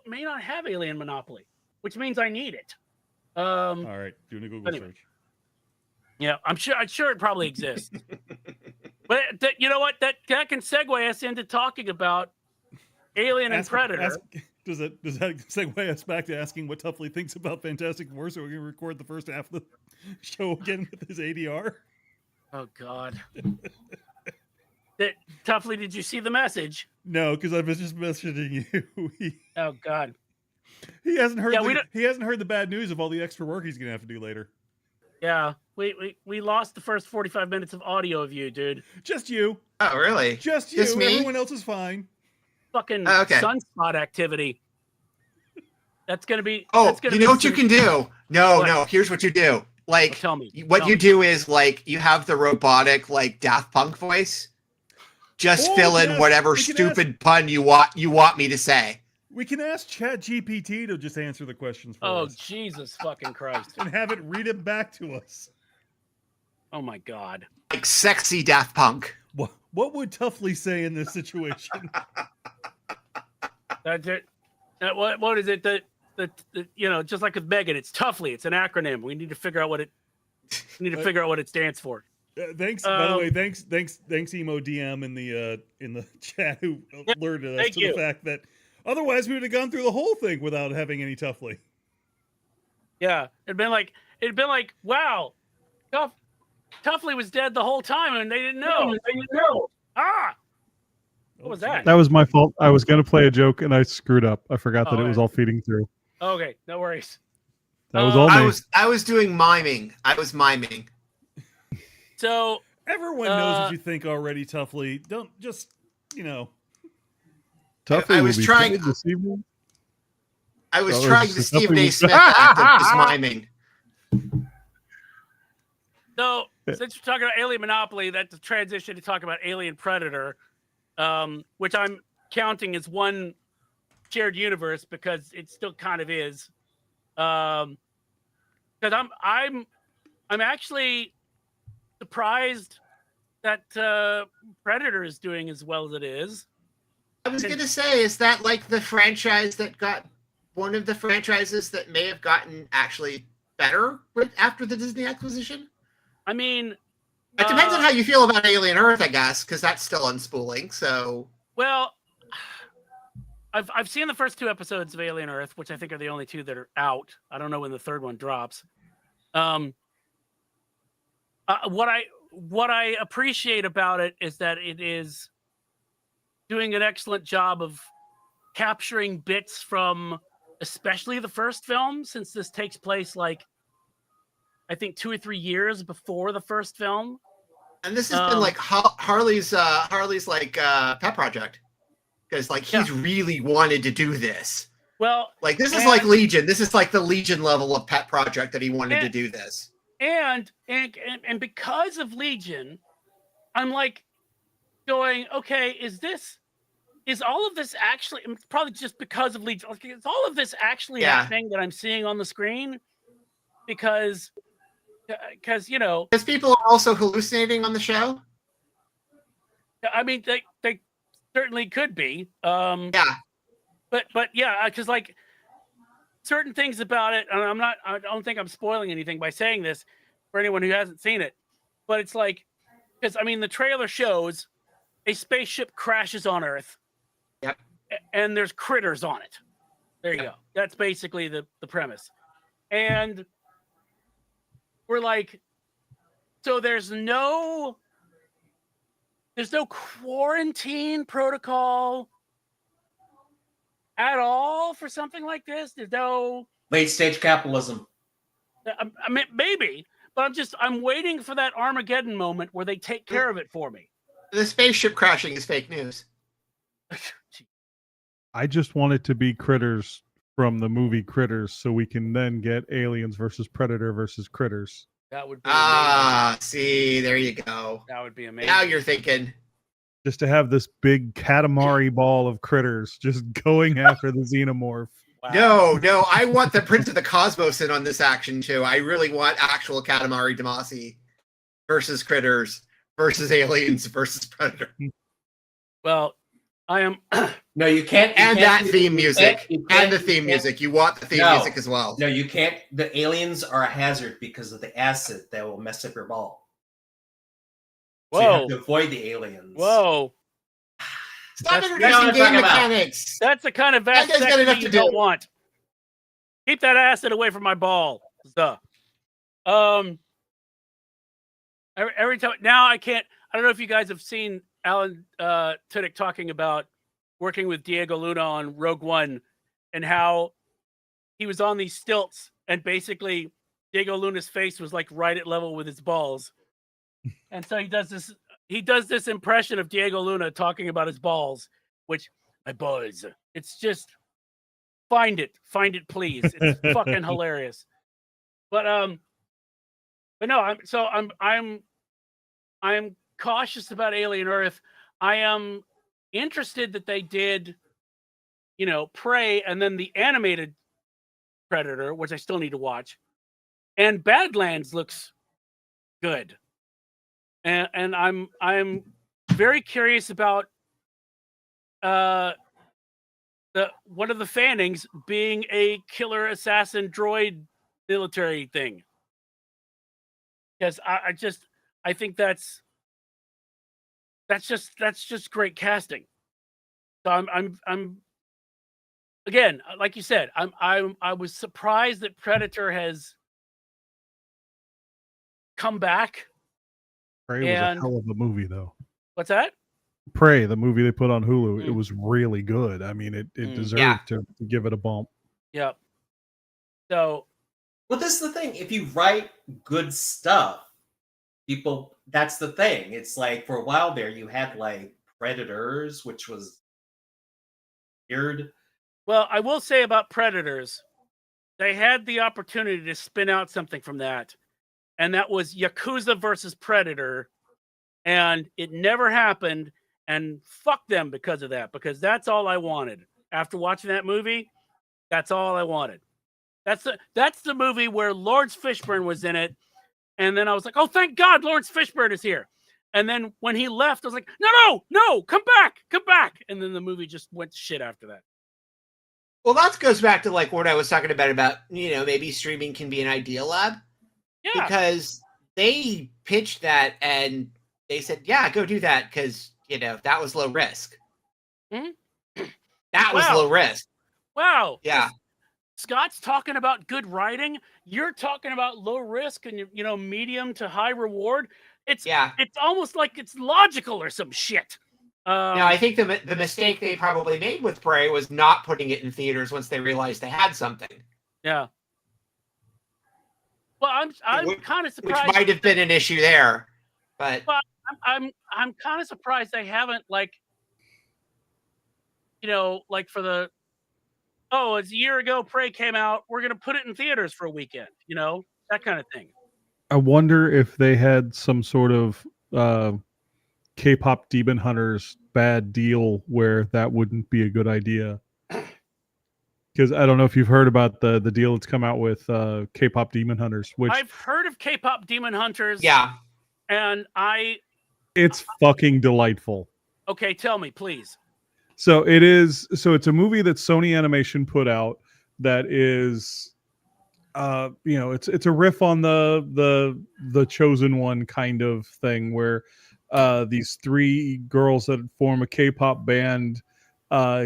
may not have Alien Monopoly, which means I need it. All right, doing a Google search. Yeah, I'm sure it probably exists. But you know what? That can segue us into talking about Alien and Predator. Does that segue us back to asking what Tuffley thinks about Fantastic Four so we can record the first half of the show again with his ADR? Oh, God. Tuffley, did you see the message? No, because I was just messaging you. Oh, God. He hasn't heard. He hasn't heard the bad news of all the extra work he's gonna have to do later. Yeah, we lost the first 45 minutes of audio of you, dude. Just you. Oh, really? Just you. Just me? Everyone else is fine. Fucking okay. sunspot activity. That's gonna be. Oh, that's gonna you be know what you can do? No. Here's what you do. Like, tell me. What you do is like you have the robotic like Daft Punk voice. Just fill in whatever stupid pun you want me to say. We can ask ChatGPT to just answer the questions for us. Oh, Jesus fucking Christ. And have it read it back to us. Oh, my God. Like sexy Daft Punk. What would Tuffley say in this situation? That's it. What is it that you know, just like with Megan, it's Tuffley. It's an acronym. We need to figure out what it stands for. Thanks. By the way, thanks, Emo DM in the chat who alerted us to the fact that otherwise we would have gone through the whole thing without having any Tuffley. Yeah, it'd been like, wow, Tuffley was dead the whole time and they didn't know. Ah, what was that? That was my fault. I was going to play a joke and I screwed up. I forgot that it was all feeding through. Okay, no worries. That was all me. I was doing miming. I was miming. So everyone knows what you think already, Tuffley. Don't just, you know. Tuffley I was trying this evening. I was trying the Stephen A. Smith act of just miming. So since we're talking about Alien Monopoly, that's the transition to talk about Alien Predator, which I'm counting as one shared universe because it still kind of is. Because I'm actually surprised that Predator is doing as well as it is. I was going to say, is that like the franchise that got one of the franchises that may have gotten actually better after the Disney acquisition? I mean, it depends on how you feel about Alien Earth, I guess, because that's still unspooling. So, well, I've seen the first 2 episodes of Alien Earth, which I think are the only 2 that are out. I don't know when the 3rd one drops. What I appreciate about it is that it is doing an excellent job of capturing bits from especially the first film, since this takes place like I think 2 or 3 years before the first film. And this has been like Harley's like pet project, because like he's really wanted to do this. Well, like this is like Legion. This is like the Legion level of pet project that he wanted to do this. And because of Legion, I'm like going, okay, is all of this actually, probably just because of Legion, like, is all of this actually happening that I'm seeing on the screen? Because you know, because people are also hallucinating on the show. I mean, they certainly could be. But yeah, because like certain things about it, and I don't think I'm spoiling anything by saying this for anyone who hasn't seen it, but it's like, because I mean, the trailer shows a spaceship crashes on Earth. Yep. And there's critters on it. There you go. That's basically the premise. And we're like, so there's no quarantine protocol at all for something like this. There's no late stage capitalism. I mean, maybe, but I'm waiting for that Armageddon moment where they take care of it for me. The spaceship crashing is fake news. I just want it to be Critters from the movie Critters, so we can then get Aliens versus Predator versus Critters. That would be amazing. See, there you go. That would be amazing. Now you're thinking. Just to have this big Katamari ball of critters just going after the xenomorph. Wow. No, I want the Prince of the Cosmos in on this action too. I really want actual Katamari Damacy versus Critters versus Aliens versus Predator. Well, I am. No, you can't. And that theme music. You can't, and the theme music. You want the theme music as well. No, you can't. The aliens are a hazard because of the acid that will mess up your ball. Whoa. So you have to avoid the aliens. Whoa. Stop introducing game mechanics. That's the kind of vast sex you don't want. Keep that acid away from my ball. Duh. Every time now I can't. I don't know if you guys have seen Alan Tudyk talking about working with Diego Luna on Rogue One and how he was on these stilts and basically Diego Luna's face was like right at level with his balls. And so he does this impression of Diego Luna talking about his balls, which my balls. It's just find it please. It's fucking hilarious. But no, I'm cautious about Alien Earth. I am interested that they did, Prey and then the animated Predator, which I still need to watch. And Badlands looks good. And I'm very curious about one of the Fannings being a killer assassin droid military thing. Because I think that's just great casting. So I'm again, like you said, I was surprised that Predator has come back. Prey was a hell of a movie, though. What's that? Prey, the movie they put on Hulu, it was really good. I mean, it deserved to give it a bump. Yep. So, well, this is the thing. If you write good stuff, people, that's the thing. It's like for a while there, you had like Predators, which was weird. Well, I will say about Predators, they had the opportunity to spin out something from that. And that was Yakuza versus Predator. And it never happened. And fuck them because of that. Because that's all I wanted. After watching that movie, that's all I wanted. That's the movie where Lawrence Fishburne was in it. And then I was like, oh, thank God Lawrence Fishburne is here. And then when he left, I was like, no, come back. And then the movie just went to shit after that. Well, that goes back to like what I was talking about, maybe streaming can be an idea lab. Yeah. Because they pitched that and they said, yeah, go do that because, that was low risk. Mm-hmm. That was Wow. low risk. Wow. Yeah. Scott's talking about good writing. You're talking about low risk and medium to high reward. It's almost like it's logical or some shit. Now, I think the mistake they probably made with Prey was not putting it in theaters once they realized they had something. Yeah. Well, I'm kind of surprised. Which might have been an issue there, but I'm kind of surprised they haven't like for the it's a year ago Prey came out. We're gonna put it in theaters for a weekend. That kind of thing. I wonder if they had some sort of K-pop Demon Hunters bad deal where that wouldn't be a good idea. Because I don't know if you've heard about the deal that's come out with K-pop Demon Hunters. Which I've heard of K-pop Demon Hunters. Yeah, and it's fucking delightful. Okay, tell me, please. So it's a movie that Sony Animation put out that is it's a riff on the Chosen One kind of thing where these three girls that form a K-pop band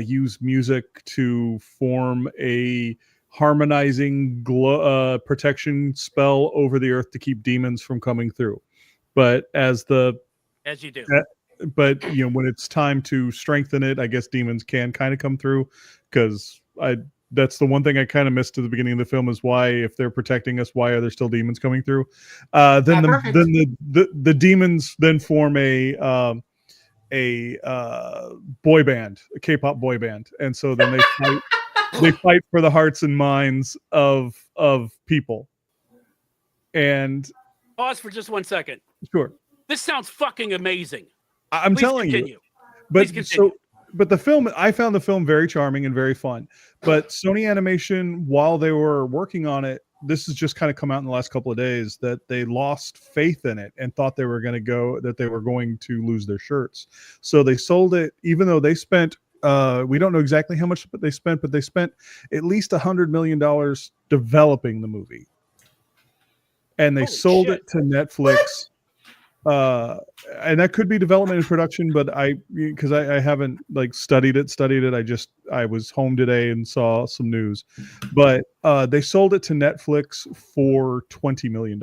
use music to form a harmonizing protection spell over the earth to keep demons from coming through. But as you do. But when it's time to strengthen it, I guess demons can kind of come through, because that's the one thing I kind of missed at the beginning of the film is why, if they're protecting us, why are there still demons coming through? Then the demons then form a boy band, a K-pop boy band, and so then they fight for the hearts and minds of people. And pause for just 1 second. Sure. This sounds fucking amazing. I'm Please telling continue. you. But Please continue. but the film, I found the film very charming and very fun. But Sony Animation, while they were working on it, this has just kind of come out in the last couple of days that they lost faith in it and thought they were going to lose their shirts. So they sold it, even though they spent, we don't know exactly how much they spent, but they spent at least $100 million developing the movie. And they sold it to Netflix. And that could be development and production, but because I haven't studied it. I was home today and saw some news, but they sold it to Netflix for $20 million.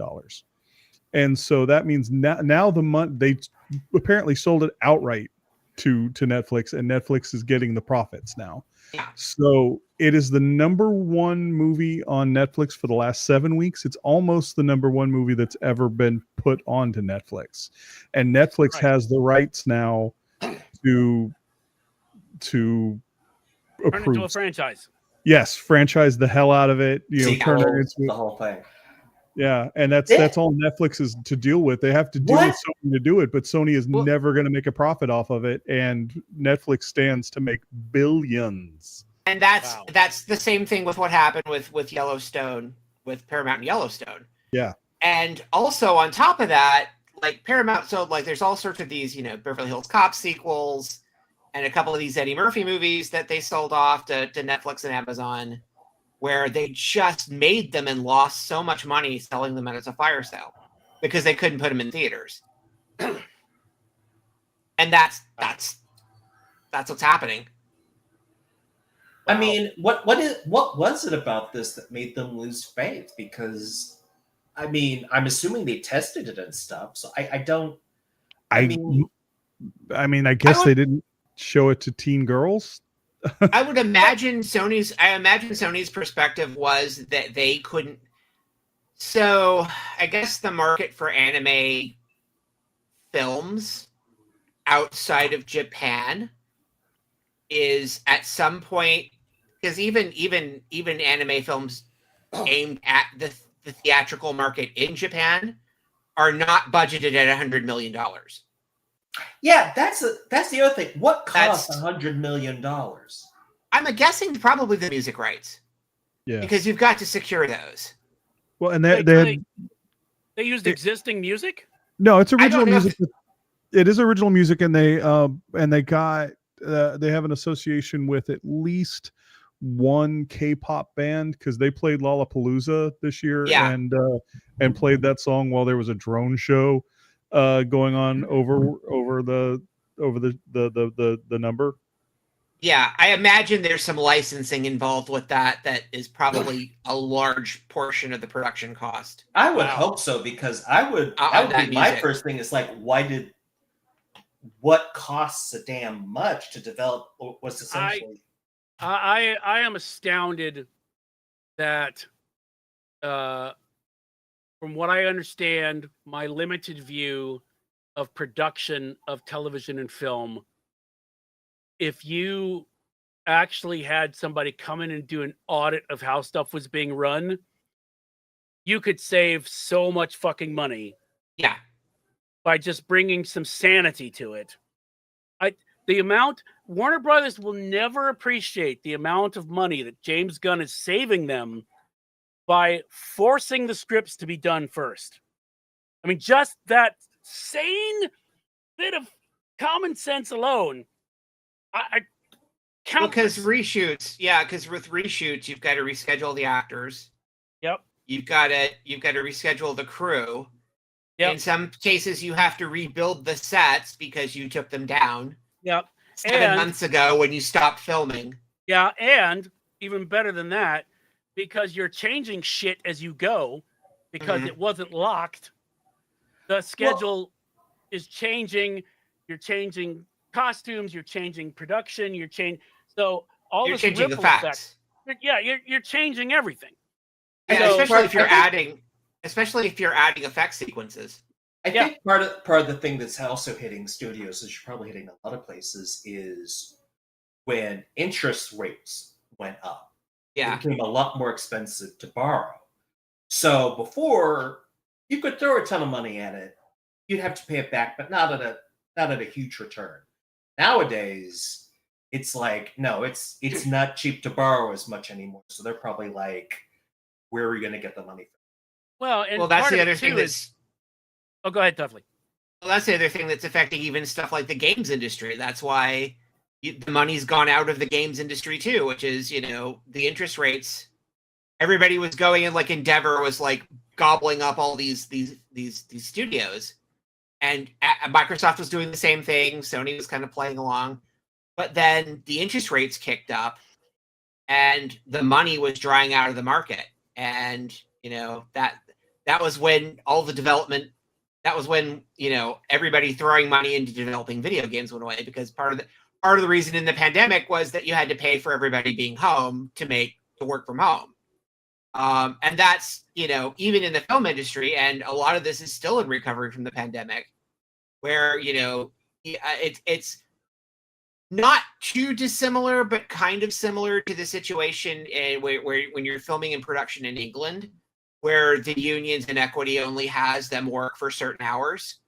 And so that means now they apparently sold it outright to Netflix, and Netflix is getting the profits now. Yeah. So it is the #1 movie on Netflix for the last 7 weeks. It's almost the #1 movie that's ever been put onto Netflix, and Netflix has the rights now to turn approve. into a franchise. Yes, franchise the hell out of it. Turn it into the whole thing. Yeah, and that's all Netflix is to deal with. They have to deal with Sony to do it, but Sony is never going to make a profit off of it, and Netflix stands to make billions. And that's the same thing with what happened with Yellowstone, with Paramount and Yellowstone. Yeah. And also on top of that, Paramount, so there's all sorts of these, Beverly Hills Cop sequels and a couple of these Eddie Murphy movies that they sold off to Netflix and Amazon, where they just made them and lost so much money selling them as a fire sale because they couldn't put them in theaters. And that's what's happening. I mean, what was it about this that made them lose faith? Because, I mean, I'm assuming they tested it and stuff. So I guess they didn't show it to teen girls. I would imagine Sony's perspective was that they couldn't. So I guess the market for anime films outside of Japan is at some point, because even anime films aimed at the theatrical market in Japan are not budgeted at $100 million. Yeah, that's the other thing. What cost $100 million? I'm guessing probably the music rights. Yeah, because you've got to secure those. Well, and they used existing music. No, it's original music. It is original music, and they got they have an association with at least one K-pop band because they played Lollapalooza this year, and played that song while there was a drone show going on over the number. Yeah, I imagine there's some licensing involved with that. That is probably a large portion of the production cost. I would Wow. hope so, because that would that be my music. first thing. Is like, what costs a damn much to develop what's essentially. I am astounded that, from what I understand, my limited view of production of television and film, if you actually had somebody come in and do an audit of how stuff was being run, you could save so much fucking money. Yeah. By just bringing some sanity to it. The amount Warner Brothers will never appreciate the amount of money that James Gunn is saving them by forcing the scripts to be done first. I mean, just that sane bit of common sense alone. Because reshoots, because with reshoots, you've got to reschedule the actors. Yep. You've got to reschedule the crew. Yep. In some cases, you have to rebuild the sets because you took them down. Yep. 7 months ago when you stopped filming. Yeah, and even better than that, because you're changing shit as you go, because it wasn't locked. The schedule is changing. You're changing costumes. You're changing production. You're changing. So all you're this changing ripple the facts. Effect, you're changing everything. Yeah, so, especially if you're adding effect sequences. I think part of the thing that's also hitting studios, as you're probably hitting a lot of places, is when interest rates went up. Yeah. It became a lot more expensive to borrow. So before, you could throw a ton of money at it, you'd have to pay it back, but not at a huge return. Nowadays, it's like, no, it's not cheap to borrow as much anymore. So they're probably like, where are we going to get the money from? Well, that's the other thing that's. Oh, go ahead, Duffley. Well, that's the other thing that's affecting even stuff like the games industry. That's why the money's gone out of the games industry too, which is, the interest rates. Everybody was going in, like Endeavor was like gobbling up all these studios, and Microsoft was doing the same thing. Sony was kind of playing along, but then the interest rates kicked up, and the money was drying out of the market, and that was when all the development. That was when everybody throwing money into developing video games went away, because part of the reason in the pandemic was that you had to pay for everybody being home to work from home. And that's, even in the film industry, and a lot of this is still in recovery from the pandemic, where, it's not too dissimilar, but kind of similar to the situation where when you're filming in production in England, where the unions and equity only has them work for certain hours.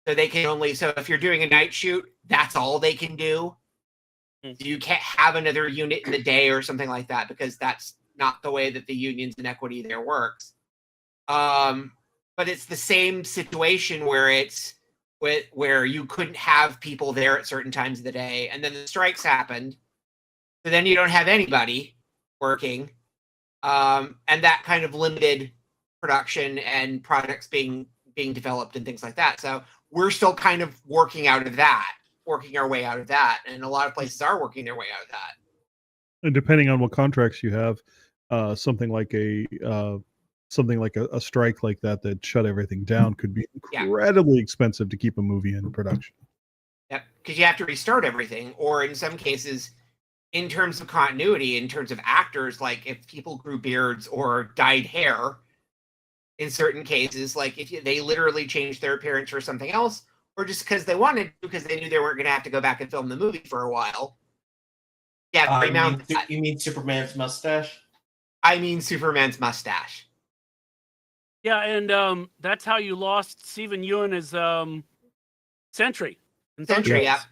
So if you're doing a night shoot, that's all they can do. You can't have another unit in the day or something like that, because that's not the way that the unions and equity there works. But it's the same situation where you couldn't have people there at certain times of the day, and then the strikes happened. So then you don't have anybody working. And that kind of limited production and projects being developed and things like that. So we're still kind of working our way out of that. And a lot of places are working their way out of that. And depending on what contracts you have, something like a strike like that shut everything down could be incredibly expensive to keep a movie in production. Yep, because you have to restart everything, or in some cases, in terms of continuity, in terms of actors, like if people grew beards or dyed hair, in certain cases, like if they literally changed their appearance for something else, or just because they wanted to, because they knew they weren't going to have to go back and film the movie for a while. Yeah, you mean Superman's mustache? I mean Superman's mustache. Yeah, and that's how you lost Stephen Ewan as Sentry. Sentry, yeah.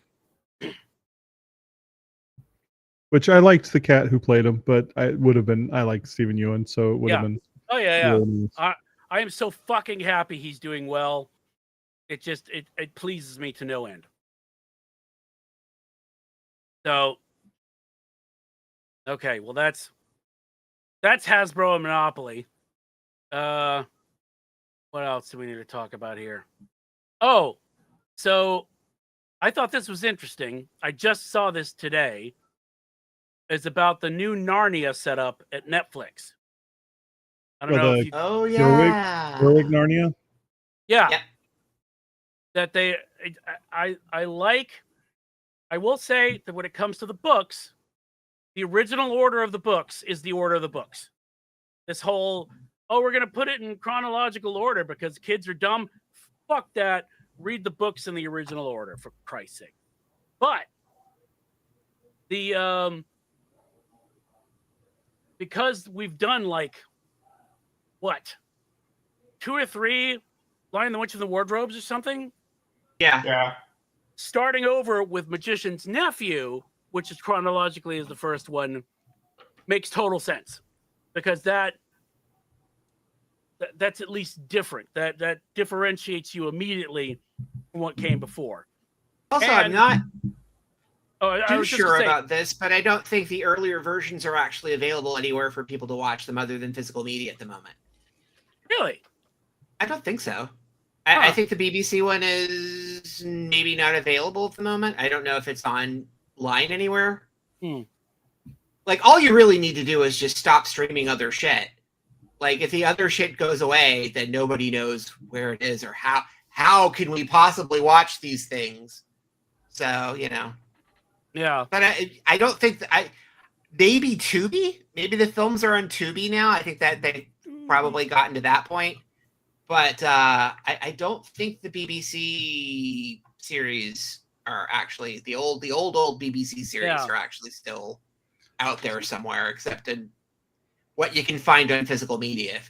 Which I liked the cat who played him, but I liked Stephen Ewan, so it would have been. Oh yeah. I am so fucking happy he's doing well. It just it pleases me to no end. So okay, well that's Hasbro and Monopoly. What else do we need to talk about here? Oh, so I thought this was interesting. I just saw this today. It's about the new Narnia setup at Netflix. I don't Oh, know the- if you, Oh Gerwig- yeah. Gerwig Narnia. yeah, Yep. that they, I like. I will say that when it comes to the books, the original order of the books is the order of the books. This whole, oh, we're gonna put it in chronological order because kids are dumb. Fuck that. Read the books in the original order, for Christ's sake. But the because we've done like what 2 or 3 Lion the Witch and the Wardrobes or something, Yeah. Yeah. starting over with Magician's Nephew, which is chronologically is the first one, makes total sense because that's at least different. That differentiates you immediately from what came before. Also, I'm And- not Oh, I too was just gonna sure say, about this, but I don't think the earlier versions are actually available anywhere for people to watch them other than physical media at the moment. really. I don't think so. I Huh. think the BBC one is maybe not available at the moment. I don't know if it's online anywhere. Hmm. Like, all you really need to do is just stop streaming other shit. Like, if the other shit goes away, then nobody knows where it is or how can we possibly watch these things. So, Yeah. but I don't think maybe Tubi. Maybe the films are on Tubi now. I think that they probably gotten to that point. But I don't think the BBC series are actually the old BBC series Yeah. are actually still out there somewhere, except in what you can find on physical media.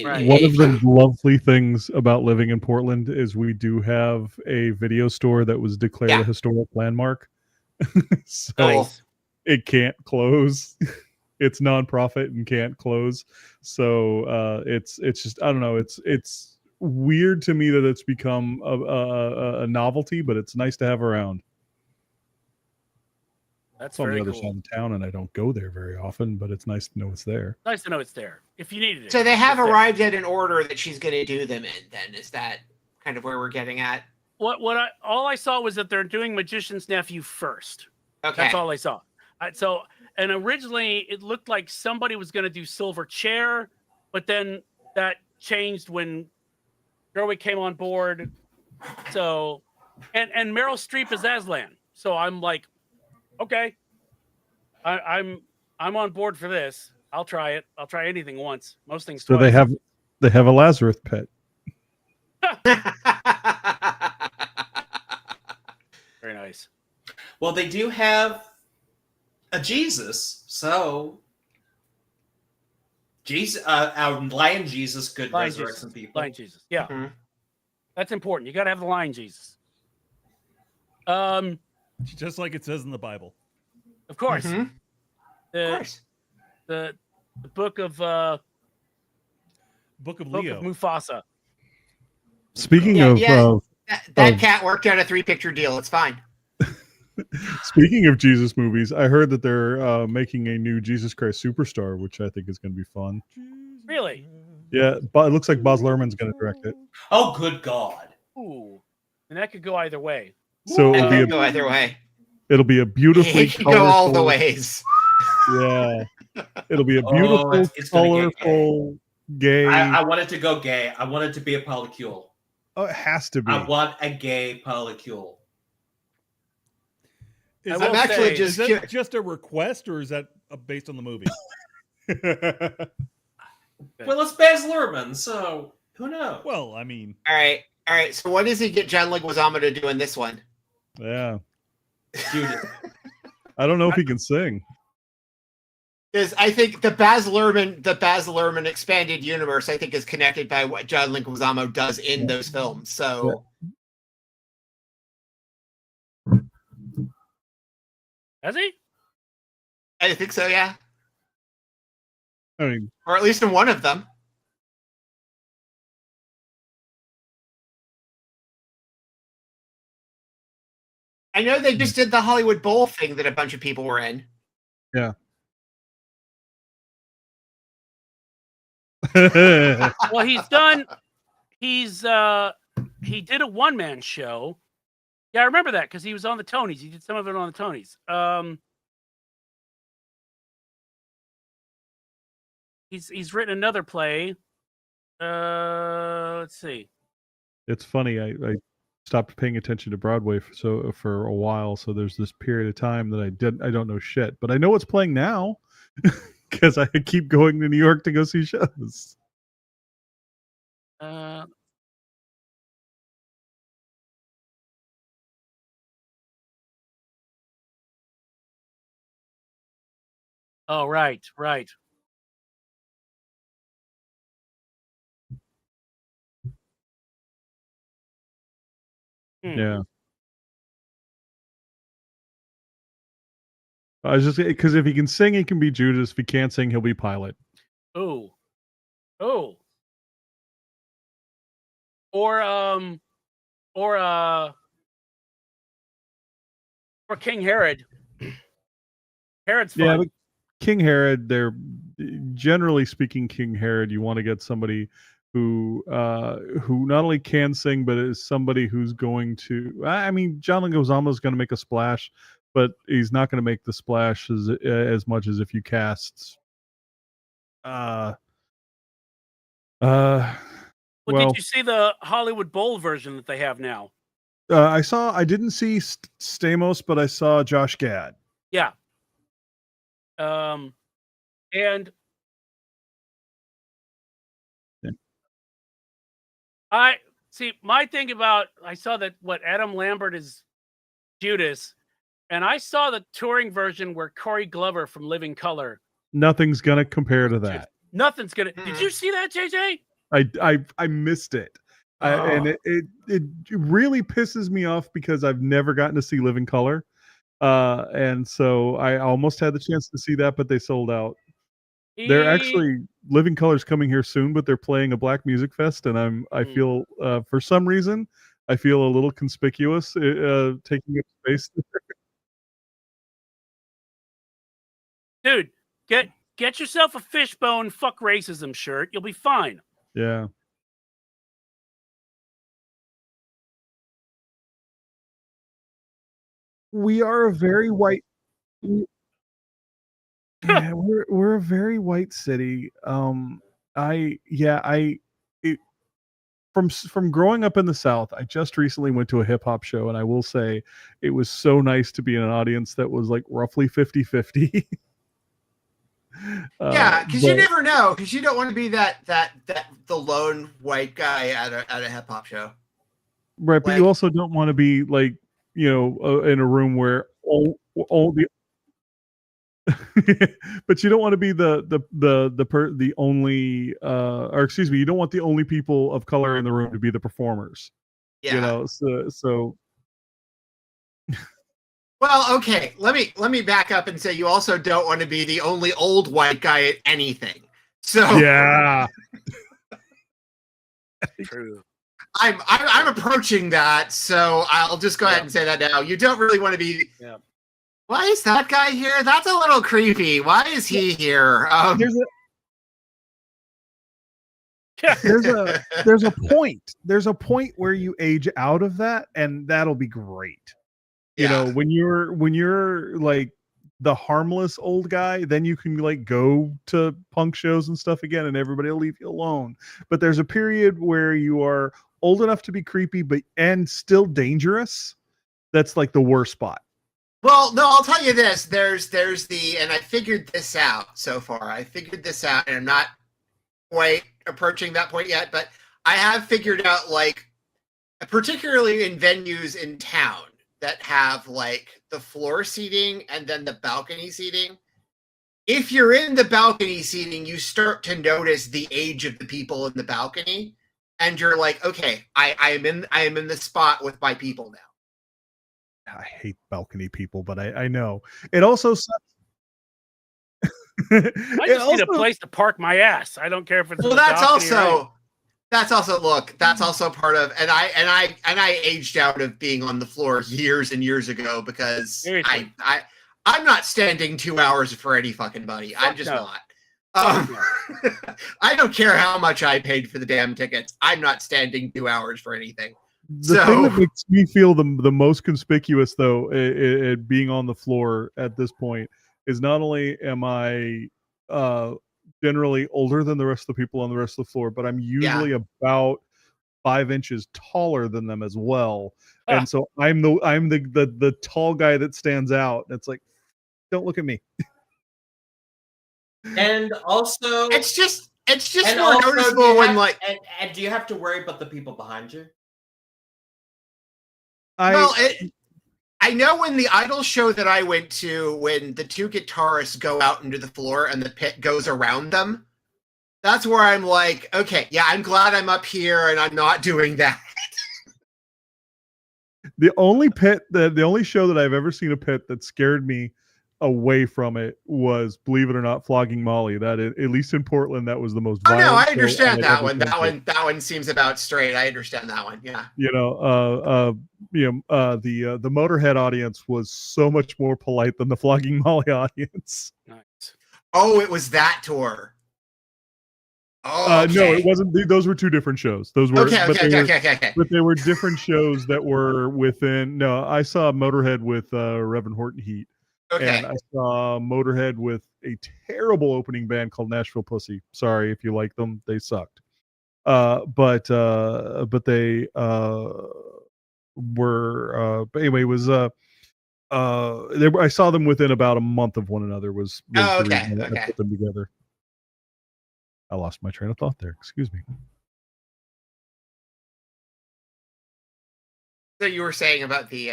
Right. One of the lovely things about living in Portland is we do have a video store that was declared Yeah. a historic landmark. So Nice. it can't close. It's nonprofit and can't close. So it's just, I don't know. It's weird to me that it's become a novelty, but it's nice to have around. That's It's on the very other cool. side of town, and I don't go there very often, but it's nice to know it's there. Nice to know it's there if you needed it. So they have It's there. arrived at an order that she's going to do them in. Then is that kind of where we're getting at? All I saw was that they're doing Magician's Nephew first. Okay. That's all I saw. And originally it looked like somebody was going to do Silver Chair, but then that changed when Gerwig came on board. So, and Meryl Streep is Aslan. So I'm like, okay, I'm on board for this. I'll try it. I'll try anything once. Most things. So twice. they have a Lazarus pit. Very nice. Well, they do have a Jesus, so Jesus, our Lion Jesus could Lion resurrect Jesus. some people. Lion Jesus. Yeah. Mhm. That's important. You got to have the Lion Jesus. Just like it says in the Bible. Of course. Mhm. Of The, course. the book of Book of book Leo. of Mufasa. Speaking Yeah, of yeah. That of- cat worked out a 3-picture deal. It's fine. speaking of Jesus movies, I heard that they're making a new Jesus Christ Superstar, which I think is going to be fun. Really? Yeah, but it looks like Baz Luhrmann's going to direct it. Oh, good God! Ooh. And that could go either way. So It it'll be can a, go either way. it'll be a beautifully It can go all the colorful- ways. Yeah, it'll be a Oh, beautiful, it's gonna get colorful, gay. I want it to go gay. I want it to be a polycule. Oh, it has to be. I want a gay polycule. Is I that, will actually say- just is that just a request, or is that based on the movie? Well, it's Baz Luhrmann, so who knows? Well, I mean, All right. So what does he get John Leguizamo to do in this one? Yeah, Judith. I don't know if he can sing. Is I think the Baz Luhrmann expanded universe, I think, is connected by what John Leguizamo does in those films. So Has he? I think so, yeah, I mean, or at least in one of them. I know they just did the Hollywood Bowl thing that a bunch of people were in. Well, he did a one-man show Yeah, I remember that because he was on the Tonys. He did some of it on the Tonys. He's written another play. Let's see. It's funny. I stopped paying attention to Broadway for a while. So there's this period of time that I don't know shit, but I know what's playing now because I keep going to New York to go see shows. Oh, right. Yeah. I was just because if he can sing, he can be Judas. If he can't sing, he'll be Pilate. Oh. Or King Herod. Herod's fun. Yeah, but King Herod, they're generally speaking, King Herod, you want to get somebody who not only can sing, but is somebody who's going to. I mean, John Leguizamo is going to make a splash, but he's not going to make the splash as much as if you cast. Did you see the Hollywood Bowl version that they have now? I didn't see Stamos, but I saw Josh Gad. Yeah. And yeah. I see my thing about I saw that Adam Lambert is Judas, and I saw the touring version where Corey Glover from Living Color. Nothing's gonna compare to that. Nothing's gonna. Did you see that, JJ? I missed it. And it really pisses me off because I've never gotten to see Living Color. And so I almost had the chance to see that, but they sold out. They're actually Living Color's coming here soon, but they're playing a Black Music Fest, and I feel for some reason I feel a little conspicuous taking up space. Dude, get yourself a Fishbone fuck racism shirt. You'll be fine. Yeah. We are a very white. Yeah, we're a very white city. From growing up in the South, I just recently went to a hip hop show, and I will say it was so nice to be in an audience that was like roughly 50-50. Yeah, because you never know, because you don't want to be the lone white guy at a hip hop show, right? But you also don't want to be like in a room where all the but you don't want to be the only or excuse me, you don't want the only people of color in the room to be the performers. Yeah. So well, okay, let me back up and say you also don't want to be the only old white guy at anything. So yeah. True. I'm approaching that, so I'll just go ahead and say that now. You don't really want to be. Yeah. Why is that guy here? That's a little creepy. Why is he here? There's a point. There's a point where you age out of that, and that'll be great. When you're like the harmless old guy, then you can like go to punk shows and stuff again, and everybody will leave you alone. But there's a period where you are old enough to be creepy, and still dangerous. That's like the worst spot. Well, no, I'll tell you this. There's and I figured this out so far. I figured this out, and I'm not quite approaching that point yet, but I have figured out, like, particularly in venues in town that have like the floor seating and then the balcony seating. If you're in the balcony seating, you start to notice the age of the people in the balcony, and you're like, okay, I am in the spot with my people now. I hate balcony people, but I know it also sucks. I just need a place to park my ass. I don't care if it's that's also part of, and I aged out of being on the floor years and years ago because I'm not standing 2 hours for any fucking money. I'm just not. I don't care how much I paid for the damn tickets. I'm not standing 2 hours for anything. The thing that makes me feel the most conspicuous, though, it being on the floor at this point, is not only am I generally older than the rest of the people on the rest of the floor, but I'm usually about 5 inches taller than them as well. And so I'm the tall guy that stands out. And it's like, don't look at me. And also, it's just and more also, noticeable when like and do you have to worry about the people behind you? I know when the Idol show that I went to, when the two guitarists go out into the floor and the pit goes around them, that's where I'm like, okay, yeah, I'm glad I'm up here and I'm not doing that. The only show that I've ever seen a pit that scared me away from it was, believe it or not, Flogging Molly. That at least in Portland, that was the most violent. Oh no, I understand that one. That one seems about straight. I understand that one. Yeah. The Motorhead audience was so much more polite than the Flogging Molly audience. Nice. Oh, it was that tour. Oh, okay. No, it wasn't. Those were two different shows. Those were okay. But they were different shows that were within. No, I saw Motorhead with Reverend Horton Heat. Okay. And I saw Motorhead with a terrible opening band called Nashville Pussy. Sorry if you like them, they sucked. But they were. But anyway, it was. I saw them within about a month of one another. Was the reason I put them together. I lost my train of thought there. Excuse me. So you were saying about the.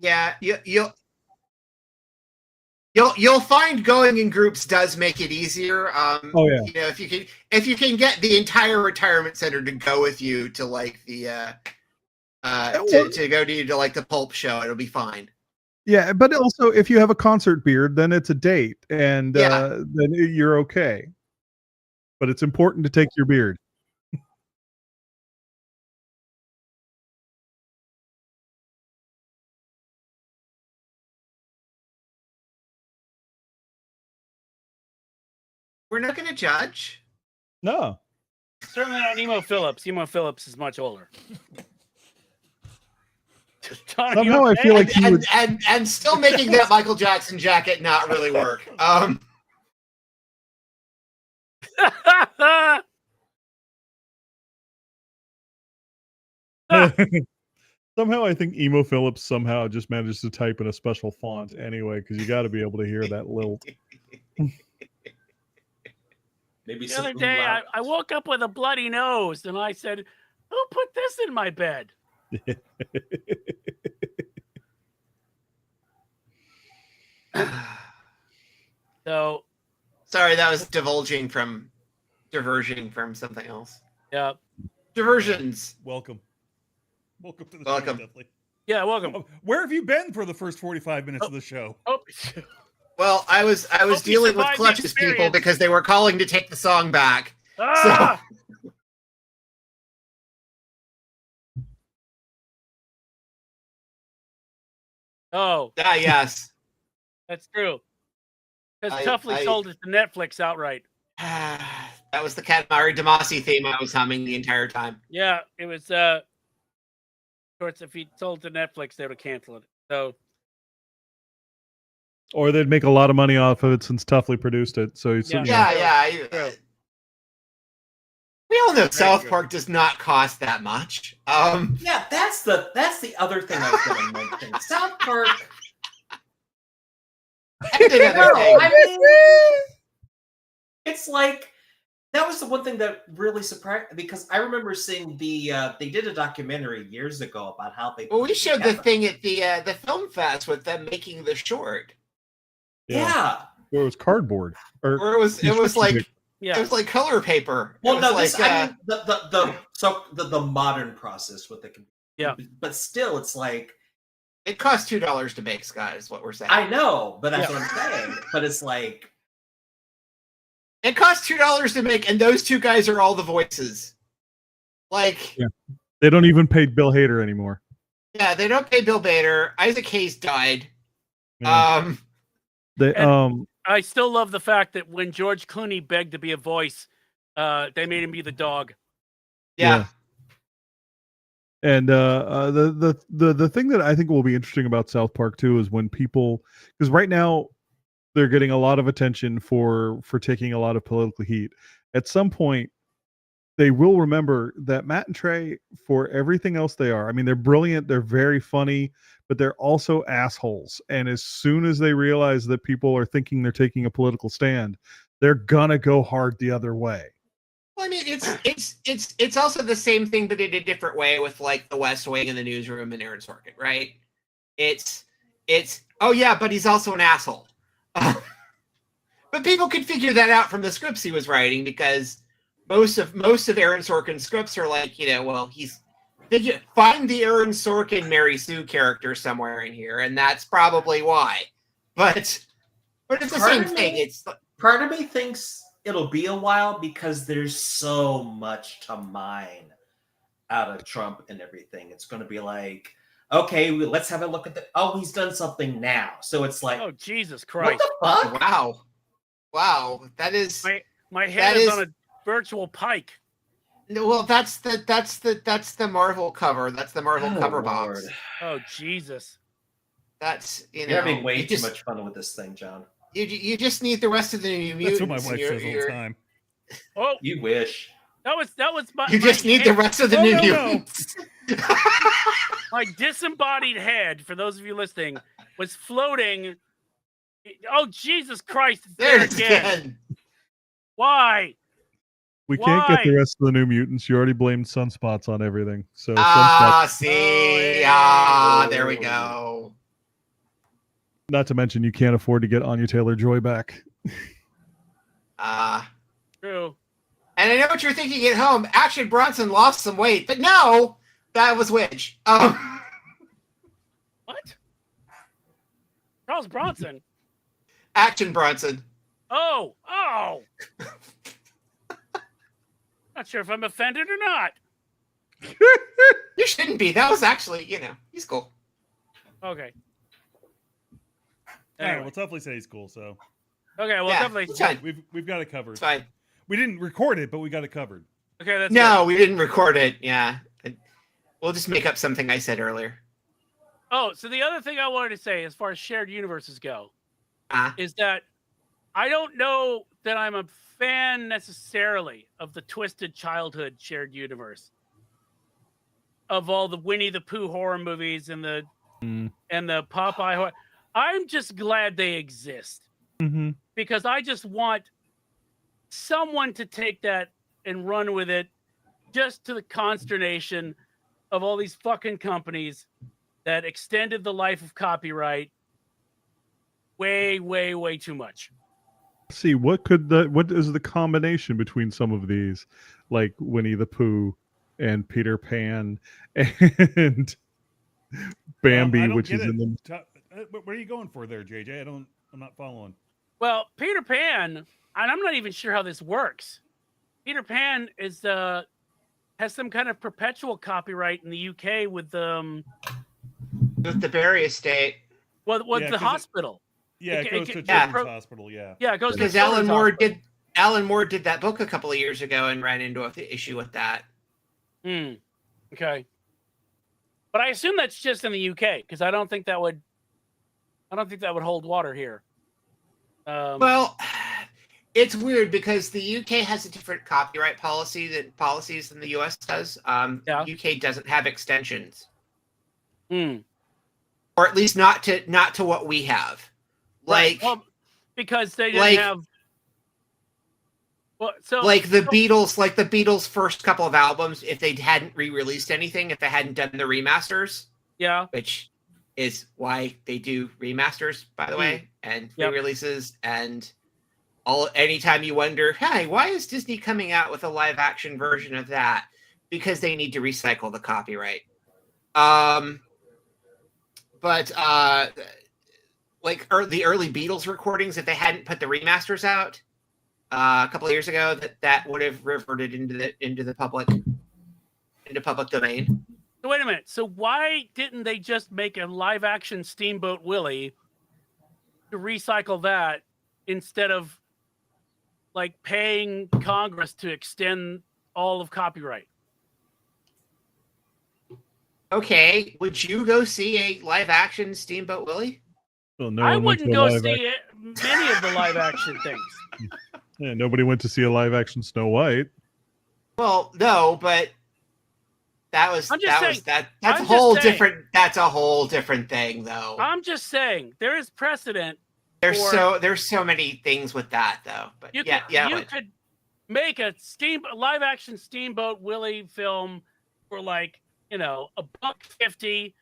Yeah, you'll find going in groups does make it easier. If you can get the entire retirement center to go with you to like the to go to you to like the Pulp show, it'll be fine. Yeah, but also if you have a concert beard, then it's a date, and then you're okay. But it's important to take your beard. We're not going to judge. No. Certainly not Emo Phillips. Emo Phillips is much older. Somehow I feel like and still making that Michael Jackson jacket not really work. Somehow I think Emo Phillips somehow just manages to type in a special font anyway, because you got to be able to hear that lilt. Maybe the other day, I woke up with a bloody nose, and I said, "Who put this in my bed?" So, sorry, that was diverging from something else. Yeah, diversions. Welcome to the show, definitely. Yeah, welcome. Where have you been for the first 45 minutes of the show? Well, I was dealing with Clutch's people because they were calling to take the song back. Ah! So. Oh. Yes. That's true. Because Tuffley sold it to Netflix outright. That was the Katamari Damacy theme I was humming the entire time. Yeah, it was. Of course, if he sold to Netflix, they would have canceled it. So. Or they'd make a lot of money off of it since Tuffley produced it. So we all know South Park does not cost that much. Yeah, that's the other thing I was going to mention. South Park. It's like that was the one thing that really surprised, because I remember seeing they did a documentary years ago about how they. Well, we showed the thing at the film fest with them making the short. Yeah. It was cardboard, or it was like it was like color paper. Well, no, I mean the modern process with the computer. Yeah, but still, it's like it costs $2 to make, Scott. Is what we're saying. I know, but that's what I'm saying. But it's like It costs $2 to make, and those two guys are all the voices. Like, Yeah. They don't even pay Bill Hader anymore. yeah, they don't pay Bill Bader. Isaac Hayes died. Yeah. They And- I still love the fact that when George Clooney begged to be a voice, they made him be the dog. Yeah. And the thing that I think will be interesting about South Park too is when people, because right now they're getting a lot of attention for taking a lot of political heat. At some point, they will remember that Matt and Trey, for everything else they are, I mean, they're brilliant, they're very funny, but they're also assholes. And as soon as they realize that people are thinking they're taking a political stand, they're gonna go hard the other way. Well, I mean, it's also the same thing, but in a different way with like the West Wing and the Newsroom and Aaron Sorkin, right? It's oh yeah, but he's also an asshole. But people could figure that out from the scripts he was writing, because most of Aaron Sorkin's scripts are like, well, find the Aaron Sorkin Mary Sue character somewhere in here, and that's probably why. But it's the same thing. It's part of me thinks it'll be a while because there's so much to mine out of Trump and everything. It's going to be like, okay, let's have a look at he's done something now. So it's like, oh, Jesus Christ. What the fuck? Wow. That is my head is on a virtual pike. Well, that's the Marvel cover. That's the Marvel cover box. Oh, Jesus. That's You're having way too much fun with this thing, John. You just need the rest of the New Mutants. That's what my wife says all the time. Oh, you wish. That was my. You just need the rest of the New Mutants. My disembodied head, for those of you listening, was floating. Oh, Jesus Christ! There it is again. Why? We can't get the rest of the New Mutants. You already blamed Sunspots on everything. So see, there we go. Not to mention, you can't afford to get Anya Taylor-Joy back. True. And I know what you're thinking at home. Action Bronson lost some weight, but no, that was Widge. What? Charles Bronson. Action Bronson. Oh. Not sure if I'm offended or not. You shouldn't be. That was actually, he's cool. Okay. All right, we'll definitely say he's cool. So. Okay, well, definitely. It's fine. We've got it covered. It's fine. We didn't record it, but we got it covered. Okay, that's no, we didn't record it. Yeah, we'll just make up something I said earlier. Oh, so the other thing I wanted to say, as far as shared universes go, is that I don't know that I'm a fan necessarily of the Twisted Childhood shared universe, of all the Winnie the Pooh horror movies and the Popeye horror. I'm just glad they exist, because I just want someone to take that and run with it, just to the consternation of all these fucking companies that extended the life of copyright way, way, way too much. See, what is the combination between some of these, like Winnie the Pooh and Peter Pan and Bambi, which is in the. What are you going for there, JJ? I'm not following. Well, Peter Pan, and I'm not even sure how this works. Peter Pan has some kind of perpetual copyright in the UK with the Barry estate. Well, the hospital. It goes to Children's Hospital. Yeah. Yeah, it goes because to Alan Moore did that book a couple of years ago and ran into an issue with that. Okay. But I assume that's just in the UK, because I don't think that would hold water here. Well, it's weird because the UK has a different copyright policies than the US does. UK doesn't have extensions, or at least not to what we have. Like, well, because they didn't have. Well, so the Beatles' first couple of albums, if they hadn't re-released anything, if they hadn't done the remasters, which is why they do remasters, by the way, and re-releases, and anytime you wonder, hey, why is Disney coming out with a live-action version of that? Because they need to recycle the copyright. The early Beatles recordings, if they hadn't put the remasters out, a couple of years ago that would have reverted into the public domain. So wait a minute. So why didn't they just make a live action Steamboat Willie to recycle that instead of like paying Congress to extend all of copyright? Okay, would you go see a live action Steamboat Willie? Well, no I one went to wouldn't a go live see many of the live action things. Yeah, nobody went to see a live action Snow White. Well, no, but that's I'm a just saying- whole different. That's a whole different thing, though. I'm just saying there is precedent. There's or- so many things with that, though. But You could make a live action Steamboat Willie film for like $1.50,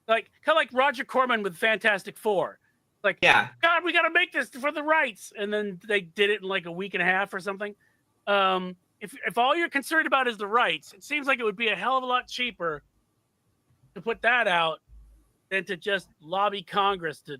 like kind of like Roger Corman with Fantastic Four. Like, yeah, God, we got to make this for the rights, and then they did it in like a week and a half or something. If all you're concerned about is the rights, it seems like it would be a hell of a lot cheaper to put that out than to just lobby Congress to.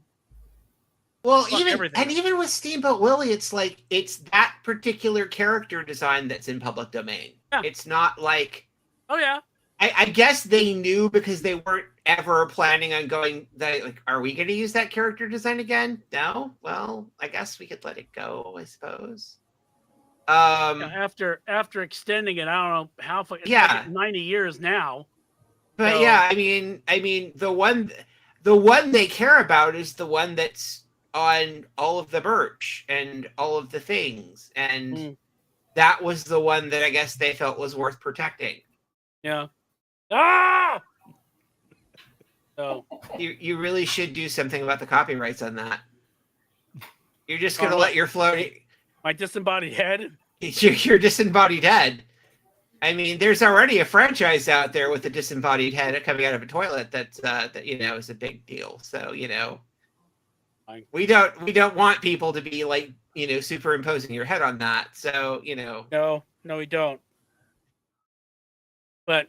well, Fuck everything. even with Steamboat Willie, it's like it's that particular character design that's in public domain. Yeah. It's not like Oh yeah, I guess they knew because they weren't ever planning on going. Like, are we going to use that character design again? No. Well, I guess we could let it go. I suppose. after extending it, I don't know how. It's like 90 years now. But So- yeah, I mean, the one they care about is the one that's on all of the merch and all of the things, and that was the one that I guess they felt was worth protecting. Yeah. Ah. So You really should do something about the copyrights on that. You're just gonna On let what? your floating my disembodied head. your disembodied head. I mean, there's already a franchise out there with a disembodied head coming out of a toilet that is a big deal. So Fine. we don't want people to be like superimposing your head on that. So No, we don't. But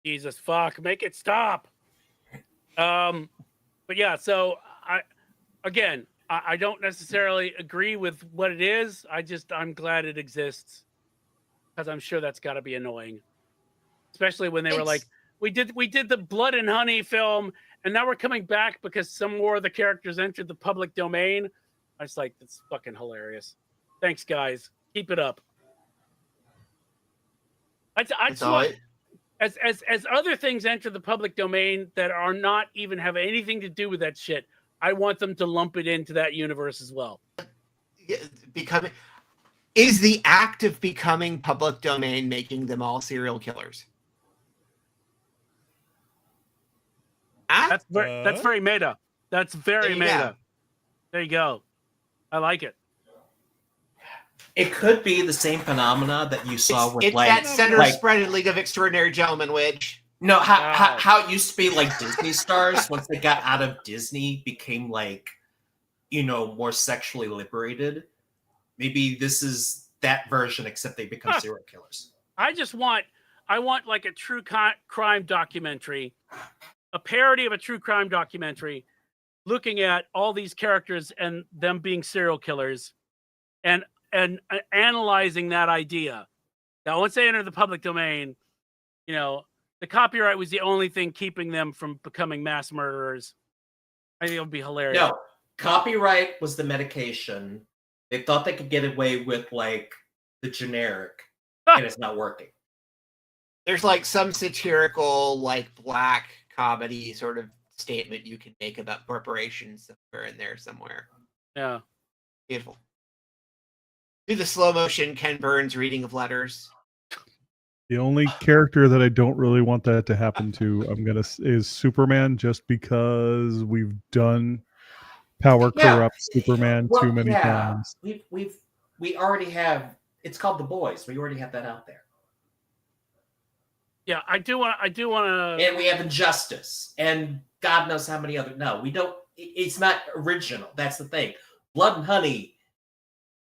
Jesus fuck, make it stop. But yeah, so I don't necessarily agree with what it is. I'm glad it exists because I'm sure that's got to be annoying, especially when they were like, we did the Blood and Honey film, and now we're coming back because some more of the characters entered the public domain. I was like, that's fucking hilarious. Thanks, guys. Keep it up. I just want, as other things enter the public domain that are not even have anything to do with that shit, I want them to lump it into that universe as well. Is the act of becoming public domain making them all serial killers? That's very meta. That's very meta. Go. There you go. I like it. It could be the same phenomena that you saw with it's like that center spread in League of Extraordinary Gentlemen, Widge. No, how it used to be like Disney stars once they got out of Disney became like, more sexually liberated. Maybe this is that version, except they become serial killers. I want like a true crime documentary, a parody of a true crime documentary, looking at all these characters and them being serial killers, and analyzing that idea. Now, once they enter the public domain, the copyright was the only thing keeping them from becoming mass murderers. I think it would be hilarious. No, copyright was the medication. They thought they could get away with like the generic, and it's not working. There's like some satirical, like black comedy sort of statement you can make about corporations somewhere in there somewhere. Yeah. Beautiful. Do the slow motion Ken Burns reading of letters. The only character that I don't really want that to happen to, is Superman, just because we've done power corrupt Superman too many times. We already have. It's called The Boys. We already have that out there. Yeah, I do want to. And we have Injustice, and God knows how many other. No, we don't. It's not original. That's the thing. Blood and Honey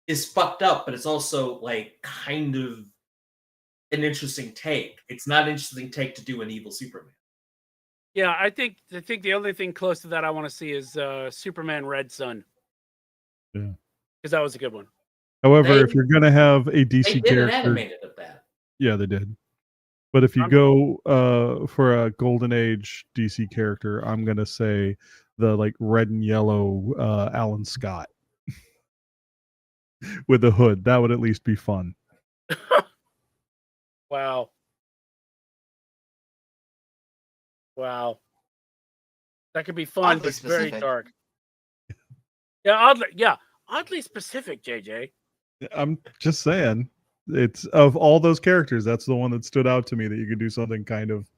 is fucked up, but it's also like kind of an interesting take. It's not an interesting take to do an evil Superman. Yeah, I think the only thing close to that I want to see is Superman Red Sun. Yeah, because that was a good one. However, They- if you're gonna have a They DC did an character, animated of that. yeah, they did. But if you I'm- go for a Golden Age DC character, I'm gonna say the like red and yellow Alan Scott with the hood. That would at least be fun. Wow. Wow. That could be fun, Oddly but it's very specific. dark. Yeah, oddly specific, JJ. I'm just saying, it's of all those characters, that's the one that stood out to me that you could do something kind of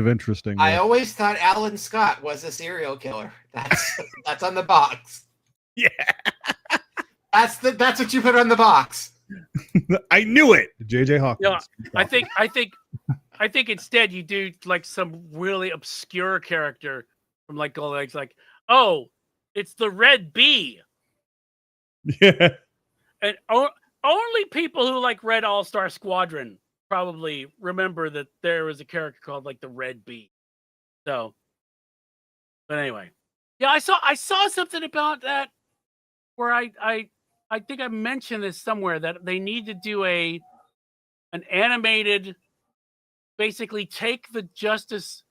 interesting I with. always thought Alan Scott was a serial killer. That's on the box. Yeah, That's what you put on the box. I knew it. JJ Hawkins. Yeah, I think instead you do like some really obscure character from like Golden Age, like, oh, it's the Red Bee. Yeah. And only people who like read All-Star Squadron probably remember that there was a character called like the Red Bee. So, but anyway, yeah, I saw something about that where I think I mentioned this somewhere, that they need to do an animated, basically take the Justice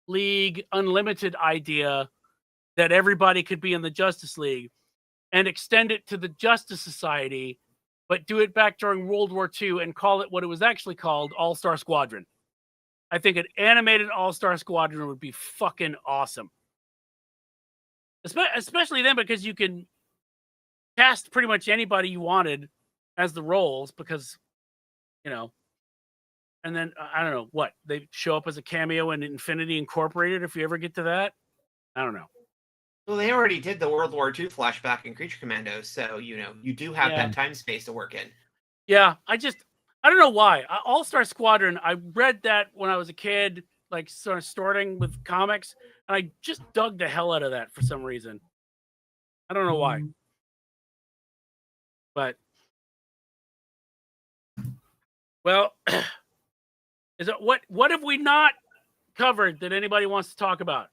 League Unlimited idea that everybody could be in the Justice League and extend it to the Justice Society, but do it back during World War II and call it what it was actually called, All-Star Squadron. I think an animated All-Star Squadron would be fucking awesome. Especially then, because you can cast pretty much anybody you wanted as the roles, because, you know, and then I don't know what, they show up as a cameo in Infinity Incorporated if you ever get to that. I don't know. Well, they already did the World War II flashback in Creature Commandos, so you do have Yeah. that time space to work in. Yeah, I don't know why. All-Star Squadron, I read that when I was a kid, like sort of starting with comics, and I just dug the hell out of that for some reason. I don't know why. But, well, is it what have we not covered that anybody wants to talk about?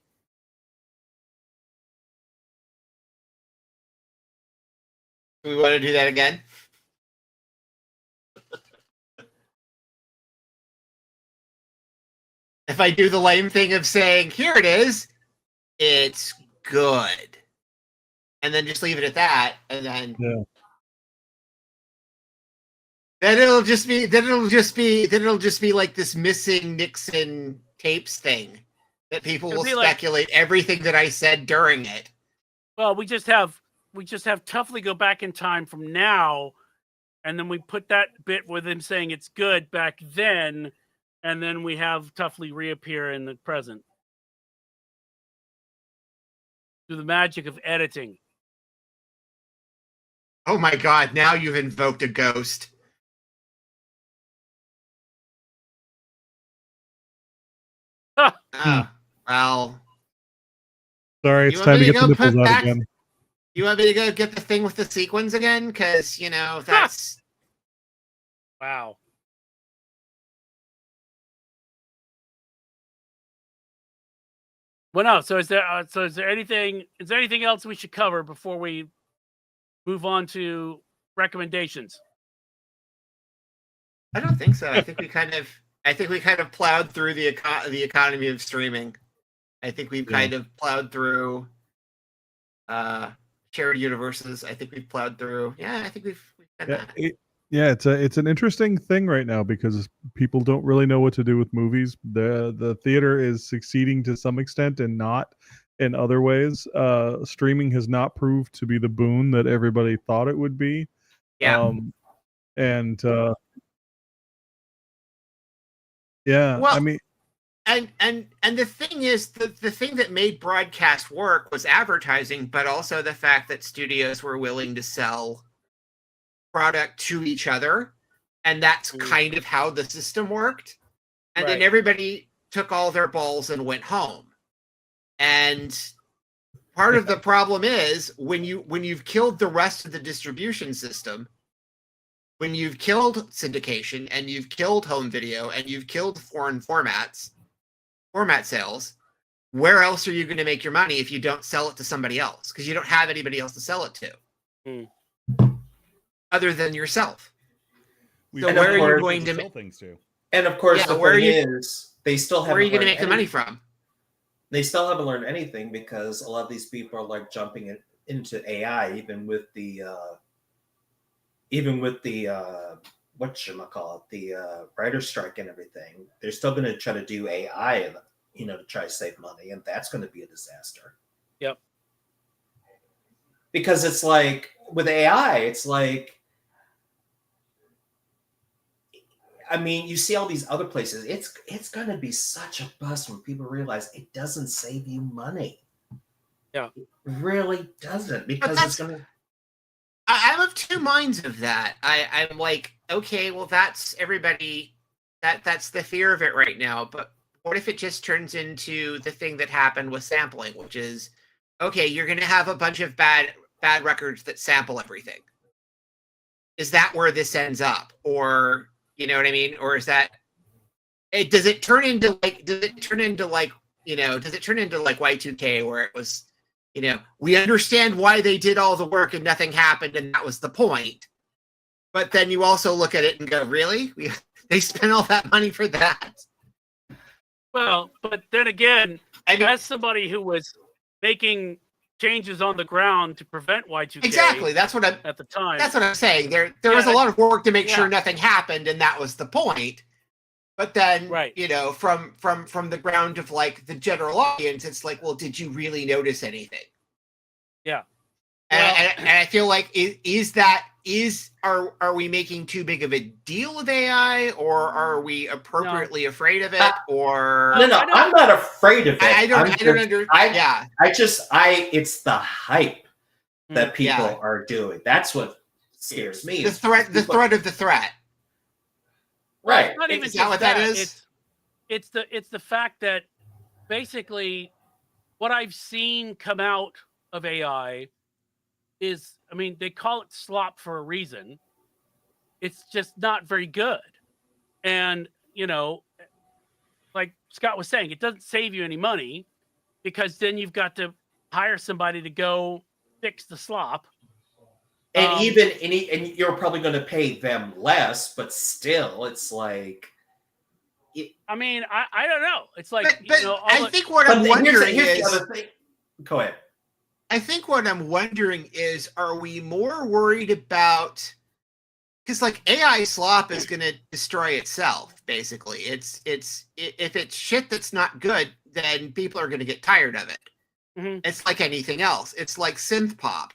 Do we want to do that again? If I do the lame thing of saying, here it is, it's good. And then just leave it at that, and then Yeah. then it'll just be like this missing Nixon tapes thing that people It'll will be like- speculate everything that I said during it. Well, we just have Tuffley go back in time from now, and then we put that bit with him saying it's good back then, and then we have Tuffley reappear in the present through the magic of editing. Oh my god, now you've invoked a ghost. Ha! Oh, well, Sorry, You it's want time me to to get go the nipples put out back- again. you want me to go get the thing with the sequins again? Because, that's... Wow. Well, no. So is there anything else we should cover before we move on to recommendations? I don't think so. I think we kind of plowed through the economy of streaming. I think we've Yeah. kind of plowed through shared universes. I think we've plowed through. Yeah, I think we've done Yeah, that. it's an interesting thing right now because people don't really know what to do with movies. The theater is succeeding to some extent and not in other ways. Streaming has not proved to be the boon that everybody thought it would be. Yeah. And yeah, Well, I mean, And the thing is, the thing that made broadcast work was advertising, but also the fact that studios were willing to sell product to each other, and that's kind of how the system worked. And then Right. everybody took all their balls and went home. And part of the problem is when you've killed the rest of the distribution system, when you've killed syndication and you've killed home video and you've killed foreign format sales, where else are you going to make your money if you don't sell it to somebody else? Because you don't have anybody else to sell it to. other than yourself. We've So And of where are you course- going to sell things to? And of course, Yeah, the where are thing you- is, they still where are you haven't going to learned make the money anything. from? They still haven't learned anything because a lot of these people are like jumping into AI, even with the whatchamacallit, the writer's strike and everything. They're still going to try to do AI, to try to save money, and that's going to be a disaster. Yep. Because it's like with AI, it's like, I mean, you see all these other places. It's going to be such a bust when people realize it doesn't save you money. Yeah. It really doesn't, because it's going to. I'm of two minds of that. I'm like, okay, well, that's everybody. That's the fear of it right now. But what if it just turns into the thing that happened with sampling, which is, okay, you're going to have a bunch of bad records that sample everything. Is that where this ends up, or you know what I mean, or is that? Does it turn into like Y2K, where it was? We understand why they did all the work and nothing happened, and that was the point. But then you also look at it and go, really? They spent all that money for that? Well, but then again, I mean, as somebody who was making changes on the ground to prevent Y2K exactly. That's what at the time. I'm saying. There was a lot of work to make sure Yeah. nothing happened, and that was the point. But then, Right. from the ground of like the general audience, it's like, well, did you really notice anything? Yeah. And I feel like are we making too big of a deal with AI, or are we appropriately afraid of it, or No, I'm not afraid of it. I don't understand. Yeah, It's the hype that people Yeah. are doing. That's what scares me. the threat of the threat. Right. It's not even Is that just what that is? It's the fact that basically what I've seen come out of AI is, I mean, they call it slop for a reason. It's just not very good. And, like Scott was saying, it doesn't save you any money, because then you've got to hire somebody to go fix the slop. And and you're probably going to pay them less, but still, it's like. I mean, I don't know. It's like, But I think what I'm But wondering here's the is, other thing. Go ahead. I think what I'm wondering is, are we more worried about, because like AI slop is going to destroy itself, basically. If it's shit that's not good, then people are going to get tired of it. Mhm. It's like anything else. It's like synth pop.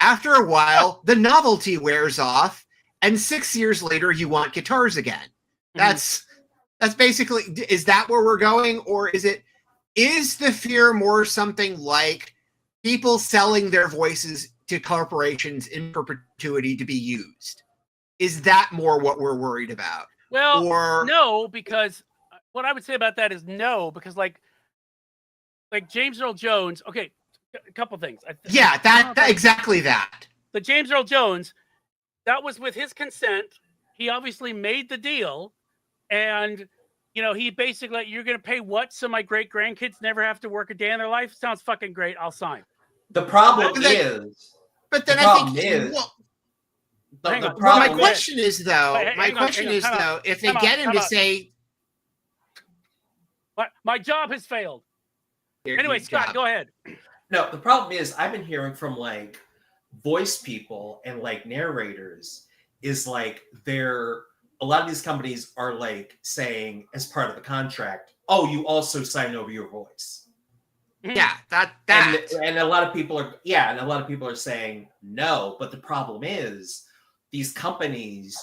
After a while, the novelty wears off, and 6 years later, you want guitars again. That's basically, is that where we're going, or is the fear more something like people selling their voices to corporations in perpetuity to be used? Is that more what we're worried about? Well, Or no, because what I would say about that is no, because like James Earl Jones. Okay, a couple things. yeah, that exactly that. The James Earl Jones, that was with his consent. He obviously made the deal, and he basically, you're going to pay what, so my great grandkids never have to work a day in their life? Sounds fucking great. I'll sign. The problem But then- is. But then The I problem think is- well, Hang The on. well, my problem question is though, Wait, hang on, time out. if they Time out, get him time to out. say, My job has failed. "Your Anyway, Scott, job." go ahead. No, the problem is I've been hearing from like voice people and like narrators is like a lot of these companies are like saying as part of the contract, oh, you also sign over your voice. Yeah, that. And a lot of people are saying no, but the problem is these companies,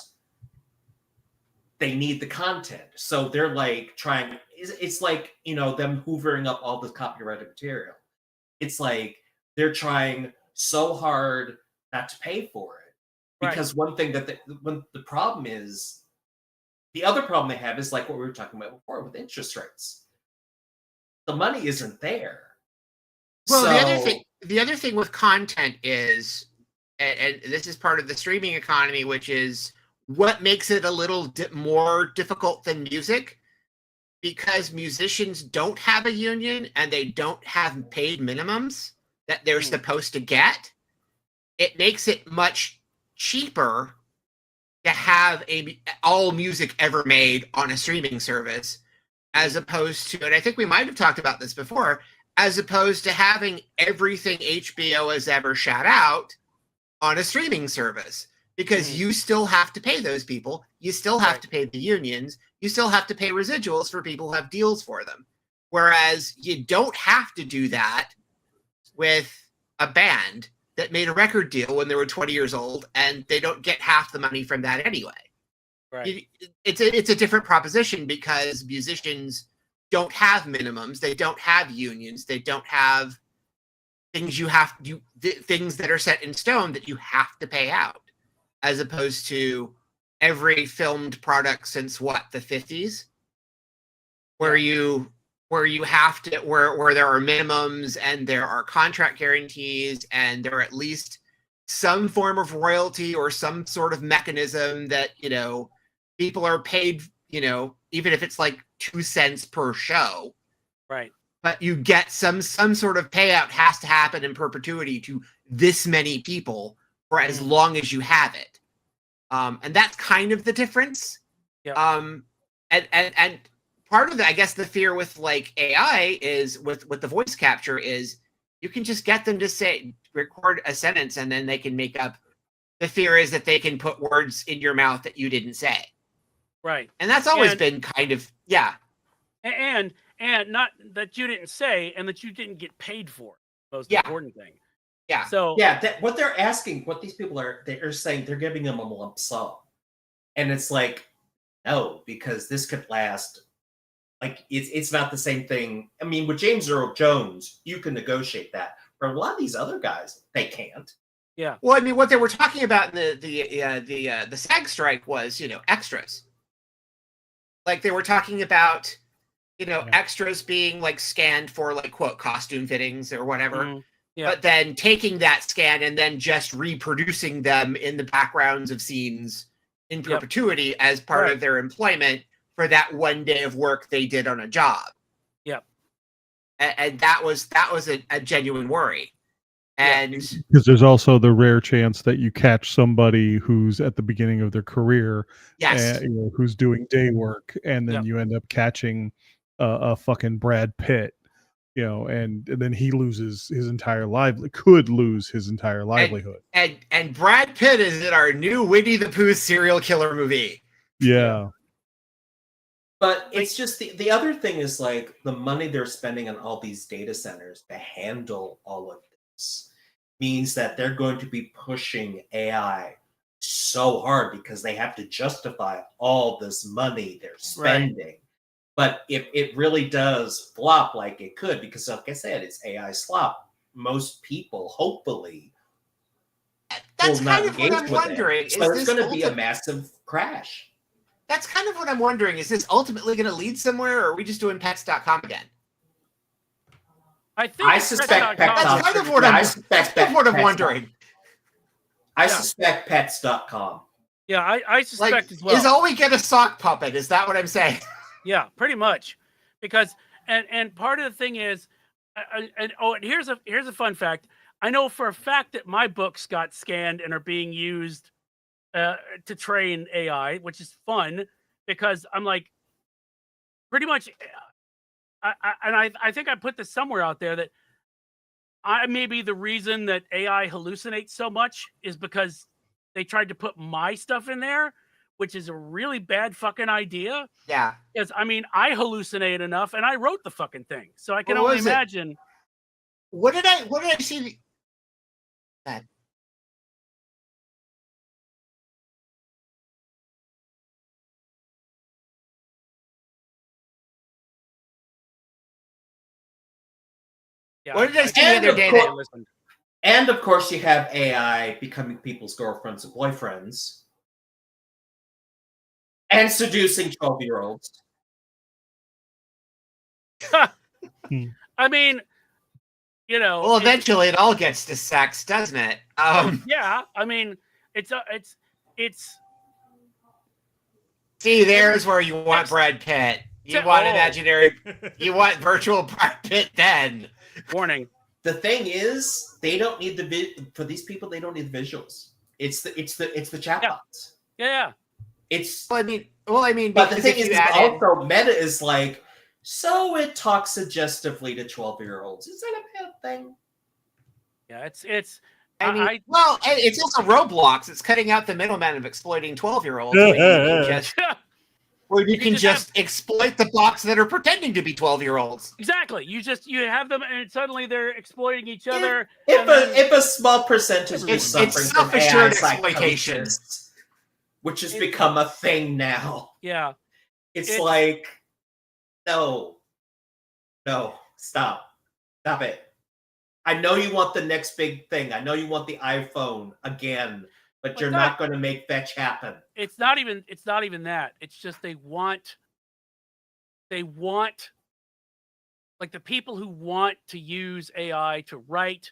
they need the content. So they're like trying, it's like, them hoovering up all this copyrighted material. It's like they're trying so hard not to pay for it. Because one thing when the problem is, the other problem they have is like what we were talking about before with interest rates. The money isn't there. Well, So, the other thing with content is, and this is part of the streaming economy, which is what makes it a little more difficult than music, because musicians don't have a union and they don't have paid minimums that they're supposed to get. It makes it much cheaper to have all music ever made on a streaming service, as opposed to, and I think we might have talked about this before, as opposed to having everything HBO has ever shot out on a streaming service. Because you still have to pay those people. You still have to pay the unions. You still have to pay residuals for people who have deals for them. Whereas you don't have to do that with a band that made a record deal when they were 20 years old, and they don't get half the money from that anyway. Right. It's a different proposition because musicians don't have minimums. They don't have unions. They don't have things things that are set in stone that you have to pay out, as opposed to every filmed product since what, the 50s, where you have to where there are minimums and there are contract guarantees and there are at least some form of royalty or some sort of mechanism that, people are paid, even if it's like 2 cents per show. Right. But you get some sort of payout has to happen in perpetuity to this many people for as long as you have it. And that's kind of the difference. Yeah. And part of the, I guess, the fear with like AI is with the voice capture is you can just get them to record a sentence and then they can make up. The fear is that they can put words in your mouth that you didn't say. Right. And that's always been kind of, yeah. And not that you didn't say and that you didn't get paid for. Most important thing. Yeah. So what they're asking, what these people they're saying, they're giving them a lump sum, and it's like, no, because this could last. Like it's not the same thing. I mean, with James Earl Jones, you can negotiate that. For a lot of these other guys, they can't. Yeah. Well, I mean, what they were talking about in the SAG strike was, extras. Like they were talking about, extras being like scanned for like quote costume fittings or whatever. Mm-hmm. Yeah. But then taking that scan and then just reproducing them in the backgrounds of scenes in perpetuity as part of their employment for that one day of work they did on a job. Yep. And that was a genuine worry. And because there's also the rare chance that you catch somebody who's at the beginning of their career, who's doing day work, and then you end up catching a fucking Brad Pitt. And then he loses his entire could lose his entire livelihood. And Brad Pitt is in our new Winnie the Pooh serial killer movie. Yeah. But it's just the other thing is like the money they're spending on all these data centers to handle all of this means that they're going to be pushing AI so hard because they have to justify all this money they're spending. Right. But if it really does flop like it could, because like I said, it's AI slop, most people, hopefully, that's will kind not of what I'm wondering. So there's going to be a massive crash. That's kind of what I'm wondering. Is this ultimately going to lead somewhere, or are we just doing pets.com again? I suspect pets.com. That's kind of what I'm wondering. I suspect pets.com. Yeah, I suspect as well. Is all we get a sock puppet? Is that what I'm saying? Yeah, pretty much. Because and part of the thing is, and here's a fun fact. I know for a fact that my books got scanned and are being used to train AI, which is fun because I'm like, pretty much. I think I put this somewhere out there that maybe the reason that AI hallucinates so much is because they tried to put my stuff in there, which is a really bad fucking idea. Yeah. Because I mean, I hallucinate enough, and I wrote the fucking thing, so I can only imagine. What did I see? That. Yeah, what did I see the other day? And of course, you have AI becoming people's girlfriends and boyfriends. And seducing 12-year-olds. I mean, Well, eventually it all gets to sex, doesn't it? Yeah, I mean, it's. See, there's where you want Brad Pitt. You want imaginary. You want virtual Brad Pitt. Then warning. The thing is, they don't need for these people. They don't need the visuals. It's the chatbots. Yeah. It's Well, I mean, but the because thing if is, you add in, also Meta is like, so it talks suggestively to 12-year-olds. Is that a bad thing? Yeah, it's. I mean, well, it's also Roblox. It's cutting out the middleman of exploiting 12-year-olds. Where you can just exploit the bots that are pretending to be 12-year-olds. Exactly. You have them, and suddenly they're exploiting each other. If a small percentage is suffering it's from self-assured AI exploitation, psychosis, which has become a thing now. Yeah, it's like, no, stop it. I know you want the next big thing. I know you want the iPhone again, but you're not going to make fetch happen. It's not even that. It's just they want like the people who want to use AI to write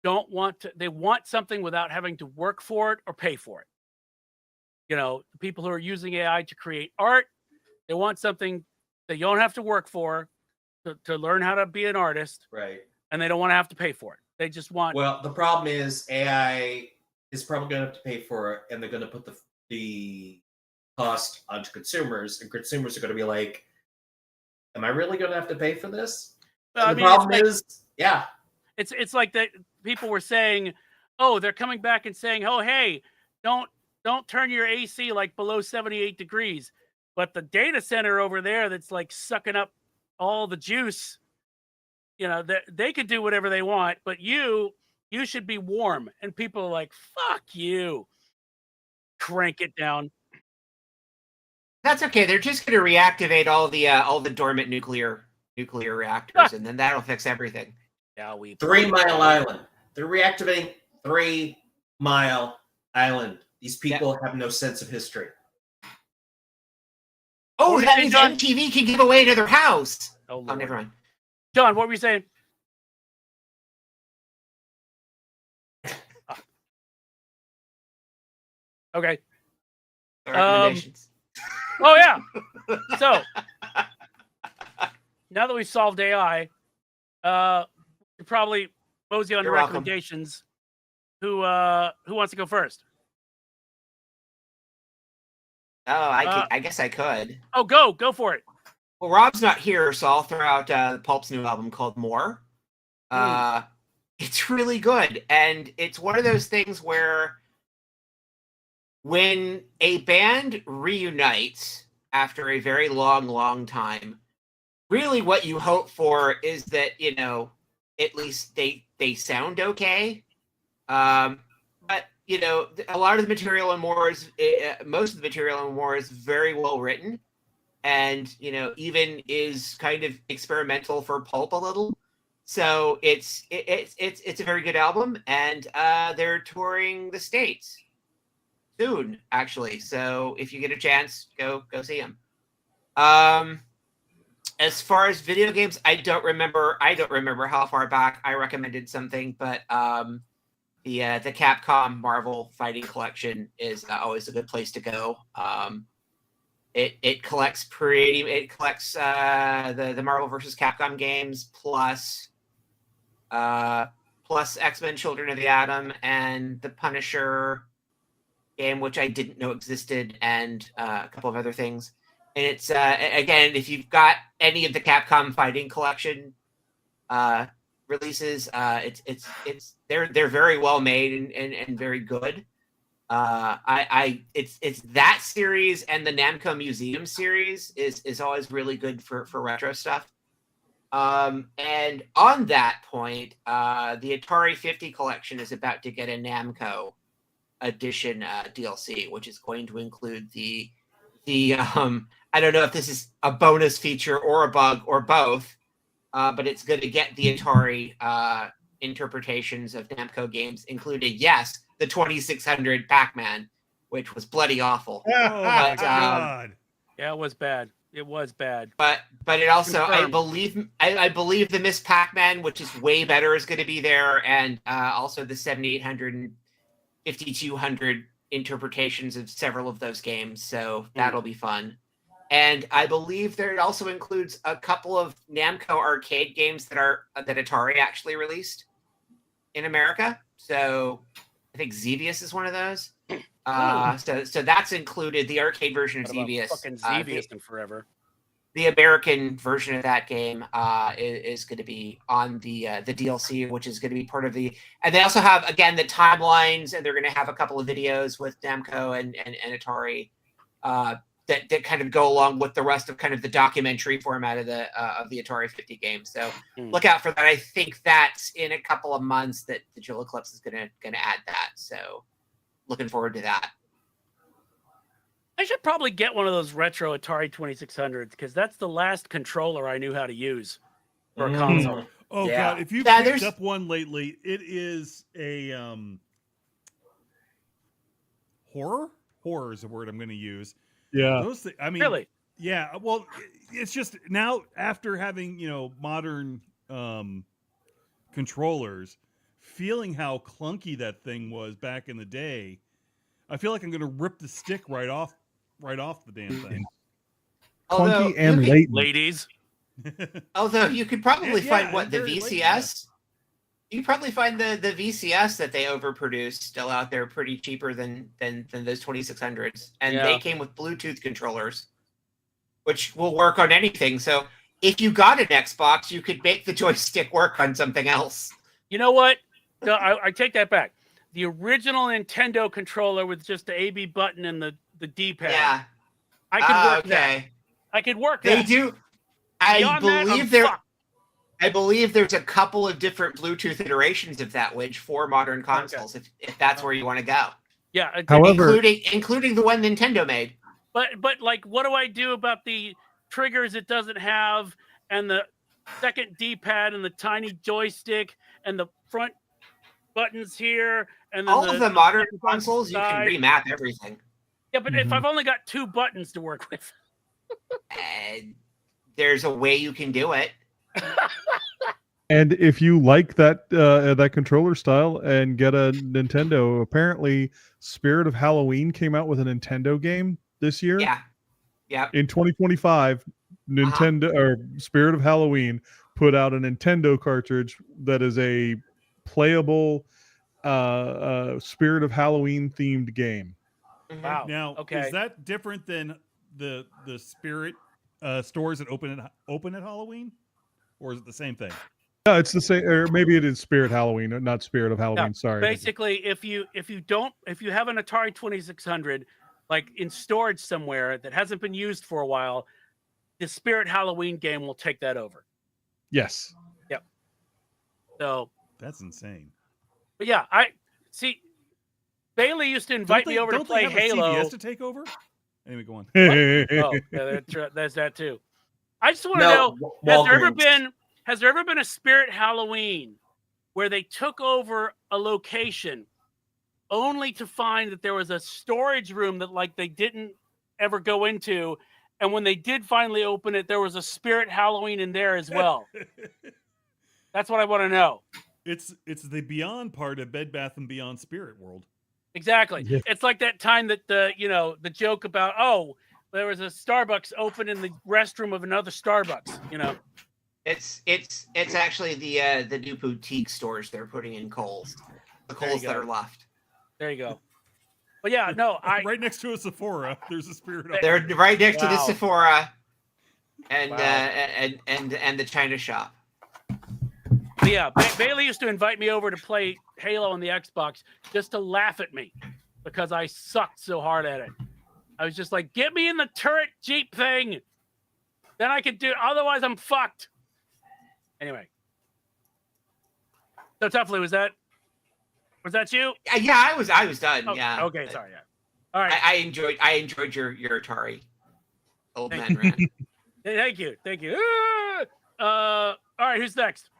they want something without having to work for it or pay for it. The people who are using AI to create art, they want something that you don't have to work for to learn how to be an artist. Right. And they don't want to have to pay for it. They just want. Well, the problem is AI is probably going to have to pay for it, and they're going to put the cost onto consumers, and consumers are going to be like, "Am I really going to have to pay for this?" Well, the problem is, it's like that. People were saying, "Oh, they're coming back and saying, oh, hey, don't turn your AC like below 78 degrees." But the data center over there that's like sucking up all the juice. They could do whatever they want, but you should be warm. And people are like, fuck you. Crank it down. That's okay. They're just going to reactivate all the dormant nuclear reactors, and then that'll fix everything. Yeah, 3 Mile Island. They're reactivating 3 Mile Island. These people have no sense of history. Oh, that means MTV can give away another house. Oh, never mind. John, what were you saying? Okay. Recommendations. Oh yeah. So now that we've solved AI, we probably mosey on to recommendations. Who wants to go first? Oh, I guess I could. Oh, go for it. Well, Rob's not here, so I'll throw out Pulp's new album called More. It's really good, and it's one of those things where when a band reunites after a very long time, really what you hope for is that, at least they sound okay. But, a lot of the material in More is, most of the material in More is very well written. And, even is kind of experimental for Pulp a little. So it's a very good album, and they're touring the States soon, actually. So if you get a chance, go see them. As far as video games, I don't remember how far back I recommended something, but the Capcom Marvel Fighting Collection is always a good place to go. It collects the Marvel vs. Capcom games plus X-Men Children of the Atom and the Punisher game, which I didn't know existed, and a couple of other things. And it's again, if you've got any of the Capcom Fighting Collection releases, they're very well made and very good. It's that series, and the Namco Museum series is always really good for retro stuff. And on that point, the Atari 50 collection is about to get a Namco edition DLC, which is going to include the I don't know if this is a bonus feature or a bug or both, but it's going to get the Atari interpretations of Namco games, including, yes, the 2600 Pac-Man, which was bloody awful. Oh my God. Yeah, it was bad. It was bad. But it also, Confirmed. I believe the Miss Pac-Man, which is way better, is going to be there, and also the 7800 and 5200 interpretations of several of those games. So that'll be fun. And I believe there also includes a couple of Namco arcade games that Atari actually released in America. So I think Xevious is one of those. So that's included. The arcade version of What about Xevious. fucking Xevious in forever. The American version of that game is going to be on the DLC, which is going to be part of the. And they also have again the timelines, and they're going to have a couple of videos with Namco and Atari that kind of go along with the rest of kind of the documentary format of the Atari 50 game. So look out for that. I think that's in a couple of months that Digital Eclipse is going to add that. So looking forward to that. I should probably get one of those retro Atari 2600s because that's the last controller I knew how to use for a console. Oh Yeah. god, if you've Yeah, picked there's- up one lately, it is a horror. Horror is the word I'm going to use. Yeah. Those I mean, Really? yeah. Well, it's just now after having modern controllers, feeling how clunky that thing was back in the day, I feel like I'm going to rip the stick right off the damn thing. Although Clunky and you could- latent. Ladies. Although you could probably Yeah, find what the very late, VCS. You could probably find the VCS that they overproduced still out there pretty cheaper than those 2600s, and Yeah. they came with Bluetooth controllers, which will work on anything. So if you got an Xbox, you could make the joystick work on something else. You know what? No, I take that back. The original Nintendo controller with just the AB button and the D-pad. Yeah, I could work that. okay. I could work They that. do. I Beyond that, I'm believe there. fucked. I believe there's a couple of different Bluetooth iterations of that Widge for modern consoles, if that's where you want to go, Yeah. However- including the one Nintendo made. But like, what do I do about the triggers it doesn't have, and the second D-pad, and the tiny joystick, and the front buttons here, and then All of the modern on consoles, you can side. remap everything. Yeah, but if Mhm. I've only got 2 buttons to work with, And there's a way you can do it. And if you like that controller style and get a Nintendo, apparently Spirit of Halloween came out with a Nintendo game this year. Yeah. Yeah. In 2025, Nintendo or Spirit of Halloween put out a Nintendo cartridge that is a playable Spirit of Halloween themed game. Mhm. wow. Now, Okay. is that different than the Spirit stores that open at Halloween, or is it the same thing? No, it's the same, or maybe it is Spirit Halloween, not Spirit of Halloween. Sorry. Basically, if you have an Atari 2600 like in storage somewhere that hasn't been used for a while, the Spirit Halloween game will take that over. Yes. So, That's insane. but yeah, I see. Bailey used to invite me over to play Don't they have Halo. a CVS to take over? Anyway, go on. Oh, yeah, there's that too. I just want to know: has there ever been a Spirit Halloween where they took over a location only to find that there was a storage room that like they didn't ever go into, and when they did finally open it, there was a Spirit Halloween in there as well? That's what I want to know. It's the Beyond part of Bed Bath and Beyond Spirit World. Exactly. Yeah. It's like that time that the joke about, oh, there was a Starbucks open in the restroom of another Starbucks, It's actually the new boutique stores they're putting in Kohl's. The There you Kohl's that go. are left. There you go. But yeah, no, Right next to a Sephora, there's a Spirit. They're right next to the Wow. Sephora and Wow. and the China shop. But yeah, Bailey used to invite me over to play Halo on the Xbox just to laugh at me because I sucked so hard at it. I was just like, get me in the turret Jeep thing. Then I could do, otherwise I'm fucked. Anyway. So Tuffley, was that you? Yeah, I was done. Oh, yeah. Okay, sorry. Yeah. All right. I enjoyed your Atari old Thank man rant. Thank you. All right, who's next?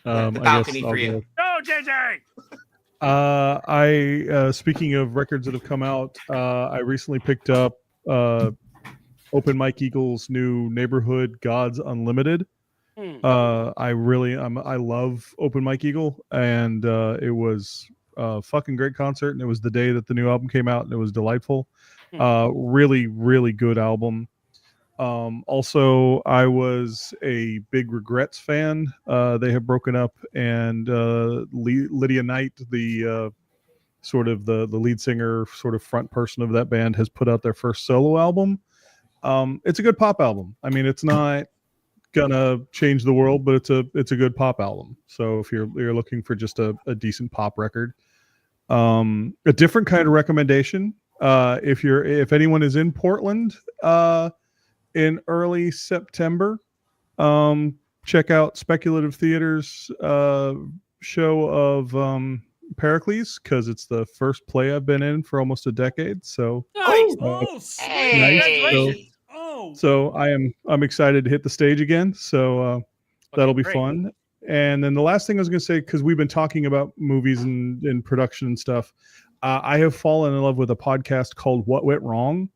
The I guess balcony I'll for you. Oh, JJ. Speaking of records that have come out, I recently picked up Open Mike Eagle's new Neighborhood Gods Unlimited. I love Open Mike Eagle, and it was a fucking great concert, and it was the day that the new album came out, and it was delightful. Really, really good album. Also, I was a big Regrets fan. They have broken up, and Lydia Knight, the sort of the lead singer, sort of front person of that band, has put out their first solo album. It's a good pop album. I mean, it's not gonna change the world, but it's a good pop album. So if you're looking for just a decent pop record, a different kind of recommendation. If anyone is in Portland in early September, check out Speculative Theater's show of Pericles, because it's the first play I've been in for almost a decade. So Nice. Oh, sweet. Hey. Oh, so I'm excited to hit the stage again. So that'll be great. fun. And then the last thing I was going to say, because we've been talking about movies and production and stuff, I have fallen in love with a podcast called What Went Wrong.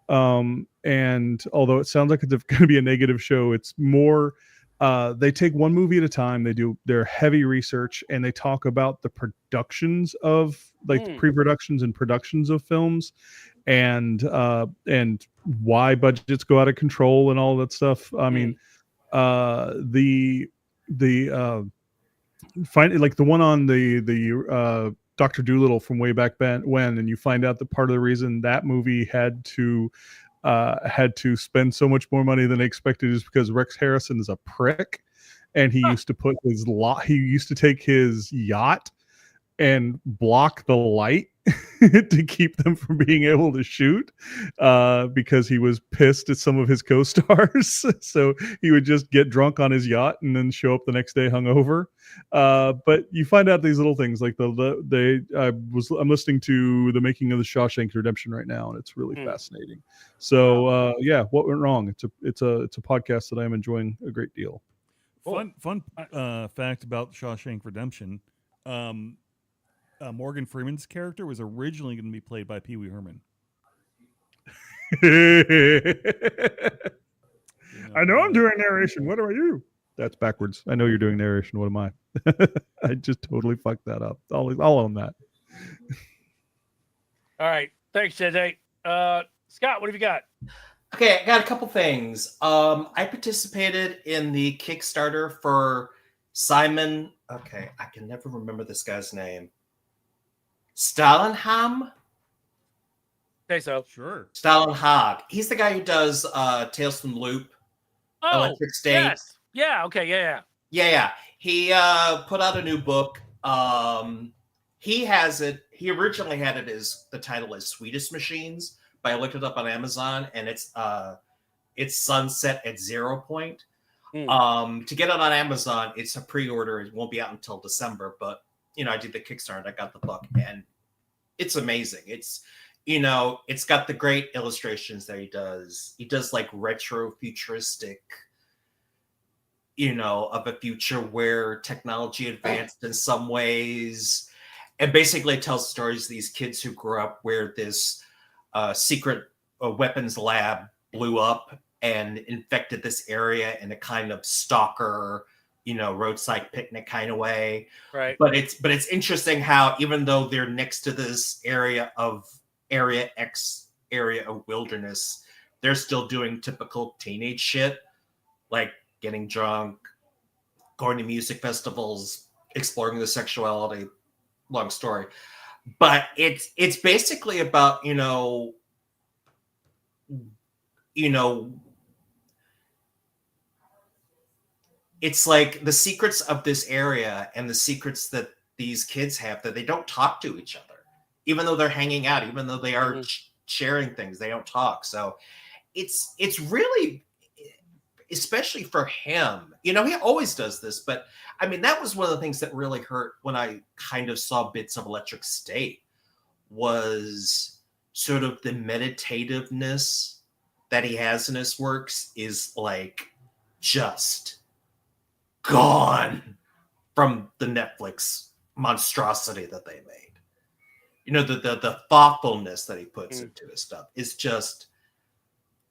And although it sounds like it's going to be a negative show, it's more, they take one movie at a time. They do their heavy research, and they talk about the productions of, like, the pre-productions and productions of films, and why budgets go out of control and all that stuff. I mean, the find, like, the one on the Dr. Dolittle from way back when, and you find out that part of the reason that movie had to spend so much more money than they expected is because Rex Harrison is a prick, and he used to put he used to take his yacht and block the light to keep them from being able to shoot, because he was pissed at some of his co-stars. So he would just get drunk on his yacht and then show up the next day hungover. But you find out these little things, like I'm listening to the making of the Shawshank Redemption right now, and it's really fascinating. So What Went Wrong? It's a podcast that I'm enjoying a great deal. Fun fact about Shawshank Redemption. Morgan Freeman's character was originally going to be played by Pee Wee Herman. I know I'm doing narration. What do I do? That's backwards. I know you're doing narration. What am I? I just totally fucked that up. I'll own that. All right. Thanks, JJ. Scott, what have you got? Okay, I got a couple things. I participated in the Kickstarter for Simon. Okay, I can never remember this guy's name. Stalenham? Say so. Sure. Stalenhag. He's the guy who does Tales from the Loop, Electric State. Yes. Yeah. Okay. Yeah. Yeah. He put out a new book. He has it. He originally had it as the title is Swedish Machines, but I looked it up on Amazon, and it's sunset at 0 point. To get it on Amazon, it's a pre-order. It won't be out until December, but I did the Kickstarter. I got the book, and it's amazing. It's got the great illustrations that he does. He does like retro futuristic, of a future where technology advanced in some ways, and basically tells stories of these kids who grew up where this secret weapons lab blew up and infected this area in a kind of stalker, roadside picnic kind of way. Right. But it's interesting how, even though they're next to this area of wilderness, they're still doing typical teenage shit, like getting drunk, going to music festivals, exploring their sexuality. Long story. But it's basically about, it's like the secrets of this area and the secrets that these kids have, that they don't talk to each other, even though they're hanging out, even though they are sharing things, they don't talk. So it's really, especially for him, he always does this, but I mean, that was one of the things that really hurt when I kind of saw bits of Electric State, was sort of the meditativeness that he has in his works is like just gone from the Netflix monstrosity that they made. The thoughtfulness that he puts into his stuff is just,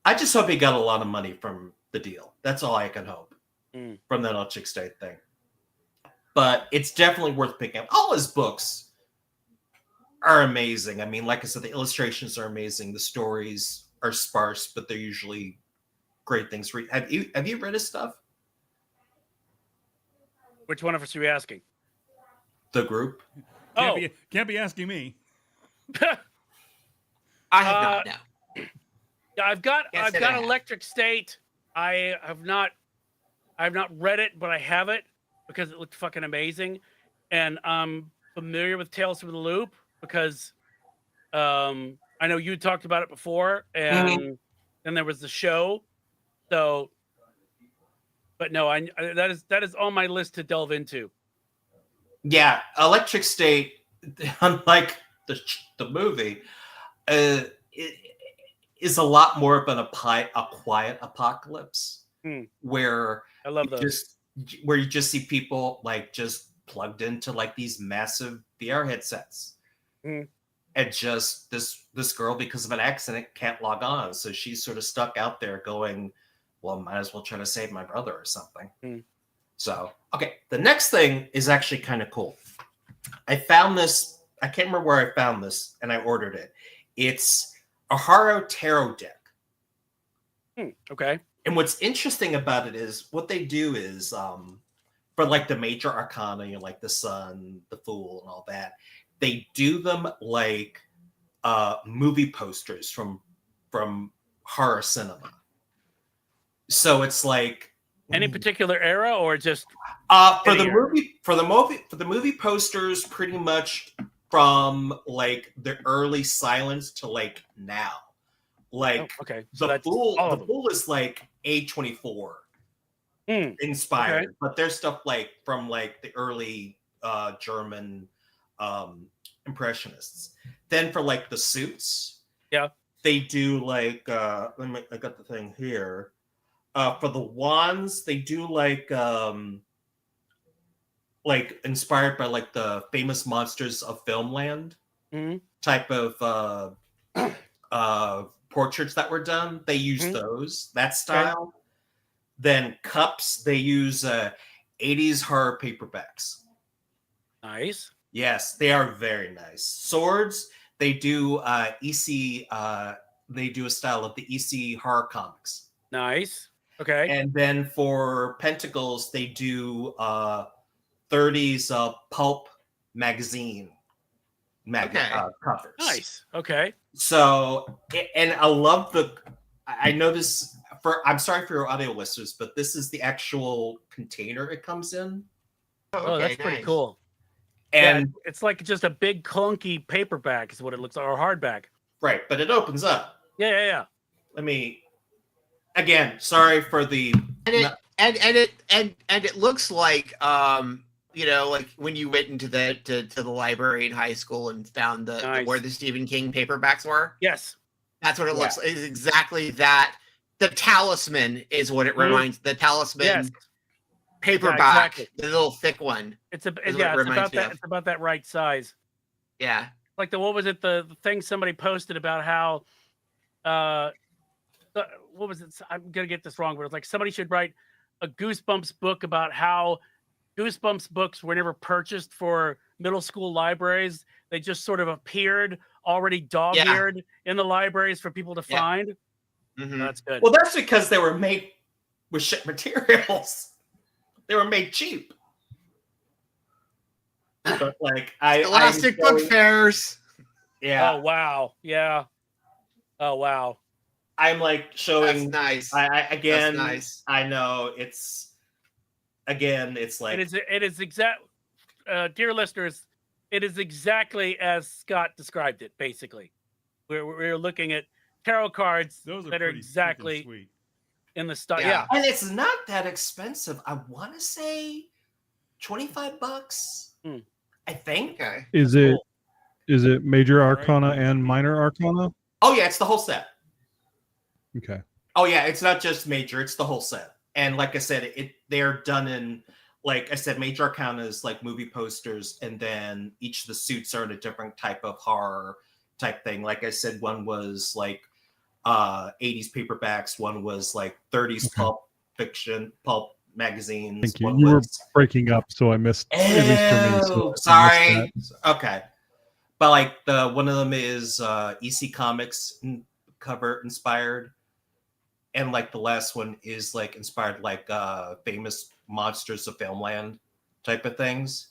I just hope he got a lot of money from the deal. That's all I can hope from that Electric State thing. But it's definitely worth picking up. All his books are amazing. I mean, like I said, the illustrations are amazing. The stories are sparse, but they're usually great things. Have you read his stuff? Which one of us are you asking? The Group. Can't be asking me. I have not. No. Yeah, I've got Can't say that I have. Electric State. I have not read it, but I have it because it looked fucking amazing, and I'm familiar with Tales from the Loop because I know you talked about it before, and then there was the show. So, but no, I that is on my list to delve into. Yeah, Electric State, unlike the movie, it is a lot more of a quiet apocalypse where I love those. Where you just see people like just plugged into like these massive VR headsets, and just this girl, because of an accident, can't log on, so she's sort of stuck out there going, well, might as well try to save my brother or something. So, okay, the next thing is actually kind of cool. I found this. I can't remember where I found this, and I ordered it. It's a Haro Tarot deck. Okay. And what's interesting about it is what they do is for like the major arcana, you know, like the Sun, the Fool, and all that, they do them like movie posters from horror cinema. So it's like any particular era or just for the movie posters, pretty much from like the early Silence to like now. Like okay, so the Fool is like A24 inspired, okay. but there's stuff like from like the early German impressionists. Then for like the suits, they do like I got the thing here. For the wands, they do like inspired by like the famous monsters of Filmland type of portraits that were done. They use those, that style. Okay. Then cups, they use 80s horror paperbacks. Nice. Yes, they are very nice. Swords, they do EC. They do a style of the EC horror comics. Nice. Okay. And then for pentacles, they do 30s pulp magazine covers. Nice. Okay. So, and I love I know this I'm sorry for your audio listeners, but this is the actual container it comes in. Oh, that's pretty cool. And it's like just a big clunky paperback is what it looks like, or hardback. Right, but it opens up. Yeah. Let me again, sorry for the and it looks like you know, like when you went into the library in high school and found where the Stephen King paperbacks were. Yes. That's what it looks like. It's exactly that. The Talisman is what it reminds. The Talisman paperback, the little thick one. It's about that. It's about that right size. Yeah. Like what was it? The thing somebody posted about how, what was it? I'm gonna get this wrong, but it's like somebody should write a Goosebumps book about how Goosebumps books were never purchased for middle school libraries. They just sort of appeared already dog-eared in the libraries for people to find. Mm-hmm. That's good. Well, that's because they were made with shit materials. They were made cheap. But like Elastic Book Fairs. Yeah. Oh wow. Yeah. Oh wow. I'm like showing. That's nice. That's nice. I know it's like it is exact. Dear listeners, it is exactly as Scott described it. Basically, we're looking at tarot cards that are exactly sweet. In the style. Yeah. And it's not that expensive. I want to say $25. I think. Okay. Is it major arcana and minor arcana? Oh yeah, it's the whole set. Okay. Oh yeah, it's not just major; it's the whole set. And like I said, they're done in, like I said, major arcana is like movie posters, and then each of the suits are in a different type of horror type thing. Like I said, one was like 80s paperbacks, one was like 30s pulp magazines. Thank you. You were breaking up, so I missed. At least for me, sorry. Okay, but like one of them is EC Comics cover inspired, and like the last one is like inspired like famous monsters of filmland type of things.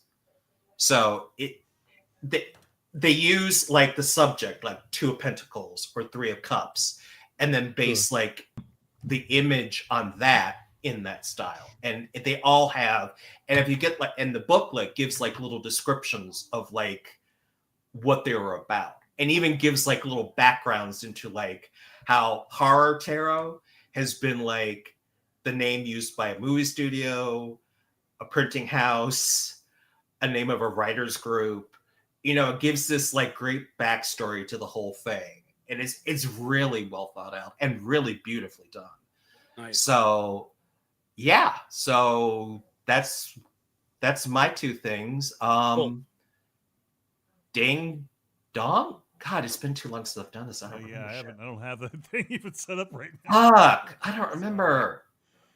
So they use like the subject, like 2 of Pentacles or 3 of Cups, and then base like the image on that in that style. And they all have, and if you get like, and the booklet gives like little descriptions of like what they were about, and even gives like little backgrounds into like how horror tarot has been like the name used by a movie studio, a printing house, a name of a writer's group. You know, it gives this like great backstory to the whole thing. And it's really well thought out and really beautifully done. Nice. So yeah, so that's my 2 things. Cool. Ding dong. God, it's been too long since I've done this. I don't remember. I don't have that thing even set up right now. Fuck, I don't remember.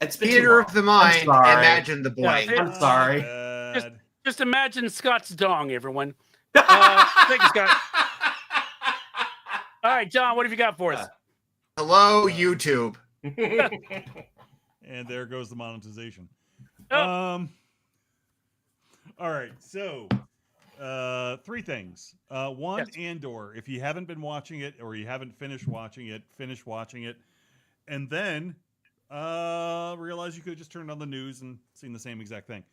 It's been Theater too of the long. I'm mind. sorry. Imagine the blank. Yeah, I'm sorry. Just imagine Scott's dong, everyone. Thank you, Scott. All right, John, what have you got for us? Hello, YouTube. And there goes the monetization. Oh. All right, so 3 things. One, Yes. Andor. If you haven't been watching it or you haven't finished watching it, finish watching it, and then realize you could have just turned on the news and seen the same exact thing.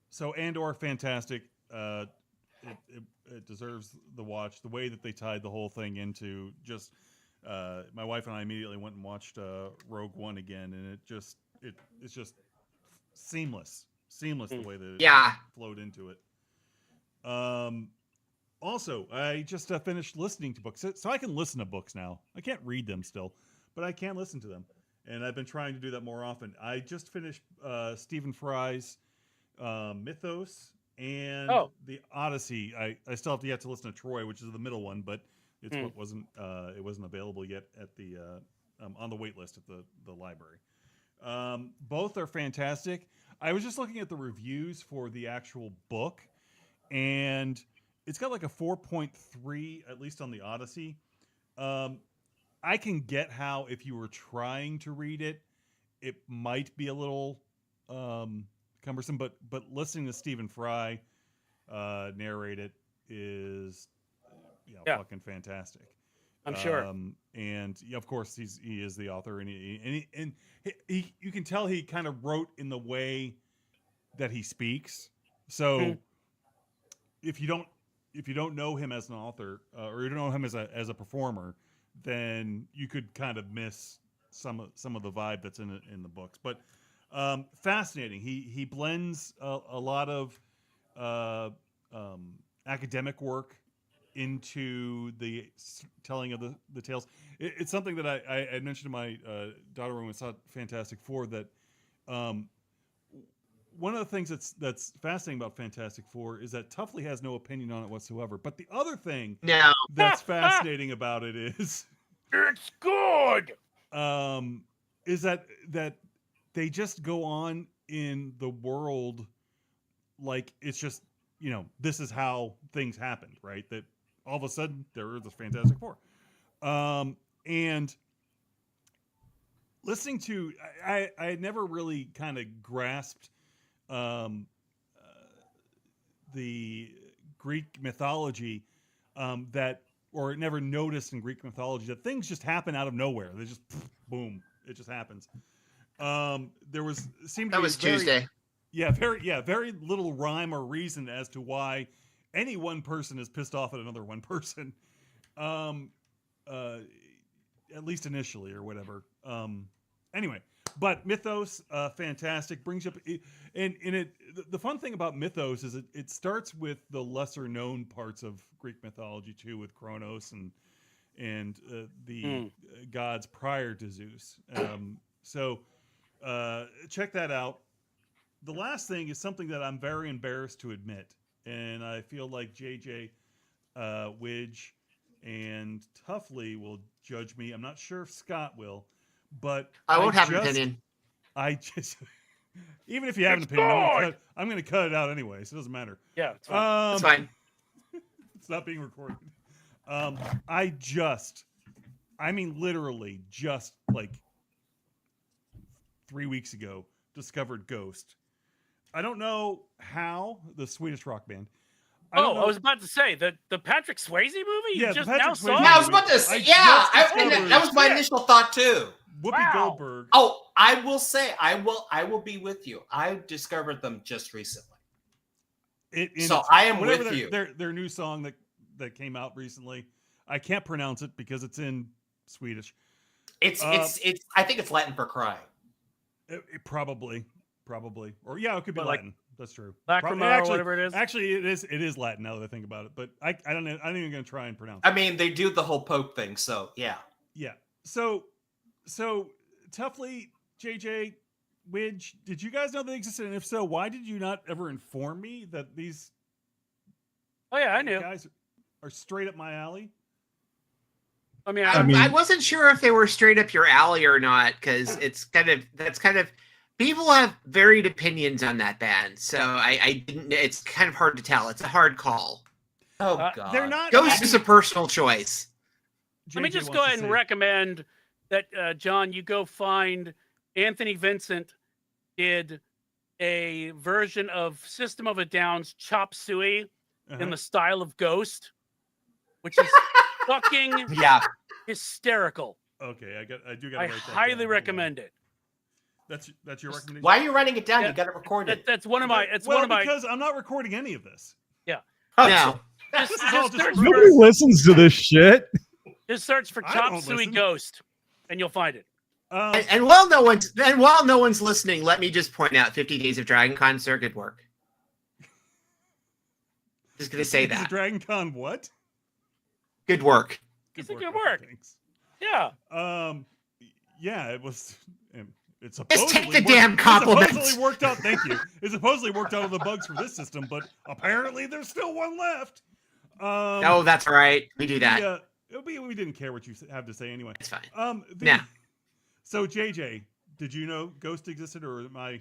So Andor, fantastic. It deserves the watch. The way that they tied the whole thing into just my wife and I immediately went and watched Rogue One again, and it's just seamless the way that it flowed into it. Also, I just finished listening to books, so I can listen to books now. I can't read them still, but I can listen to them, and I've been trying to do that more often. I just finished Stephen Fry's Mythos and the Odyssey. I still have to yet to listen to Troy, which is the middle one, but it's what wasn't available yet at the on the wait list at the library. Both are fantastic. I was just looking at the reviews for the actual book, and it's got like a 4.3 at least on the Odyssey. I can get how if you were trying to read it, it might be a little cumbersome, but listening to Stephen Fry narrate it is fucking fantastic. I'm sure. And of course he is the author, and he you can tell he kind of wrote in the way that he speaks. So if you don't know him as an author or you don't know him as a performer, then you could kind of miss some of the vibe that's in the books. But fascinating. He blends a lot of academic work into the telling of the tales. It's something that I had mentioned to my daughter when we saw Fantastic Four, that one of the things that's fascinating about Fantastic Four is that Tuffley has no opinion on it whatsoever. But the other thing that's fascinating about it is it's good. Is that they just go on in the world like it's just, this is how things happened, right? That all of a sudden there are the Fantastic Four. And listening to, I had never really kind of grasped the Greek mythology or never noticed in Greek mythology that things just happen out of nowhere. They just, boom, it just happens. There was Tuesday. Very little rhyme or reason as to why any one person is pissed off at another one person. At least initially or whatever. Anyway, but Mythos, fantastic, brings up and the fun thing about Mythos is it starts with the lesser known parts of Greek mythology too, with Kronos and the gods prior to Zeus. So check that out. The last thing is something that I'm very embarrassed to admit, and I feel like JJ Widge and Tuffley will judge me. I'm not sure if Scott will, but I won't have an opinion. I just, even if you have an opinion, I'm going to cut it out anyway, so it doesn't matter. Yeah, it's fine. It's fine. It's not being recorded. I just I mean, literally just like 3 weeks ago, discovered Ghost. I don't know how, the Swedish rock band. I was about to say the Patrick Swayze movie. You Yeah, just the Patrick now saw. Swayze Yeah, I was movie. about to say. I Yeah, just and discovered- that was my Yeah. initial thought too. Whoopi Wow. Goldberg. Oh, I will say, I will be with you. I discovered them just recently. So I am whatever with you. Their new song that came out recently. I can't pronounce it because it's in Swedish. It's I think it's Latin for crying. It probably, or yeah, it could be But, like, Latin. That's true. Lacrima or whatever it is. Actually, it is Latin now that I think about it. But I don't know. I'm even going to try and pronounce it. I mean, they do the whole Pope thing, so yeah. Yeah. So Toughly, JJ, Widge, did you guys know they existed? And if so, why did you not ever inform me that these Oh yeah, I knew. guys are straight up my alley? I mean, I wasn't sure if they were straight up your alley or not, because that's kind of people have varied opinions on that band. So I didn't. It's kind of hard to tell. It's a hard call. Oh god. They're not. Ghost is a personal choice. let me JJ just wants go to ahead and say- recommend that John, you go find Anthony Vincent did a version of System of a Down's Chop Suey Uh-huh. in the style of Ghost, which is fucking Yeah. hysterical. Okay, I do got. I highly recommend it. That's your recommendation. Why are you writing it down? Yeah, You got it recorded. That's one of my. It's well, one of my. because I'm not recording any of this. No. Just, This is all just just search Nobody for, listens to this shit. just search for I Chop don't Suey listen. Ghost, and you'll find it. And while no one's listening, let me just point out 50 Days of Dragon Con Circuit work. Just gonna say is that. Dragon Con what? Good work. It's a good work. Thanks. Yeah. Yeah, it was. It's Just take supposedly the damn compliments. It supposedly worked out. Thank you. It supposedly worked out all the bugs for this system, but apparently there's still one left. Oh, that's all right. We do that. We didn't care what you have to say anyway. It's fine. Yeah. Yeah. So JJ, did you know Ghost existed, or am I?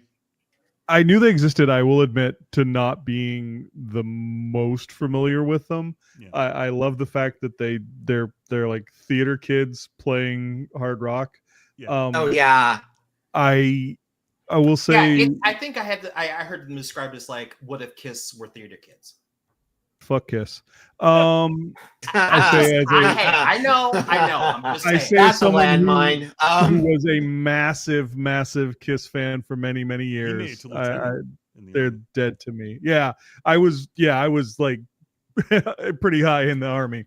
I knew they existed. I will admit to not being the most familiar with them. Yeah. I love the fact that they're like theater kids playing hard rock. Yeah. Oh yeah. I will say Yeah, I think I heard them described as like, what if Kiss were theater kids? fuck Kiss. I say as a- Hey, I know. I'm just I saying. say That's a someone who- landmine. who was a massive Kiss fan for many He made it years. to Lieutenant in the They're end. dead to me. Yeah, I was like pretty high in the army,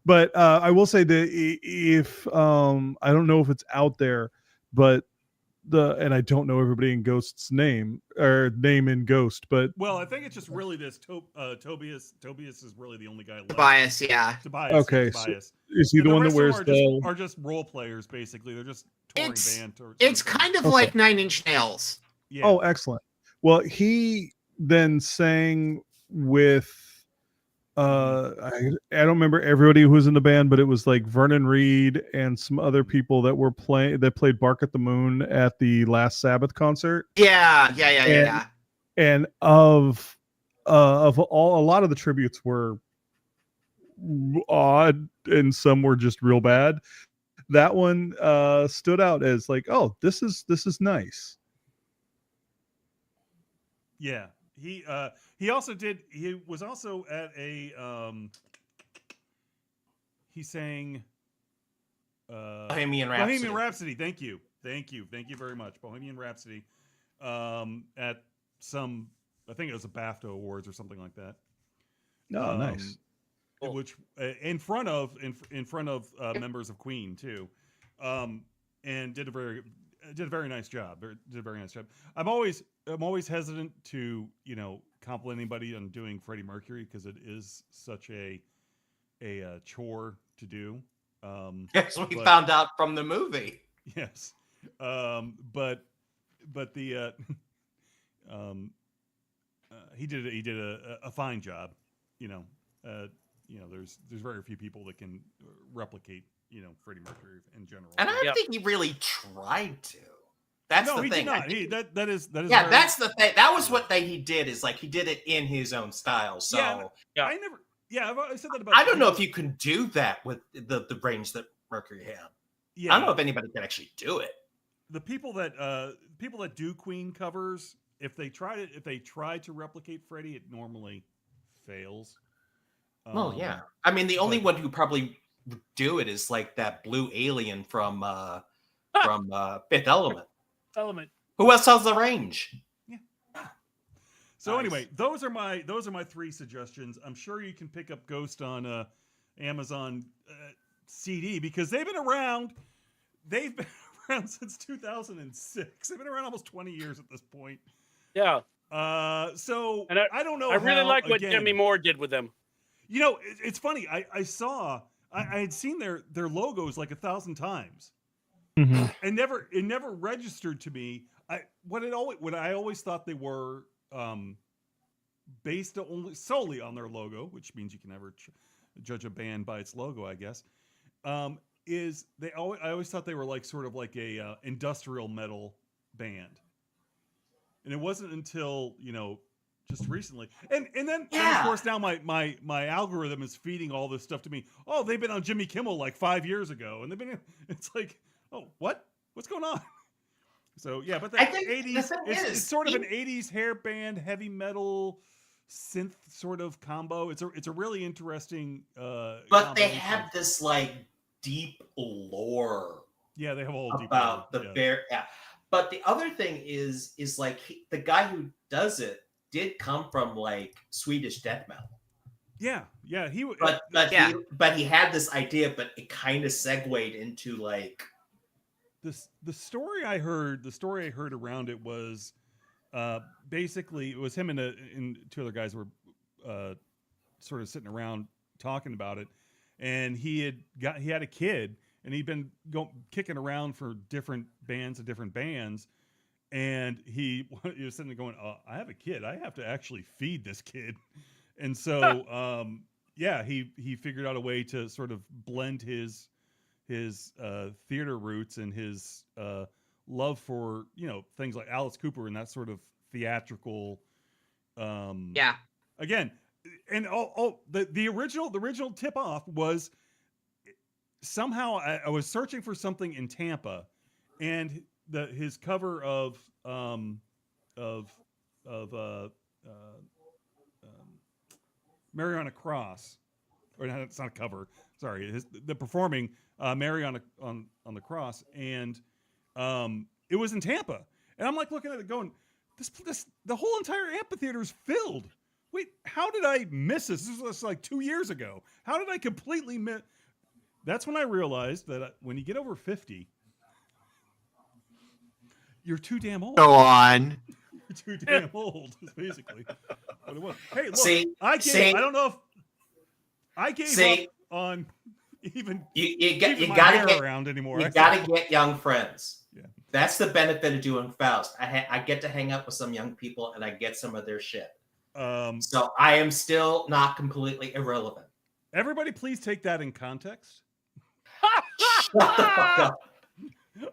but I will say that if I don't know if it's out there, but and I don't know everybody in Ghost's name in Ghost, but Well, I think it's just really this Tobias. Tobias is really the only guy left. Bias, yeah. Tobias. Okay, so Tobias. is he And the one that rest of them wears are just role players, basically. They're just touring It's- band. It's kind of Okay. like Nine Inch Nails. Yeah. Oh, excellent. Well, he then sang with I don't remember everybody who was in the band, but it was like Vernon Reed and some other people that were played Bark at the Moon at the last Sabbath concert. Yeah. And of all, a lot of the tributes were odd and some were just real bad. That one stood out as like, oh, this is nice. Yeah. He also did. He was also at a. He sang. Bohemian Rhapsody. Bohemian Rhapsody. Thank you very much. Bohemian Rhapsody. At some, I think it was a BAFTA Awards or something like that. Oh, nice. Cool. Which in front of members of Queen too, and did a very nice job. Did a very nice job. I'm always hesitant to compliment anybody on doing Freddie Mercury because it is such a chore to do. Yes, we but- found out from the movie. Yes, but the he did a fine job. There's very few people that can replicate Freddie Mercury in general. And I don't Yep. think he really tried to. That's no, the he thing. did I not. think- That is yeah, very- that's the thing. That was what he did. Is like he did it in his own style. So Yeah, Yeah. I said that about. I don't know if people- you can do that with the range that Mercury Ham. Yeah, I don't know if anybody can actually do it. the people that do Queen covers, if they try to replicate Freddie, it normally fails. Well, yeah. I mean, the only but- one who probably would do it is like that blue alien from Fifth Element. Element. Who else has the range? So Nice. anyway, those are my 3 suggestions. I'm sure you can pick up Ghost on Amazon CD because they've been around. They've been around since 2006. They've been around almost 20 years at this point. Yeah. So And I don't know. I really how, like what again, Demi Moore did with them. You know, it's funny. I saw I had seen their logos like 1,000 times, Mhm. and it never registered to me. What I always thought they were based solely on their logo, which means you can never judge a band by its logo, I guess. I always thought they were like sort of like a industrial metal band, and it wasn't until just recently, and then of course now my algorithm is feeding all this stuff to me. Oh, they've been on Jimmy Kimmel like 5 years ago, and it's like, oh, what's going on? So yeah, but the I think 80s, the thing it's is, sort of an 80s hair band, heavy metal, synth sort of combo. It's a really interesting. But they combination. have this like deep lore Yeah, they have a whole deep about lore, the yeah. bear. Yeah. But the other thing is like the guy who does it did come from like Swedish death metal. Yeah, he. But he had this idea, but it kind of segued into like The story I heard around it was basically it was him and 2 other guys were sort of sitting around talking about it, and he had a kid, and he'd been kicking around for different bands, and he was sitting there going, I have a kid, I have to actually feed this kid. And so he figured out a way to sort of blend his theater roots and his love for things like Alice Cooper and that sort of theatrical again. And the original tip off was somehow I was searching for something in Tampa, and his cover of Mary on a Cross, or no, it's not a cover. Sorry, the performing Mary on the Cross, and it was in Tampa, and I'm like looking at it, going, this the whole entire amphitheater is filled. Wait, how did I miss this? This was like 2 years ago. How did I completely miss? That's when I realized that when you get over 50, you're too damn old. Go on. You're too damn old, is basically what it was. Hey, look, See, I don't know if I gave up on even you keeping my gotta hair get around anymore. You gotta get young friends. Yeah. That's the benefit of doing Faust. I get to hang out with some young people and I get some of their shit. So I am still not completely irrelevant. Everybody, please take that in context. Shut the fuck up.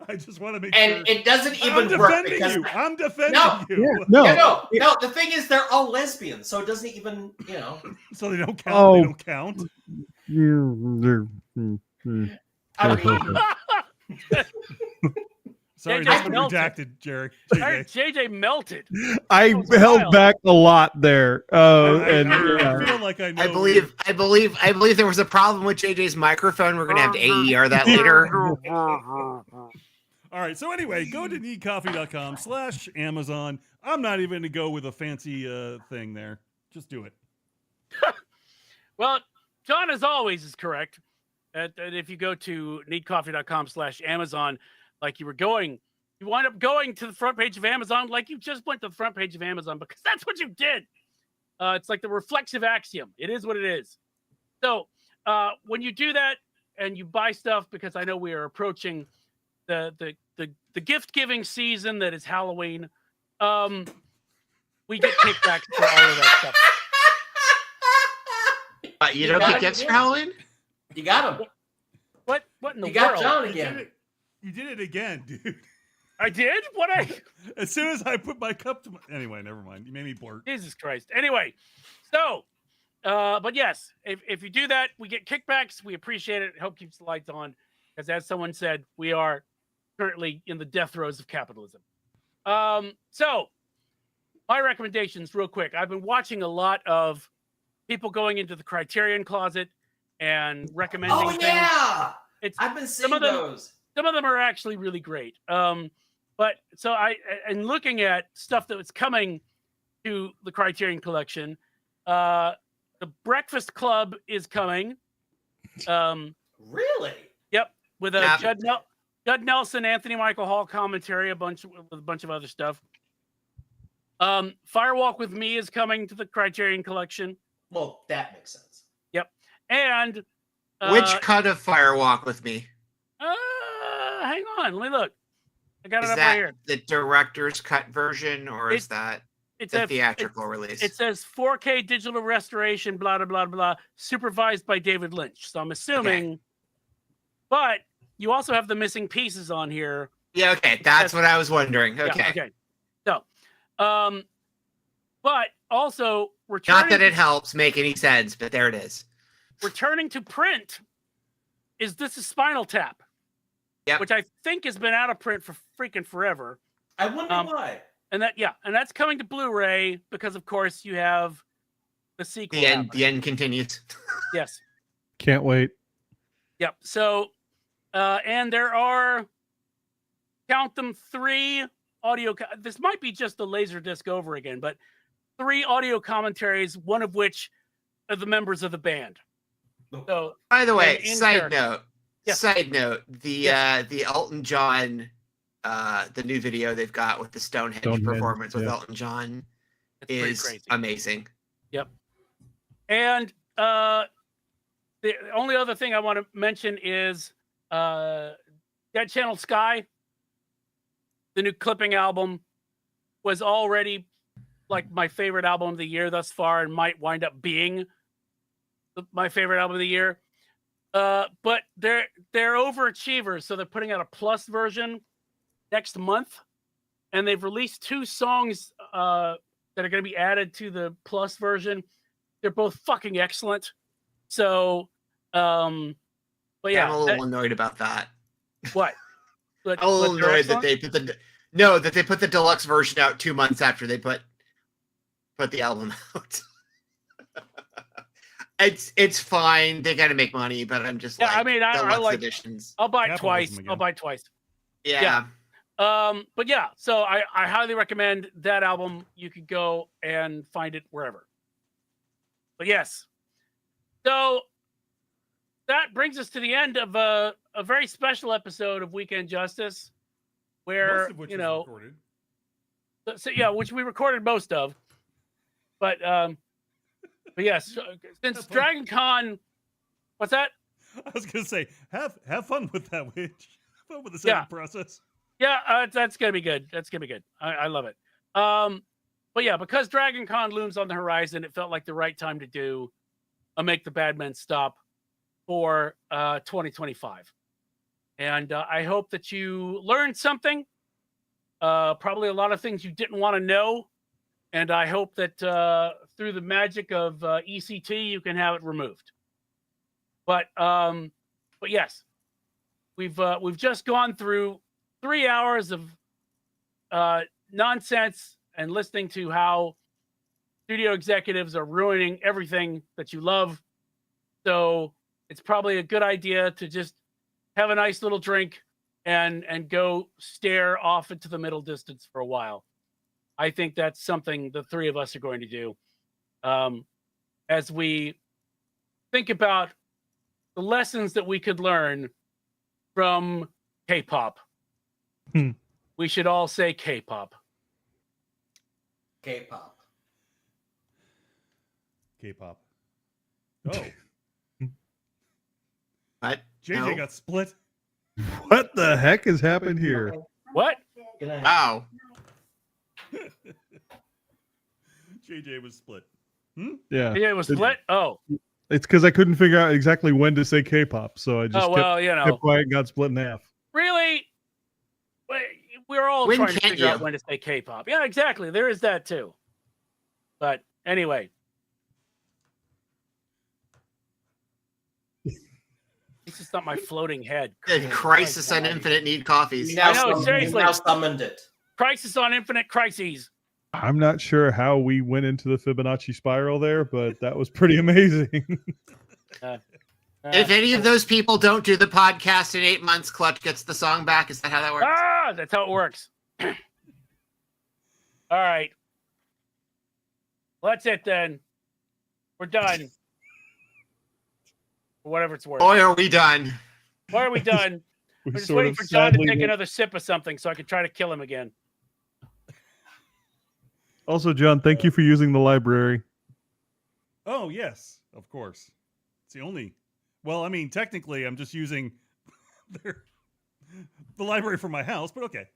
I just want to make And sure. it doesn't I'm even work defending because you. I'm defending No. you. No. no. The thing is, they're all lesbians, so it doesn't even So they don't count. Oh. They don't count. I mean, Sorry, JJ that's been melted. redacted, Jerry. JJ melted. I was held wild. back a lot there. And I feel like I know. I believe there was a problem with JJ's microphone. We're gonna have to AER that later. All right. So anyway, go to needcoffee.com/Amazon. I'm not even going to go with a fancy thing there. Just do it. Well, John, as always, is correct. That if you go to needcoffee.com/Amazon, like you were going, you wind up going to the front page of Amazon like you just went to the front page of Amazon because that's what you did. It's like the reflexive axiom. It is what it is. So when you do that and you buy stuff, because I know we are approaching the gift giving season that is Halloween, we get kickbacks for all of that stuff. You don't get gifts for Halloween? you got them. What in the You got world? John You again. did it. You did it again, dude. I did? What As soon as I put my cup to my... Anyway, never mind. You made me blurt. Jesus Christ. Anyway, so, but yes, if you do that, we get kickbacks. We appreciate it. It helps keeps the lights on. because as someone said, we are currently in the death throes of capitalism. So my recommendations real quick. I've been watching a lot of people going into the Criterion closet and recommending Oh things. yeah, It's I've been some seeing of them. those. Some of them are actually really great. But so and looking at stuff that was coming to the Criterion Collection, the Breakfast Club is coming. Really? Yep, with a Yeah. Judd Nelson, Anthony Michael Hall commentary, with a bunch of other stuff. Firewalk with Me is coming to the Criterion Collection. Well, that makes sense. Yep, and Which cut of Firewalk with Me? hang on, let me look. I got it Is up that right here. the director's cut version, or is that It's the a theatrical release? It says 4K digital restoration, blah, blah, blah, blah, supervised by David Lynch. So I'm assuming, but you also have the missing pieces on here. Yeah, okay. That's what I was wondering. Okay. Yeah, okay. So, but also returning, Not that it helps make any sense, but there it is. returning to print is This Is Spinal Tap, Yep. which I think has been out of print for freaking forever. I wonder why. And that's coming to Blu-ray because, of course, you have the sequel. The happening. end continues. Yes. Can't wait. Yep. So, and there are, count them, 3 audio. This might be just the Laserdisc over again, but 3 audio commentaries, one of which are the members of the band. So, By the way, in side character. note. Yes. Side note, the Elton John the new video they've got with the Stonehenge performance with yeah. Elton John it's pretty is crazy. amazing. Yep. And the only other thing I want to mention is Dead Channel Sky, the new Clipping album, was already like my favorite album of the year thus far and might wind up being my favorite album of the year. But they're overachievers, so they're putting out a plus version next month, and they've released 2 songs that are going to be added to the plus version. They're both fucking excellent. So, but yeah, I'm a little annoyed about that. what? But, I'm a little they're annoyed that excellent? they put the deluxe version out 2 months after they put the album out. It's fine. They got to make money, but I'm just Yeah, like, I mean, I deluxe like editions. I'll buy it Capitalism twice. again. I'll buy it twice. Yeah. But yeah, so I highly recommend that album. You could go and find it wherever. But yes, so that brings us to the end of a very special episode of Weekend Justice, where Most of which you was know, recorded. so yeah, which we recorded most of, but yes, since Dragon Con, what's that? I was gonna say, have fun with that, Witch. Have fun with the Yeah. editing process. Yeah, that's gonna be good. That's gonna be good. I love it. But yeah, because Dragon Con looms on the horizon, it felt like the right time to do a Make the Bad Men Stop for 2025. And I hope that you learned something. Probably a lot of things you didn't want to know. And I hope that through the magic of ECT, you can have it removed. But yes, we've just gone through 3 hours of nonsense and listening to how studio executives are ruining everything that you love. So it's probably a good idea to just have a nice little drink and go stare off into the middle distance for a while. I think that's something the 3 of us are going to do as we think about the lessons that we could learn from K-pop. We should all say K-pop. K-pop. K-pop. Oh, What? JJ No. got split. What the heck has happened here? What? Good night. Oh. JJ was split. Yeah, Yeah, it was split. Oh, it's because I couldn't figure out exactly when to say K-pop, so I just oh well, you know, kept quiet and got split in half. really. We're all When trying to can't figure out you? when to say K-pop. Yeah, exactly. There is that too. But anyway, it's just not my floating head. Good Crisis on Infinite Need coffees. You now, I know, summoned, seriously. you now summoned it. Crisis on Infinite Crises. I'm not sure how we went into the Fibonacci spiral there, but that was pretty amazing. If any of those people don't do the podcast in 8 months, Clutch gets the song back. Is that how that works? That's how it works. All right. Well, that's it then. We're done. For whatever it's worth. Boy, are we done. Why are we done? We We're just sort waiting of for John to sadly take went- another sip of something so I can try to kill him again. Also, John, thank you for using the library. Oh yes, of course. It's the only. Well, I mean, technically, I'm just using the library for my house, but okay.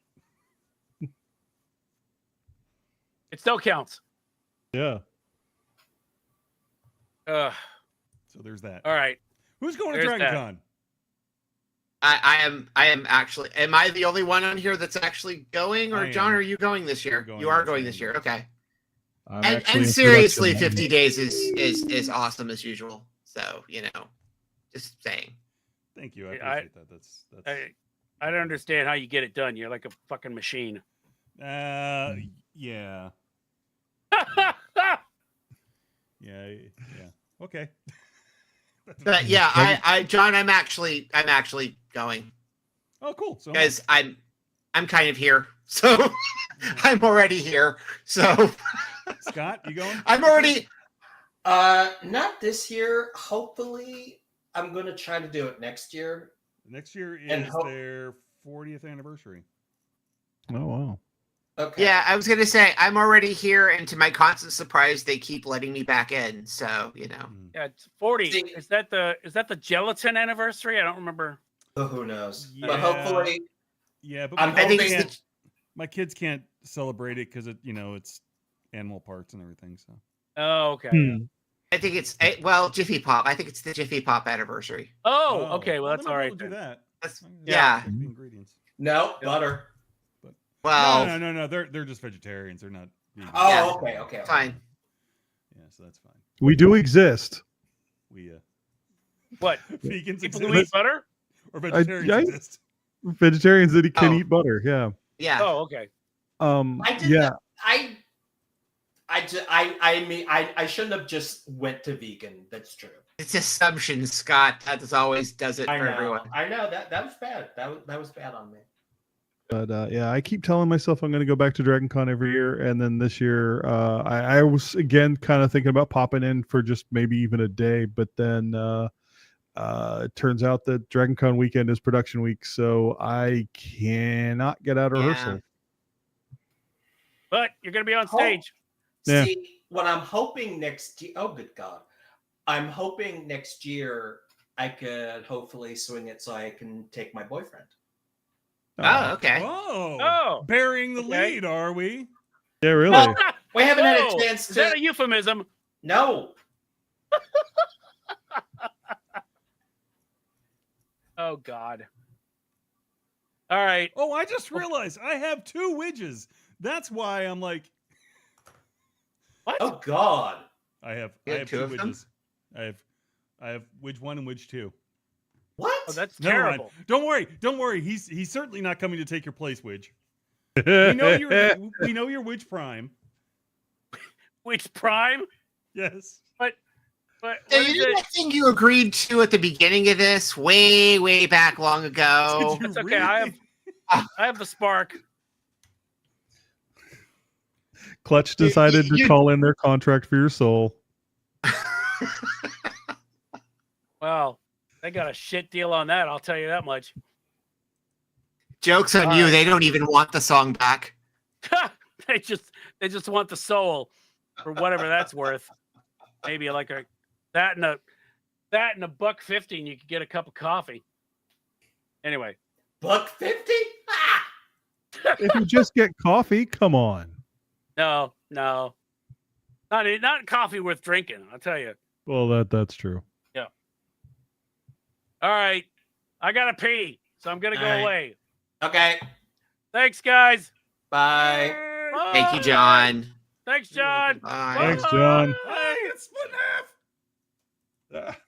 It still counts. Yeah. Ugh. So there's that. All right. Who's going to There's Dragon that. Con? I am actually. Am I the only one on here that's actually going, I or am. John? Are you going this year? I'm going You are this going year. this year. Okay. I'm And, actually and in seriously, production. 50 days is awesome as usual. So just saying. Thank you. I I- appreciate that. That's. I don't understand how you get it done. You're like a fucking machine. Yeah. Yeah. Okay. But yeah, I John, I'm actually going Oh, cool. So because I'm kind of here, so I'm already here. So Scott, you going? I'm already. Not this year. Hopefully, I'm going to try to do it next year. Next year is And hope- their 40th anniversary. Oh, wow. Okay. Yeah, I was gonna say I'm already here, and to my constant surprise, they keep letting me back in. So Mm. Yeah, it's 40. See- Is that the gelatin anniversary? I don't remember. Oh, who knows? Yeah. But hopefully, Yeah, but I'm I think hoping- it's the, my kids can't celebrate it because it's animal parts and everything. So Oh, okay. Hmm. I think it's Jiffy Pop. I think it's the Jiffy Pop anniversary. Oh, okay. Well, they that's might all be right. able to do then. that. That's Yeah. The ingredients. no butter. well, No. They're just vegetarians. They're not. Vegan. Oh, Yeah. okay. fine. Yeah, so that's fine. We do exist. We What? vegans People who exist eat butter? or vegetarians I- exist. Vegetarians that can Oh. eat butter. Yeah. Yeah. Oh, okay. I did Yeah. I shouldn't have just went to vegan. That's true. It's assumptions, Scott. That always does it I for know. everyone. I know that was bad. That was bad on me. But yeah, I keep telling myself I'm going to go back to Dragon Con every year, and then this year I was again kind of thinking about popping in for just maybe even a day, but then it turns out that Dragon Con weekend is production week, so I cannot get out of Yeah. rehearsal. But you're gonna be on Oh. stage. Yeah. See, what I'm hoping next year. Oh, good God! I'm hoping next year I could hopefully swing it so I can take my boyfriend. Oh, okay. Oh, Oh. bearing the Okay. lead, are we? Yeah, really. Well, we haven't had Whoa, a chance Is to. that a euphemism? No. Oh God. All right. Oh, I just realized I have 2 widges. That's why I'm like, What? Oh God. I have You had 2 two of them? widges. I have widge 1 and widge 2. What? Oh, that's Never mind. terrible. Don't worry. He's certainly not coming to take your place, Widge. We know you're Widge Prime. Which prime? Yes. But what So is you did it? that thing you agreed to at the beginning of this, way back long ago. Did you That's okay, I really? I have the spark. Clutch decided to you- call in their contract for your soul. Well, they got a shit deal on that. I'll tell you that much. Joke's on All you. right. They don't even want the song back. they just want the soul for whatever that's worth. Maybe like that and a $1.50, and you could get a cup of coffee. Anyway, $1.50? Ah! If you just get coffee, come on. no, not coffee worth drinking. I'll tell you. Well, that's true. All right, I gotta pee, so I'm gonna go All right. away. Okay. Thanks, guys. Bye. Thank you, John. Thanks, John. Bye. Thanks, John. Hey, it's split in half.